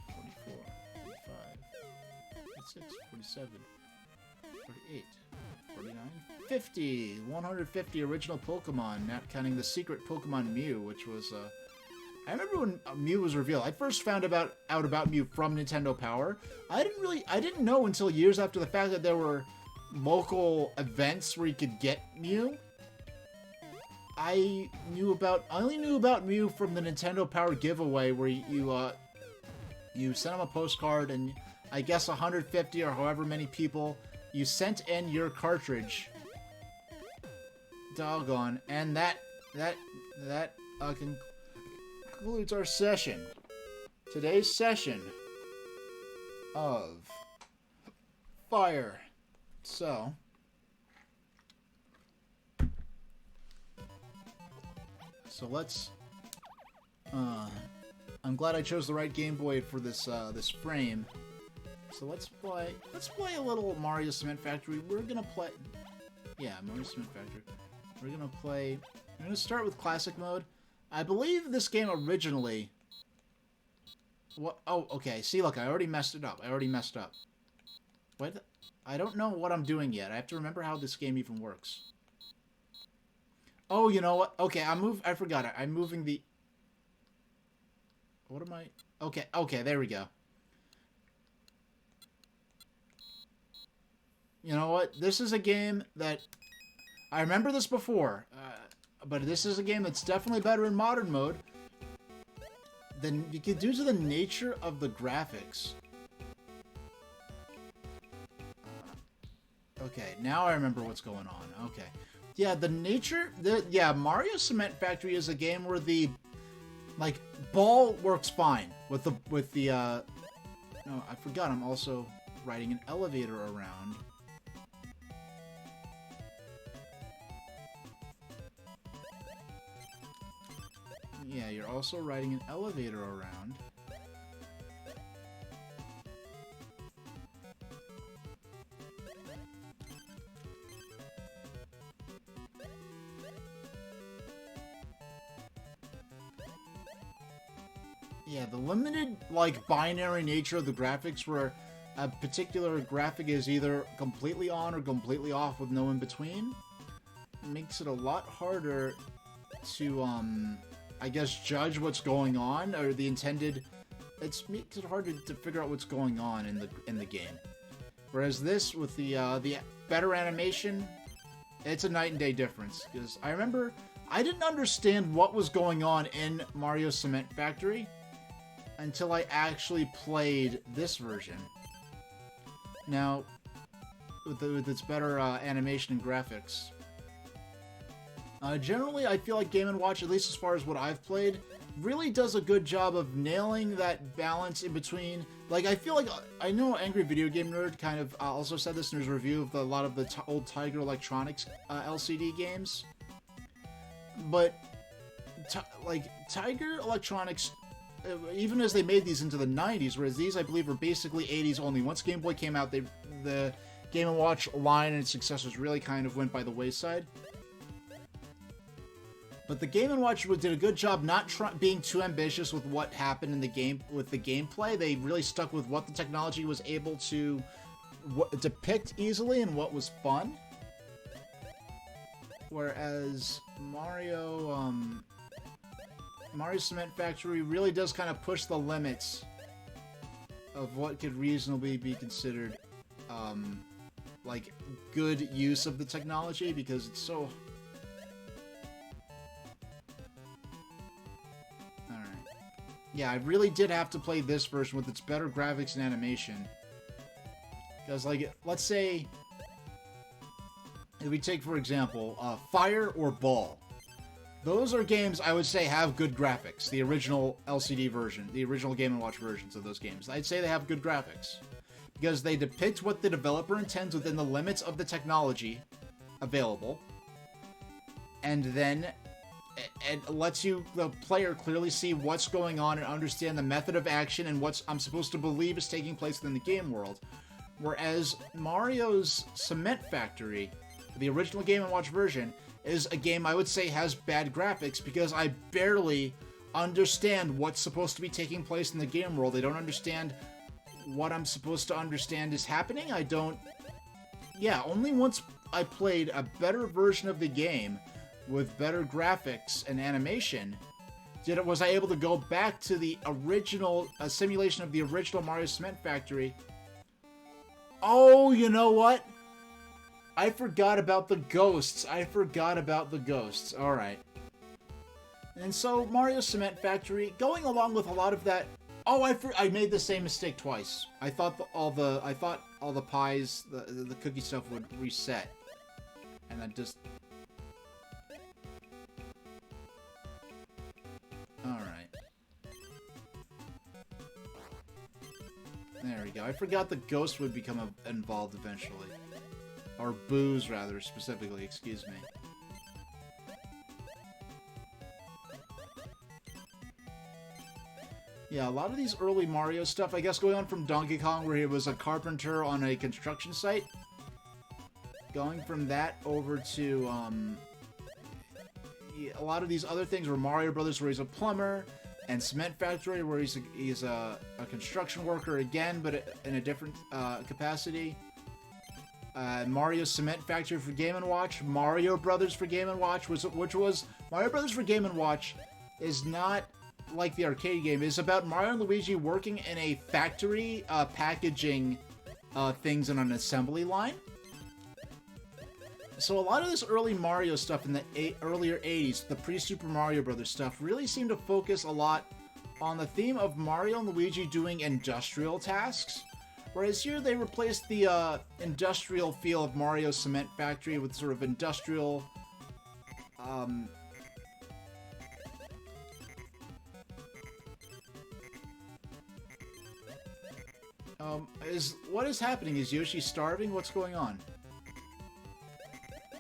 S1: 44, 45, 46, 47, 48, 49, 50, 150 original Pokemon, not counting the secret Pokemon Mew, which was, I remember when Mew was revealed. I first found out about Mew from Nintendo Power. I didn't know until years after the fact that there were local events where you could get Mew. I only knew about Mew from the Nintendo Power giveaway where you sent them a postcard and I guess 150 or however many people you sent in your cartridge. Doggone. And that concludes our session. Today's session of Fire. So, let's, I'm glad I chose the right Game Boy for this, this frame. So let's play a little Mario Cement Factory. We're gonna play, yeah, Mario Cement Factory. We're gonna start with Classic Mode. I believe this game originally, oh, okay, see, look, I already messed it up. What? I don't know what I'm doing yet. I have to remember how this game even works. Oh, you know what? Okay, I forgot it. I'm moving the... What am I... Okay, there we go. You know what? This is a game that... I remember this before, but this is a game that's definitely better in modern mode than you could due to the nature of the graphics. Okay, now I remember what's going on. Okay. Yeah, Mario Cement Factory is a game where the, like, ball works fine with the, no, I forgot I'm also riding an elevator around. Yeah, you're also riding an elevator around. Yeah, the limited, like, binary nature of the graphics where a particular graphic is either completely on or completely off with no in-between makes it a lot harder to, I guess, judge what's going on, or the intended... It makes it harder to figure out what's going on in the game. Whereas this, with the better animation, it's a night and day difference. Because I remember, I didn't understand what was going on in Mario Cement Factory until I actually played this version. Now, with its better animation and graphics. Generally, I feel like Game & Watch, at least as far as what I've played, really does a good job of nailing that balance in between. Like, I feel like, I know Angry Video Game Nerd kind of also said this in his review of a lot of the old Tiger Electronics LCD games. But, like, Tiger Electronics, even as they made these into the 90s, whereas these, I believe, were basically 80s only. Once Game Boy came out, the Game & Watch line and its successors really kind of went by the wayside. But the Game & Watch did a good job not being too ambitious with what happened in the game, with the gameplay. They really stuck with what the technology was able to depict easily and what was fun. Whereas Mario Cement Factory really does kind of push the limits of what could reasonably be considered like good use of the technology, because it's so... Yeah, I really did have to play this version with its better graphics and animation. Because, like, let's say... If we take, for example, Fire or Ball. Those are games I would say have good graphics. The original LCD version, the original Game & Watch versions of those games. I'd say they have good graphics. Because they depict what the developer intends within the limits of the technology available. And then... it lets you, the player, clearly see what's going on and understand the method of action and what I'm supposed to believe is taking place within the game world. Whereas Mario's Cement Factory, the original Game & Watch version, is a game I would say has bad graphics because I barely understand what's supposed to be taking place in the game world. I don't understand what I'm supposed to understand is happening. I don't... Yeah, only once I played a better version of the game with better graphics and animation, was I able to go back to the original simulation of the original Mario Cement Factory. Oh, you know what? I forgot about the ghosts. Alright. And so, Mario Cement Factory, going along with a lot of that... Oh, I made the same mistake twice. I thought all the pies, the cookie stuff would reset. And I just... Alright. There we go. I forgot the ghost would become involved eventually. Or booze, rather, specifically. Excuse me. Yeah, a lot of these early Mario stuff, I guess going on from Donkey Kong, where he was a carpenter on a construction site. Going from that over to, a lot of these other things were Mario Brothers, where he's a plumber, and Cement Factory, where he's a construction worker again, but in a different capacity. Mario Cement Factory for Game & Watch, Mario Brothers for Game & Watch, which was Mario Brothers for Game & Watch is not like the arcade game. It's about Mario and Luigi working in a factory, packaging things on an assembly line. So a lot of this early Mario stuff in the earlier 80s, the pre-Super Mario Brothers stuff, really seemed to focus a lot on the theme of Mario and Luigi doing industrial tasks. Whereas here they replaced the industrial feel of Mario Cement Factory with sort of industrial... what is happening? Is Yoshi starving? What's going on?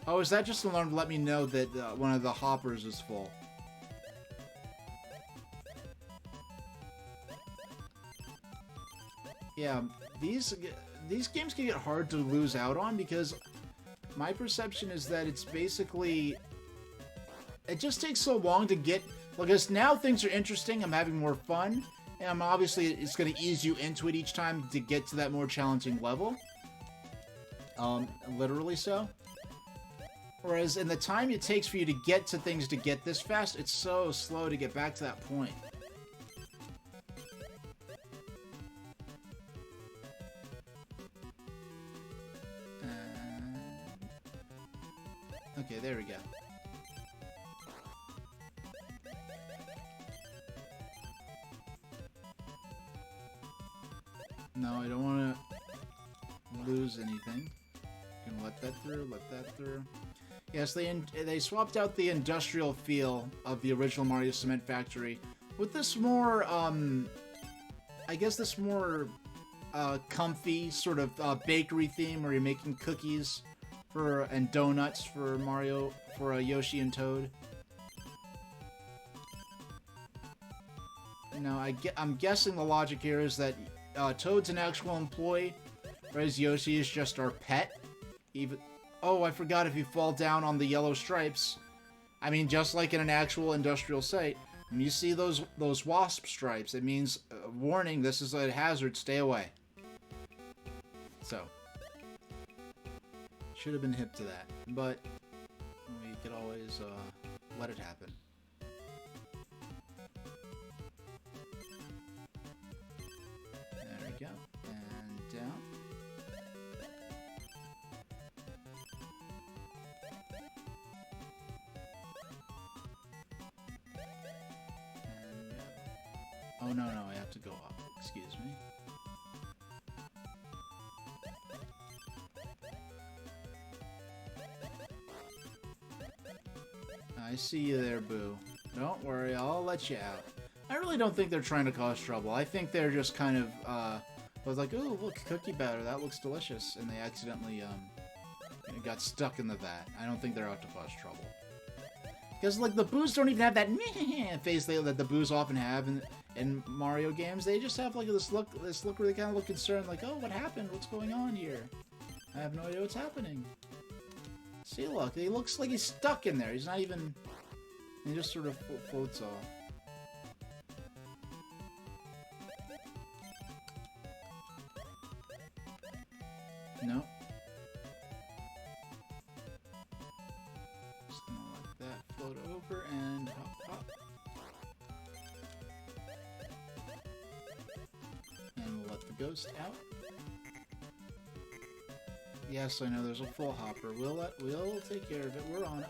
S1: Oh, is that just an alarm to let me know that one of the hoppers is full? Yeah, these games can get hard to lose out on because my perception is that it's basically... It just takes so long to get... Because now things are interesting, I'm having more fun, Obviously, it's going to ease you into it each time to get to that more challenging level. Literally so. Whereas in the time it takes for you to get to things to get this fast, it's so slow to get back to that point. Okay, there we go. No, I don't want to lose anything. Gonna let that through, let that through. Yes, they swapped out the industrial feel of the original Mario Cement Factory with this more, I guess this more comfy sort of bakery theme where you're making cookies and donuts for Mario, for Yoshi and Toad. Now, I'm guessing the logic here is that Toad's an actual employee, whereas Yoshi is just our pet. Oh, I forgot, if you fall down on the yellow stripes, I mean, just like in an actual industrial site, when you see those wasp stripes, it means, warning, this is a hazard, stay away. So, should have been hip to that, but we could always let it happen. There we go, and down. Oh, no, I have to go up. Excuse me. I see you there, Boo. Don't worry, I'll let you out. I really don't think they're trying to cause trouble. I think they're just kind of, was like, ooh, look, cookie batter, that looks delicious. And they accidentally, got stuck in the vat. I don't think they're out to cause trouble. Because, like, the Boos don't even have that face that the Boos often have in Mario games. They just have, like, this look where they kind of look concerned, like, oh, what happened? What's going on here? I have no idea what's happening. See, look, he looks like he's stuck in there. He's not even... He just sort of floats off. No. Just gonna let that float over and hop, hop. And we'll let the ghost out. Yes, I know there's a full hopper. We'll take care of it. We're on it.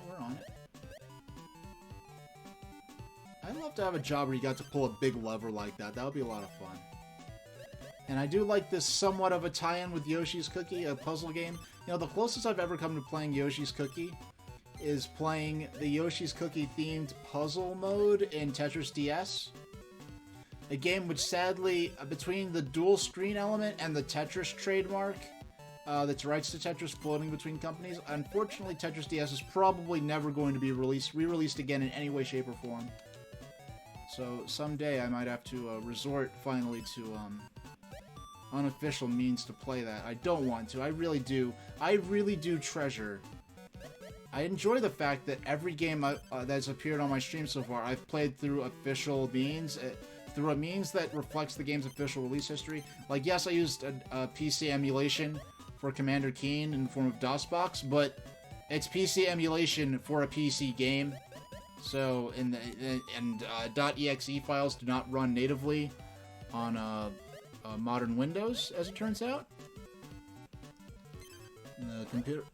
S1: I'd love to have a job where you got to pull a big lever like that. That would be a lot of fun. And I do like this somewhat of a tie-in with Yoshi's Cookie, a puzzle game. You know, the closest I've ever come to playing Yoshi's Cookie is playing the Yoshi's Cookie themed puzzle mode in Tetris DS. A game which sadly, between the dual screen element and the Tetris trademark, that's rights to Tetris floating between companies, unfortunately Tetris DS is probably never going to be re-released again in any way, shape, or form. So someday I might have to resort finally to unofficial means to play that. I don't want to. I really do treasure. I enjoy the fact that every game that's appeared on my stream so far, I've played through official means, through a means that reflects the game's official release history. Like, yes, I used a PC emulation for Commander Keen in the form of DOSBox, but it's PC emulation for a PC game. So, .exe files do not run natively on modern Windows, as it turns out. The computer...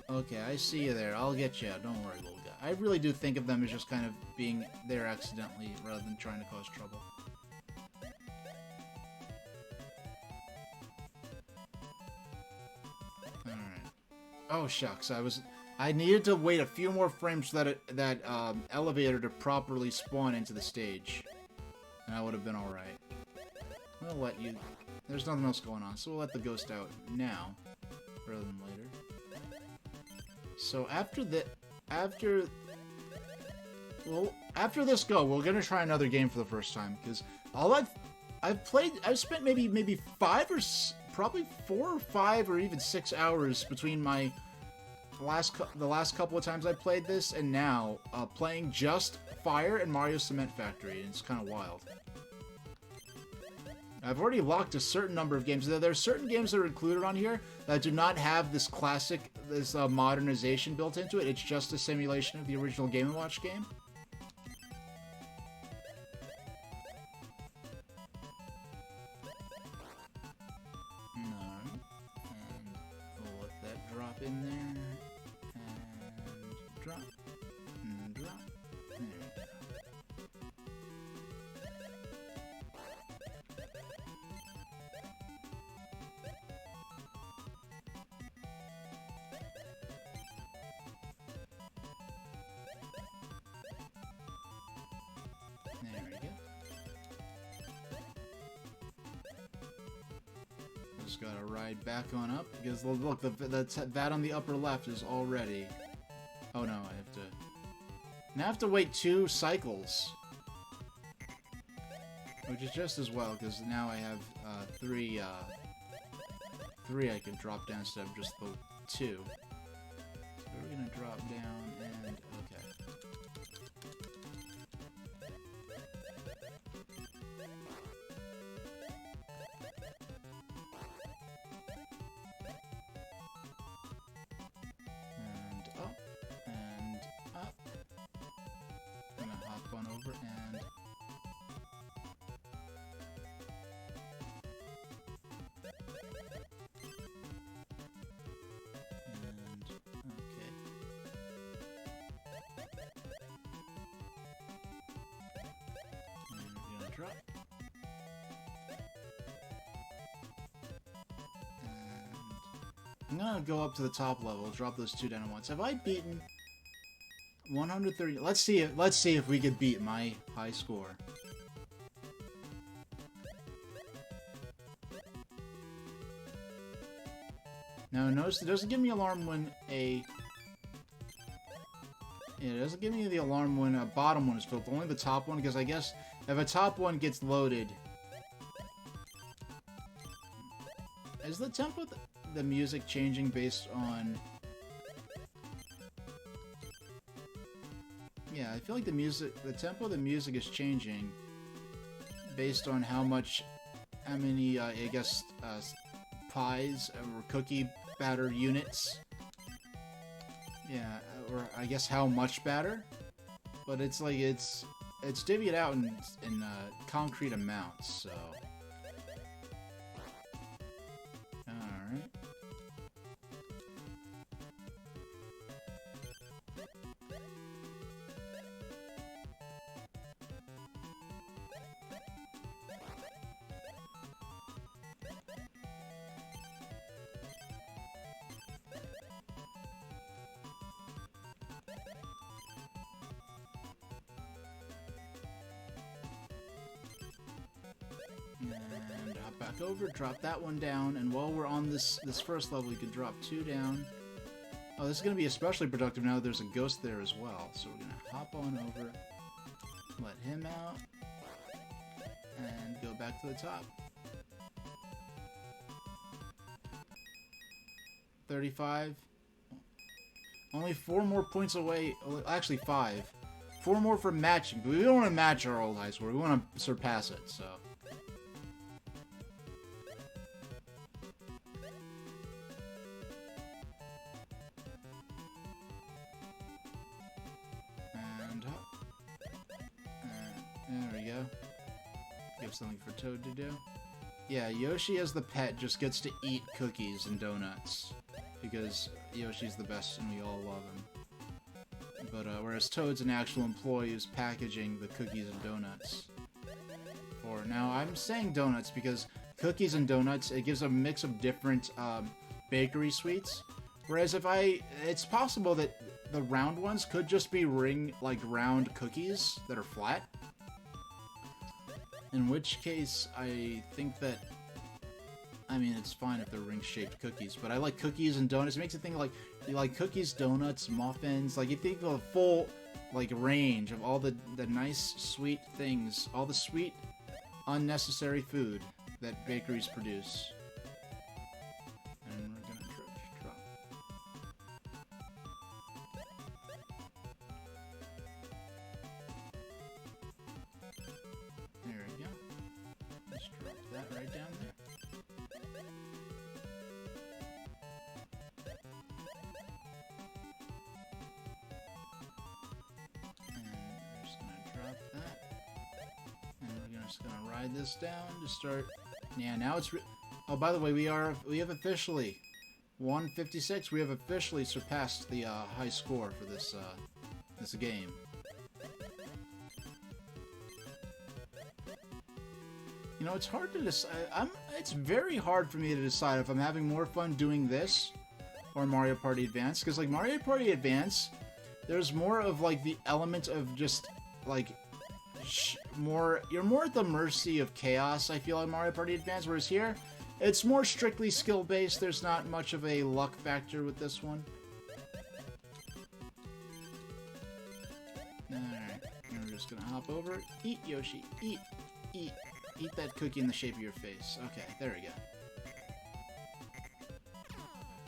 S1: Okay, I see you there. I'll get you out. Don't worry, little guy. I really do think of them as just kind of being there accidentally, rather than trying to cause trouble. Alright. Oh, shucks. I needed to wait a few more frames for that elevator to properly spawn into the stage. And I would have been alright. We'll let you... There's nothing else going on, so we'll let the ghost out now, rather than later. So after this go, we're gonna try another game for the first time, because all I've spent maybe 5 or probably 4 or 5 or even 6 hours between the last couple of times I played this and now playing just Fire and Mario Cement Factory, and it's kind of wild. I've already locked a certain number of games. There are certain games that are included on here that do not have this classic, this modernization built into it. It's just a simulation of the original Game & Watch game. Alright. And we'll let that drop in there. And drop. And drop. There we go. There we go. Just gotta ride back on up because look, that on the upper left is already. Oh no, I have to. Now I have to wait 2 cycles, which is just as well because now I have 3 I can drop down instead of just the 2. So we're gonna drop down and okay. And up, and up. I'm gonna hop on over and... okay. And we're gonna drop. I'm gonna go up to the top level, drop those 2 down at once. Have I beaten 130? Let's see if we could beat my high score. Now notice it doesn't give me alarm when a... yeah, it doesn't give me the alarm when a bottom one is filled, only the top one, because I guess if a top one gets loaded... Is the tempo the music changing based on... yeah, I feel like the tempo of the music is changing based on how many, I guess, pies or cookie batter units. Yeah, or I guess how much batter. But it's like, it's divvied out in concrete amounts, so... Alright. And hop back over, drop that one down, and while we're on this first level, you can drop 2 down. Oh, this is going to be especially productive now that there's a ghost there as well. So we're going to hop on over, let him out, and go back to the top. 35. Only 4 more points away, actually 5. 4 more for matching, but we don't want to match our old high score, we want to surpass it, so... there we go. Give something for Toad to do. Yeah, Yoshi as the pet just gets to eat cookies and donuts. Because Yoshi's the best and we all love him. But whereas Toad's an actual employee who's packaging the cookies and donuts. Now, I'm saying donuts because cookies and donuts, it gives a mix of different bakery sweets. Whereas it's possible that the round ones could just be round cookies that are flat. In which case, I think that, I mean, it's fine if they're ring-shaped cookies, but I like cookies and donuts. It makes it think like, you like cookies, donuts, muffins, like you think of a full, range of all the nice, sweet things, all the sweet, unnecessary food that bakeries produce. And we're gonna drop. There we go. Let's drop that Stop that. And we're just gonna ride this down to start. Yeah, now it's. Oh, by the way, we have officially 156. We have officially surpassed the high score for this game. You know, it's hard to decide. It's very hard for me to decide if I'm having more fun doing this or Mario Party Advance, because like Mario Party Advance, there's more of like the element of just like you're more at the mercy of chaos. I feel like Mario Party Advance, whereas here, it's more strictly skill based. There's not much of a luck factor with this one. Alright, we're just gonna hop over. Eat, Yoshi. Eat. Eat. Eat that cookie in the shape of your face. Okay, there we go.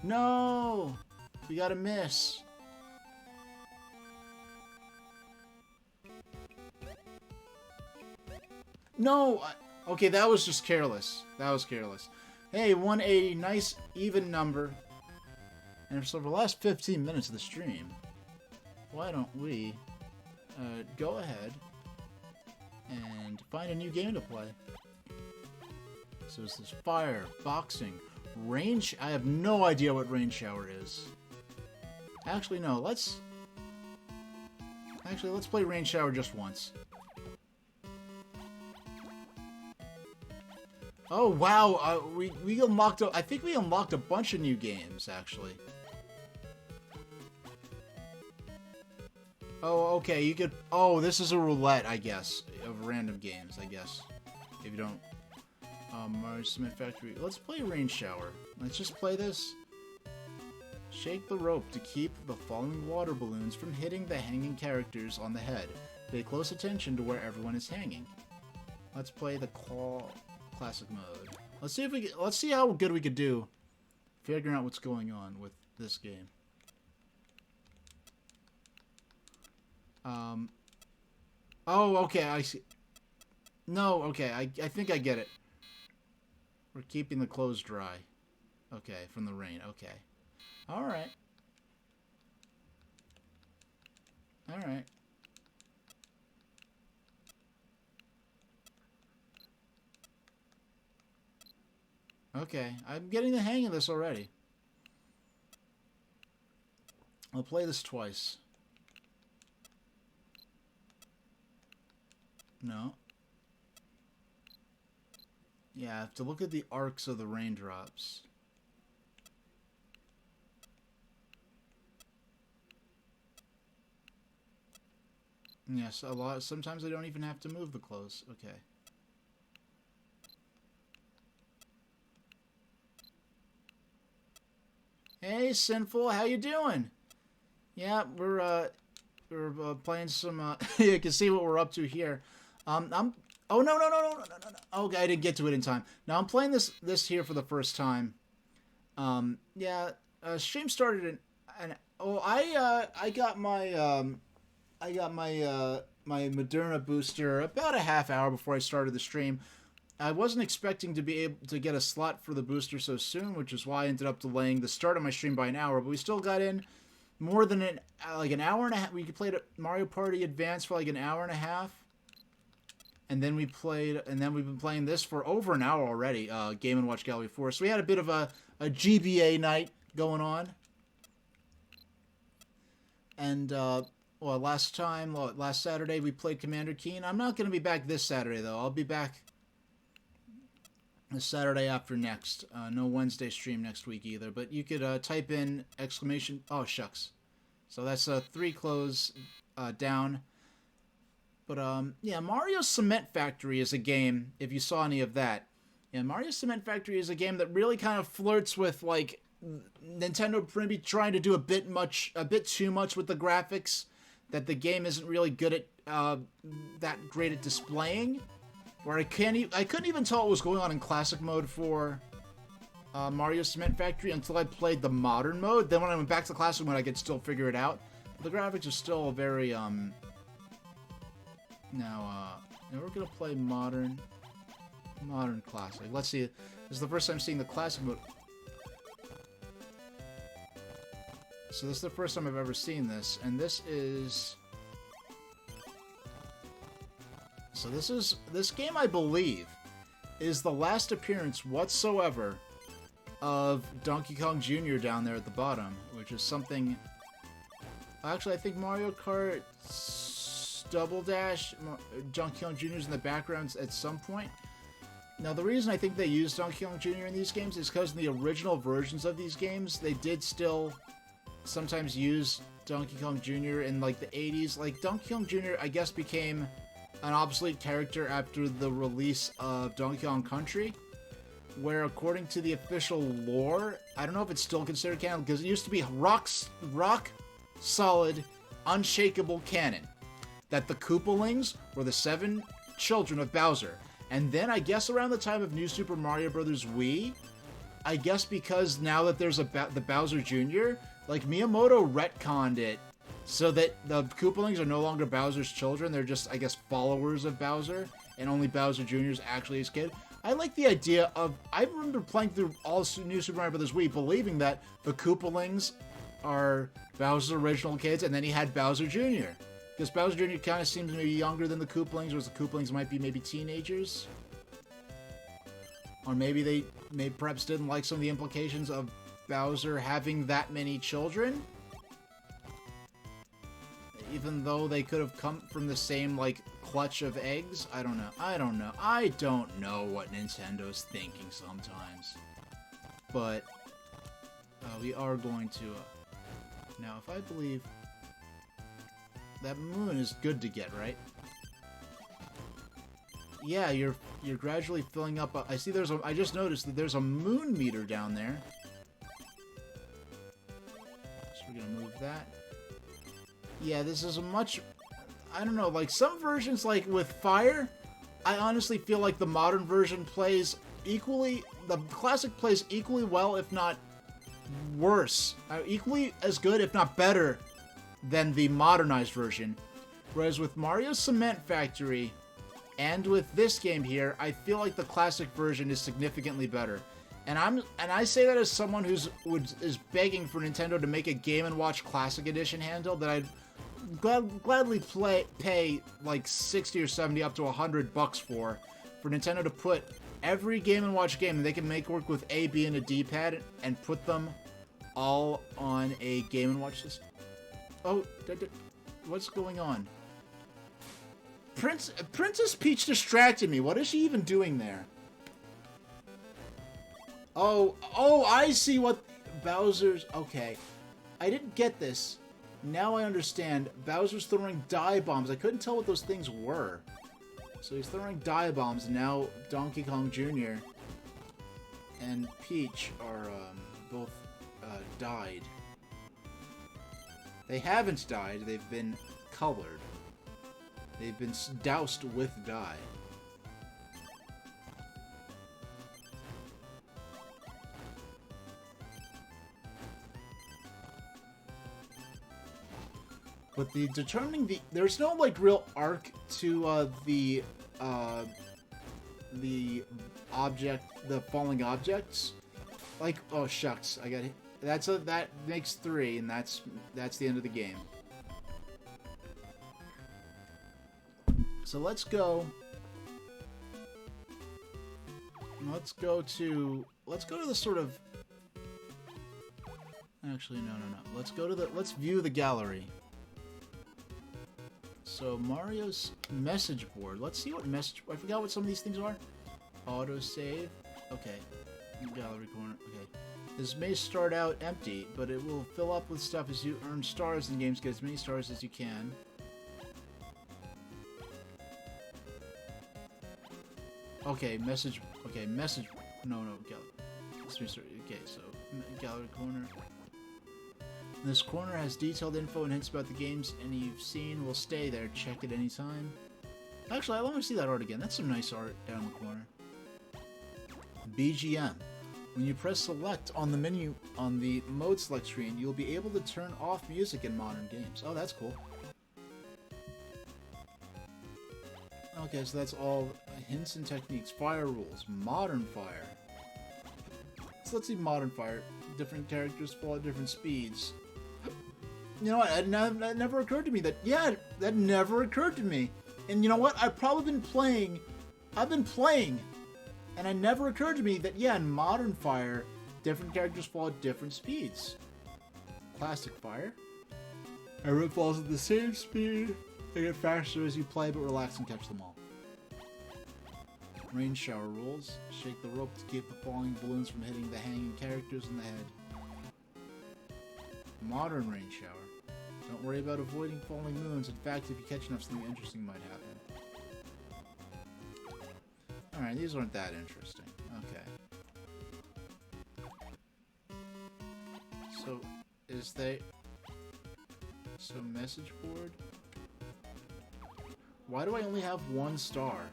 S1: No! We got a miss. No! Okay, that was just careless. That was careless. Hey, 180, nice even number. And so for the last 15 minutes of the stream, why don't we go ahead and find a new game to play. So it's this fire, boxing, range. I have no idea what Rain Shower is. Actually, no. Let's play Rain Shower just once. Oh wow, we unlocked. I think we unlocked a bunch of new games actually. Oh, okay, you could... Oh, this is a roulette, I guess, of random games, I guess. If you don't... Mario Cement Factory... Let's play Rain Shower. Let's just play this. Shake the rope to keep the falling water balloons from hitting the hanging characters on the head. Pay close attention to where everyone is hanging. Let's play the classic mode. Let's see how good we could do figuring out what's going on with this game. Oh, okay, I see. No, okay, I think I get it. We're keeping the clothes dry. Okay, from the rain, okay. Alright. Alright. Okay, I'm getting the hang of this already. I'll play this twice. No. Yeah, I have to look at the arcs of the raindrops. Yes, sometimes I don't even have to move the clothes. Okay. Hey, Sinful, how you doing? Yeah, we're playing some, you can see what we're up to here. Oh, no. Okay, I didn't get to it in time. Now, I'm playing this here for the first time. Yeah, stream started I got my, my Moderna booster about a half hour before I started the stream. I wasn't expecting to be able to get a slot for the booster so soon, which is why I ended up delaying the start of my stream by an hour, but we still got in more than an hour and a half. We played Mario Party Advance for like an hour and a half. And then we've been playing this for over an hour already, Game & Watch Gallery 4. So we had a bit of a GBA night going on. And, well, last Saturday we played Commander Keen. I'm not going to be back this Saturday, though. I'll be back the Saturday after next. No Wednesday stream next week either. But you could type in exclamation... Oh, shucks. So that's 3 close down. But, yeah, Mario Cement Factory is a game, if you saw any of that. Yeah, Mario Cement Factory is a game that really kind of flirts with, like, Nintendo maybe trying to do a bit too much with the graphics that the game isn't really good at, that great at displaying. Where I couldn't even tell what was going on in classic mode for Mario Cement Factory until I played the modern mode. Then when I went back to classic mode, I could still figure it out. But the graphics are still very, Now we're gonna play modern classic. Let's see. This is the first time seeing the classic mode. So this is the first time I've ever seen this, and this is so this game, I believe, is the last appearance whatsoever of Donkey Kong Jr. down there at the bottom, which is something... Actually, I think Mario Kart Double Dash, Donkey Kong Jr. is in the background at some point. Now, the reason I think they used Donkey Kong Jr. in these games is because in the original versions of these games, they did still sometimes use Donkey Kong Jr. in, like, the 80s. Like, Donkey Kong Jr., I guess, became an obsolete character after the release of Donkey Kong Country, where, according to the official lore, I don't know if it's still considered canon, because it used to be rock solid, unshakable canon, that the Koopalings were the 7 children of Bowser. And then, I guess around the time of New Super Mario Bros. Wii, I guess because now that there's the Bowser Jr., like, Miyamoto retconned it so that the Koopalings are no longer Bowser's children, they're just, I guess, followers of Bowser, and only Bowser Jr. is actually his kid. I like the idea of... I remember playing through all New Super Mario Bros. Wii, believing that the Koopalings are Bowser's original kids, and then he had Bowser Jr. Because Bowser Jr. kind of seems maybe younger than the Koopalings, whereas the Koopalings might be maybe teenagers. Or maybe they perhaps didn't like some of the implications of Bowser having that many children. Even though they could have come from the same, like, clutch of eggs. I don't know. I don't know what Nintendo's thinking sometimes. But we are going to... now, if I believe... that moon is good to get, right? Yeah, you're gradually filling up. I see there's a... I just noticed that there's a moon meter down there. So we're gonna move that. Yeah, this is a much... I don't know, like, some versions, like, with fire, I honestly feel like the modern version plays equally... the classic plays equally well, if not worse. Equally as good, if not better, than the modernized version. Whereas with Mario Cement Factory, and with this game here, I feel like the classic version is significantly better. And I say that as someone is begging for Nintendo to make a Game & Watch Classic Edition handle that I'd gladly pay like 60 or 70 up to $100 for Nintendo to put every Game & Watch game that they can make work with A, B, and a D-pad and put them all on a Game & Watch system. Oh, what's going on? Princess Peach distracted me. What is she even doing there? Oh, I see what Bowser's... okay. I didn't get this. Now I understand. Bowser's throwing dye bombs. I couldn't tell what those things were. So he's throwing dye bombs, and now Donkey Kong Jr. and Peach are both dyed. They haven't dyed, they've been colored. They've been doused with dye. But there's no, like, real arc to the falling objects. Like, oh shucks, I got it. That makes 3, and that's the end of the game. So let's go to the sort of... actually, no. Let's view the gallery. So Mario's message board. Let's see what message... I forgot what some of these things are. Autosave. Okay. Gallery corner. Okay. This may start out empty, but it will fill up with stuff as you earn stars in games. Get as many stars as you can. Okay, message... okay, message... no, gallery. Okay, so... gallery corner. This corner has detailed info and hints about the games any you've seen. Will stay there. Check it anytime. Actually, I want to see that art again. That's some nice art down the corner. BGM. When you press select on the menu on the mode select screen, you'll be able to turn off music in modern games. Oh, that's cool. Okay, so that's all hints and techniques. Fire rules. Modern fire. So let's see modern fire. Different characters fall at different speeds. You know what? That never occurred to me. That never occurred to me. And you know what? I've been playing, and it never occurred to me that, yeah, in Modern Fire, different characters fall at different speeds. Classic Fire. Everyone falls at the same speed. They get faster as you play, but relax and catch them all. Rain shower rules. Shake the rope to keep the falling balloons from hitting the hanging characters in the head. Modern rain shower. Don't worry about avoiding falling moons. In fact, if you catch enough, something interesting might happen. Alright, these aren't that interesting. Okay. So, So, message board? Why do I only have 1 star?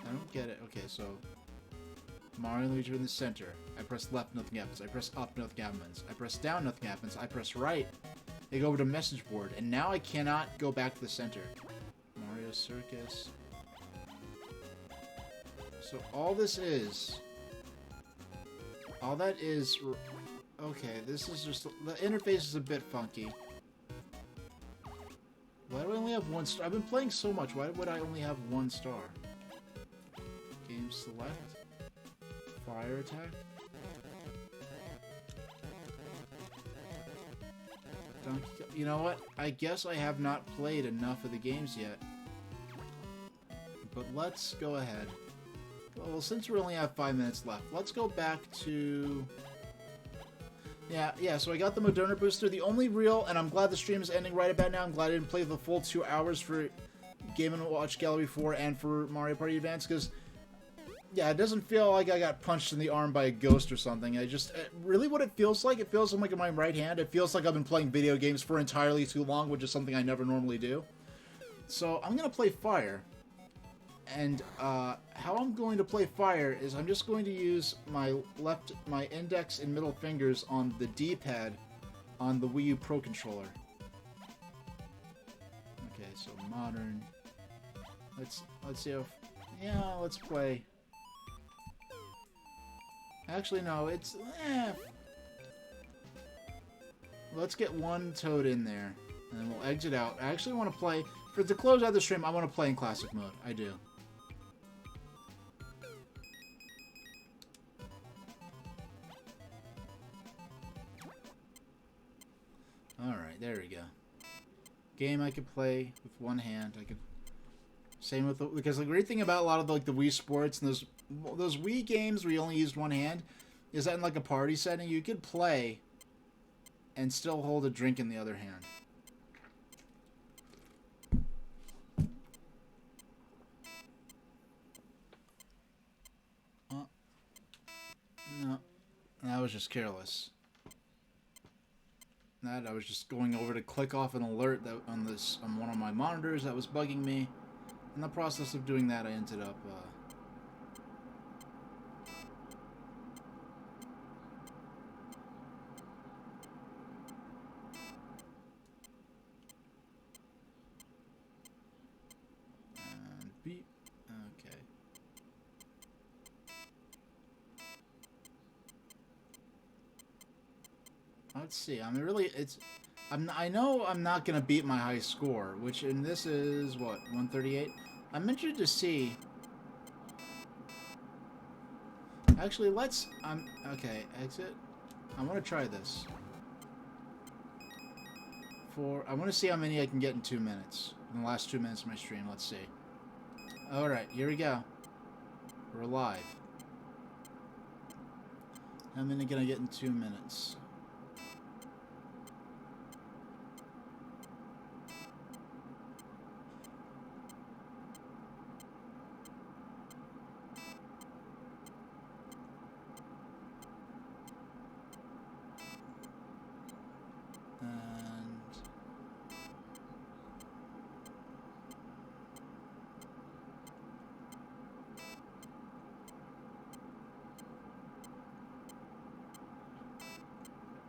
S1: I don't get it. Okay, so... Mario and Luigi are in the center. I press left, nothing happens. I press up, nothing happens. I press down, nothing happens. I press right. They go over to message board, and now I cannot go back to the center. Mario Circus. So all this is... All that is... Okay, this is just... The interface is a bit funky. Why do I only have 1 star? I've been playing so much. Why would I only have 1 star? Game select. Fire attack. You know what? I guess I have not played enough of the games yet. But let's go ahead. Well, since we only have 5 minutes left, let's go back to... Yeah, so I got the Moderna booster. The only real, and I'm glad the stream is ending right about now. I'm glad I didn't play the full 2 hours for Game & Watch Gallery 4 and for Mario Party Advance, because... Yeah, it doesn't feel like I got punched in the arm by a ghost or something. Really what it feels like in my right hand, it feels like I've been playing video games for entirely too long, which is something I never normally do. So, I'm going to play Fire. And, how I'm going to play Fire is I'm just going to use my index and middle fingers on the D-pad on the Wii U Pro Controller. Okay, so modern. Let's see if... Yeah, let's play... Actually, no, it's... Let's get 1 Toad in there, and then we'll exit out. I actually want to play... To close out the stream, I want to play in Classic Mode. I do. Alright, there we go. Game I could play with 1 hand. I could... Same with because the great thing about a lot of the Wii Sports and those Wii games where you only used 1 hand is that in like a party setting you could play and still hold a drink in the other hand. No, that was just careless. I was just going over to click off an alert that on one of my monitors that was bugging me. In the process of doing that, I ended up, beep. Okay. Let's see. I mean, really, I know I'm not gonna beat my high score, which in this is what 138. I'm interested to see. Actually, okay. Exit. I want to try this. I want to see how many I can get in 2 minutes. In the last 2 minutes of my stream. Let's see. All right, here we go. We're live. How many can I get in 2 minutes?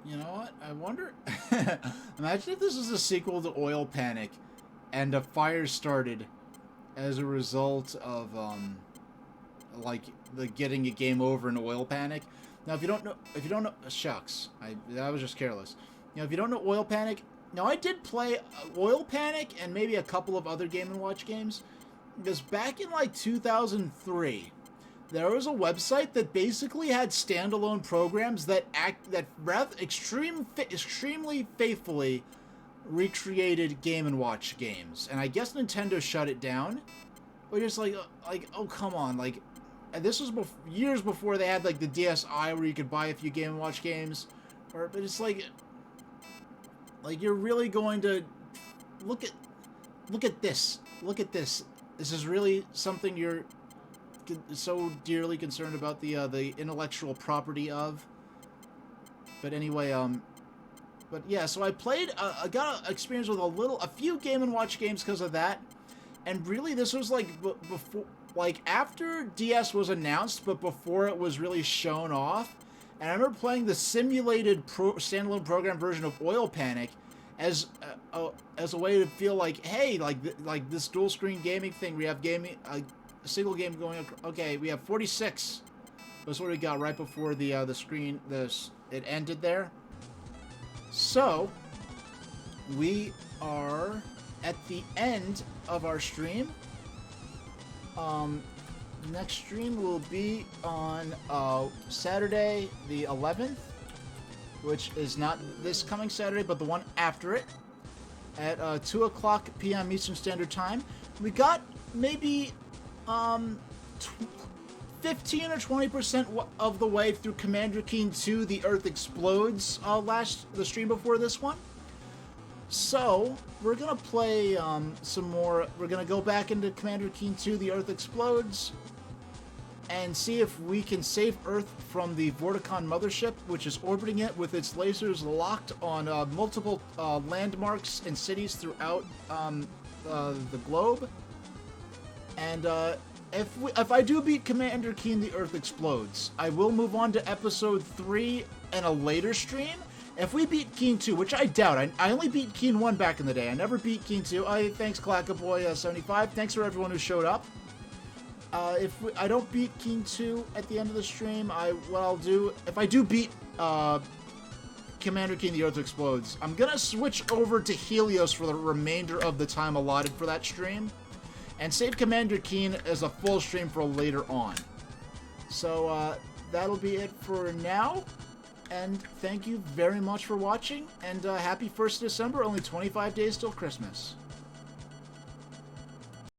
S1: You know what? I wonder... Imagine if this was a sequel to Oil Panic, and a fire started as a result of, like, the getting a game over in Oil Panic. Now, if you don't know... Shucks. That was just careless. You know, if you don't know Oil Panic, now I did play Oil Panic and maybe a couple of other Game & Watch games, because back in like 2003, there was a website that basically had standalone programs that extremely faithfully recreated Game & Watch games, and I guess Nintendo shut it down. But just like oh come on, like, and this was years before they had like the DSi where you could buy a few Game & Watch games, but it's like you're really going to look at this. This is really something you're so dearly concerned about the intellectual property of. But anyway, but yeah, so I played, I got experience with a few Game & Watch games because of that, and really this was like before, like after DS was announced, but before it was really shown off. And I remember playing the simulated standalone program version of Oil Panic as a way to feel like, hey, like this dual screen gaming thing. We have a single game going. Okay, we have 46. That's what we got right before the screen. It ended there. So we are at the end of our stream. Next stream will be on Saturday the 11th, which is not this coming Saturday, but the one after it, at 2 o'clock p.m. Eastern Standard Time. We got maybe 15 or 20% of the way through Commander Keen 2, The Earth Explodes, the stream before this one. So, we're going to play some more. We're going to go back into Commander Keen 2, The Earth Explodes, and see if we can save Earth from the Vorticon mothership, which is orbiting it with its lasers locked on multiple landmarks and cities throughout the globe. And if I do beat Commander Keen, The Earth Explodes, I will move on to Episode 3 in a later stream. If we beat Keen 2, which I doubt, I only beat Keen 1 back in the day. I never beat Keen 2. Thanks, Clackaboy75. Thanks for everyone who showed up. If I don't beat Keen 2 at the end of the stream, what I'll do, if I do beat Commander Keen, The Earth Explodes, I'm going to switch over to Helios for the remainder of the time allotted for that stream, and save Commander Keen as a full stream for later on. So, that'll be it for now. And thank you very much for watching, and happy 1st December, only 25 days till Christmas.